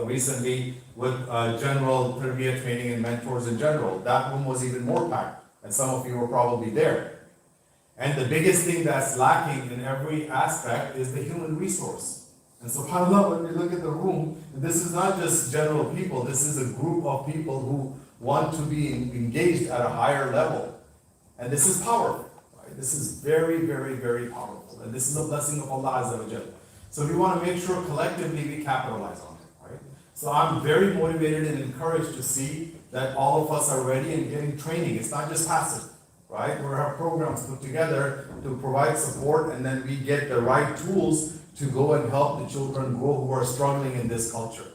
recently with general Tarbiyah training and mentors in general. That room was even more packed, and some of you were probably there. And the biggest thing that's lacking in every aspect is the human resource. And subhanAllah, when we look at the room, this is not just general people, this is a group of people who want to be engaged at a higher level. And this is powerful, right? This is very, very, very powerful. And this is a blessing of Allah Azza wa Jalla. So we want to make sure collectively we capitalize on it, right? So I'm very motivated and encouraged to see that all of us are ready and getting training. It's not just passive, right? We have programs put together to provide support, and then we get the right tools to go and help the children grow who are struggling in this culture.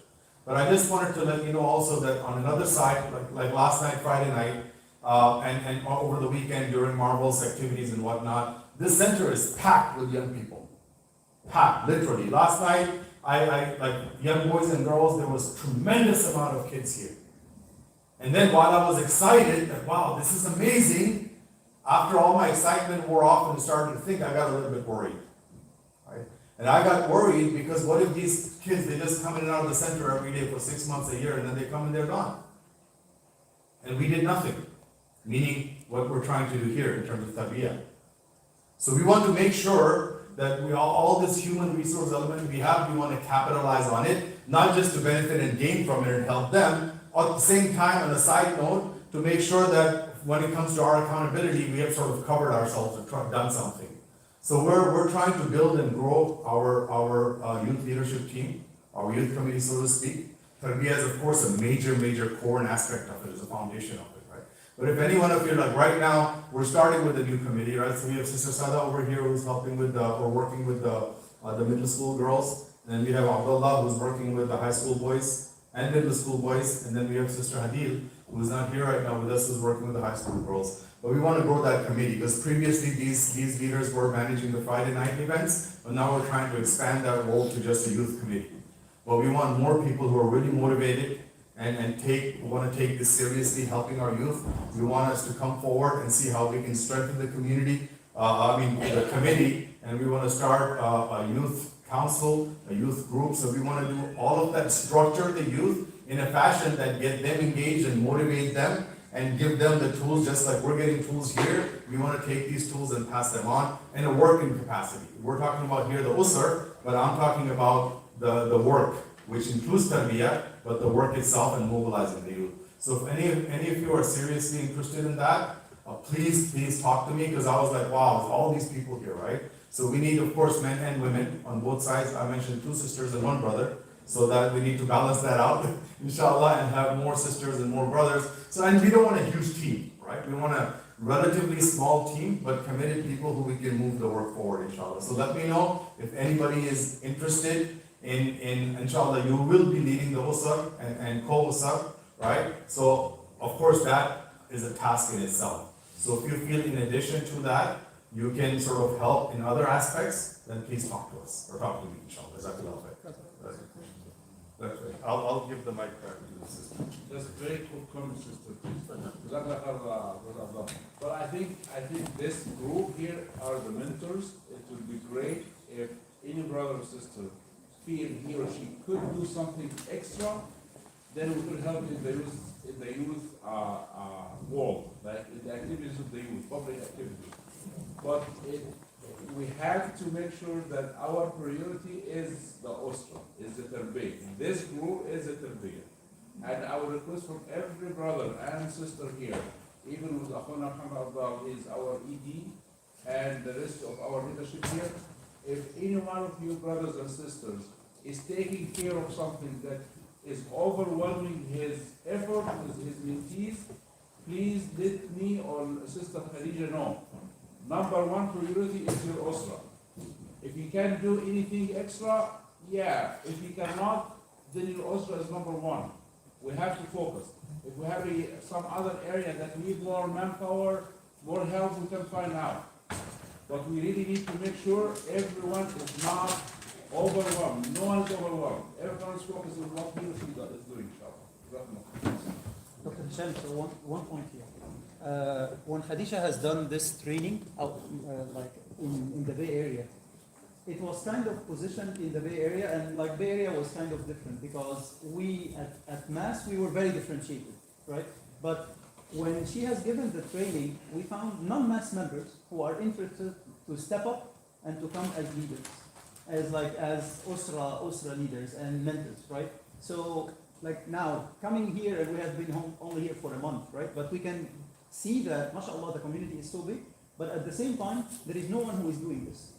But I just wanted to let you know also that on another side, like last night, Friday night, and over the weekend during Marvel's activities and whatnot, this center is packed with young people. Packed, literally. Last night, I like young boys and girls, there was tremendous amount of kids here. And then while I was excited that, wow, this is amazing, after all my excitement wore off and started to think, I got a little bit worried. Right? And I got worried because what if these kids, they just come in and out of the center every day for 6 months, a year, and then they come and they're gone. And we did nothing. Meaning what we're trying to do here in terms of tarbiyah. So we want to make sure that we all this human resource element we have, we want to capitalize on it, not just to benefit and gain from it and help them. At the same time, on a side note, to make sure that when it comes to our accountability, we have sort of covered ourselves and done something. So we're trying to build and grow our youth leadership team, our youth committee, so to speak. Tarbiyah is, of course, a major core and aspect of it, is a foundation of it, right? But if any one of you, like right now, we're starting with a new committee, right? So we have Sister Sada over here who's helping with, or working with the middle school girls. And then we have Abdullah who's working with the high school boys and middle school boys. And then we have Sister Hadil, who's not here right now with us, who's working with the high school girls. But we want to grow that committee because previously these leaders were managing the Friday night events, but now we're trying to expand that role to just a youth committee. But we want more people who are really motivated and want to take this seriously, helping our youth. We want us to come forward and see how we can strengthen the community, the committee, and we want to start a youth council, a youth group. So we want to do all of that, structure the youth in a fashion that get them engaged and motivate them and give them the tools, just like we're getting tools here. We want to take these tools and pass them on in a working capacity. We're talking about here the usr, but I'm talking about the work, which includes tarbiyah, but the work itself and mobilizing the youth. So if any of you are seriously interested in that, please talk to me, because I was like, wow, there's all these people here, right? So we need, of course, men and women on both sides. I mentioned 2 sisters and 1 brother, so that we need to balance that out, inshallah, and have more sisters and more brothers. So, and we don't want a huge team, right? We want a relatively small team, but committed people who we can move the work forward, inshallah. So let me know if anybody is interested in inshallah, you will be leading the usr and co-usr, right? So, of course, that is a task in itself. So if you feel in addition to that, you can sort of help in other aspects, then please talk to us, or talk to me, inshallah. I'll give the mic back to the sister. Just very quick comment, sister, please. But I think this group here are the mentors. It would be great if any brother or sister feel he or she could do something extra, then we could help in the youth world, like in the activities of the youth, public activities. But we have to make sure that our priority is the usra, is the tarbiyah. This group is the tarbiyah. And I would request from every brother and sister here, even with Akhuna Muhammad Abdal is our ED, and the rest of our leadership here, if any one of you brothers and sisters is taking care of something that is overwhelming his effort with his mentees, please let me or Sister Khadija know. Number 1 priority is your usra. If you can do anything extra, yeah. If you cannot, then your Usra is number one. We have to focus. If we have some other area that need more manpower, more help, we can find out. But we really need to make sure everyone is not overwhelmed. No one is overwhelmed. Everyone is focused on what he or she is doing, inshallah. Dr. Hisham, so one point here. When Khadija has done this training out, like in the Bay Area, it was kind of positioned in the Bay Area, and like Bay Area was kind of different because we at Mass we were very differentiated, right? But when she has given the training, we found non-Mass members who are interested to step up and to come as leaders, as Usra leaders and mentors, right? So like now coming here, and we have been only here for a month, right? But we can see that, mashallah, the community is so big, but at the same time, there is no one who is doing this.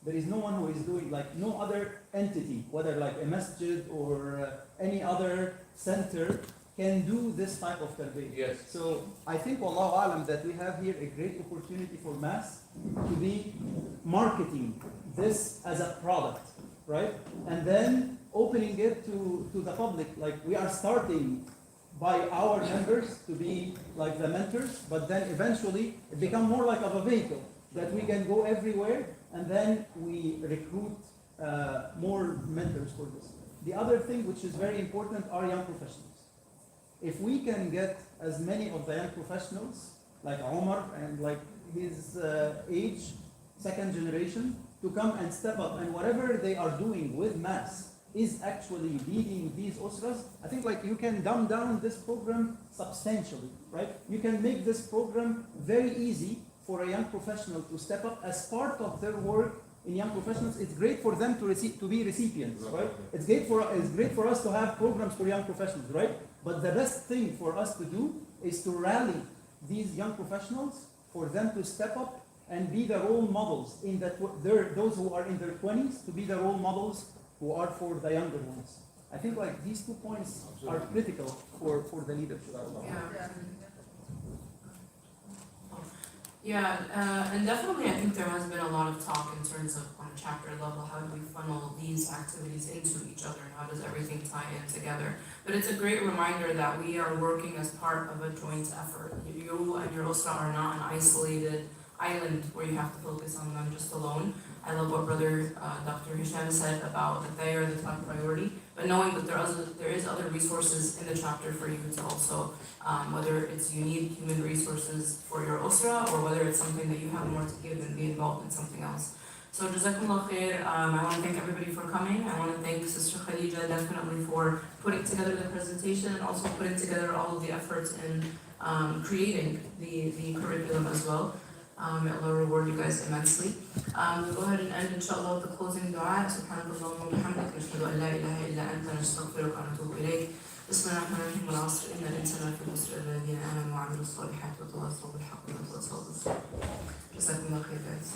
There is no one who is doing, like no other entity, whether like a masjid or any other center can do this type of tarbiyah. Yes. So I think, wallahu alam, that we have here a great opportunity for Mass to be marketing this as a product, right? And then opening it to the public. Like we are starting by our members to be like the mentors, but then eventually it become more like of a vehicle that we can go everywhere, and then we recruit more mentors for this. The other thing which is very important are young professionals. If we can get as many of the young professionals like Omar and like his age, second generation, to come and step up, and whatever they are doing with Mass is actually leading these Usras, I think like you can dumb down this program substantially, right? You can make this program very easy for a young professional to step up as part of their work in young professionals. It's great for them to be recipients, right? It's great for us to have programs for young professionals, right? But the best thing for us to do is to rally these young professionals for them to step up and be the role models in that those who are in their 20s to be the role models who are for the younger ones. I think like these 2 points are critical for the leadership. And definitely I think there has been a lot of talk in terms of on a chapter level, how do we funnel these activities into each other and how does everything tie in together. But it's a great reminder that we are working as part of a joint effort. You and your Usra are not an isolated island where you have to focus on them just alone. I love what Brother Dr. Hisham said about that they are the top priority, but knowing that there is other resources in the chapter for you to also, whether it's you need human resources for your Usra or whether it's something that you have more to give and be involved in something else. So Jazakumullah khair. I want to thank everybody for coming. I want to thank Sister Khadija definitely for putting together the presentation and also putting together all of the efforts in creating the curriculum as well. May Allah reward you guys immensely. We'll go ahead and end inshallah with the closing dua. Subhanakallahumma wa bihamdika nashhadu an la ilaha illa anta nastaghfiruka wa natubu ilayk. Bismillahir rahmanir rahim. Wal 'asr innal insana lafi khusr illa alladhina amanu wa 'amilus solihati wa tawasaw bil haqqi wa tawasaw bis sabr. Jazakumullah khair guys.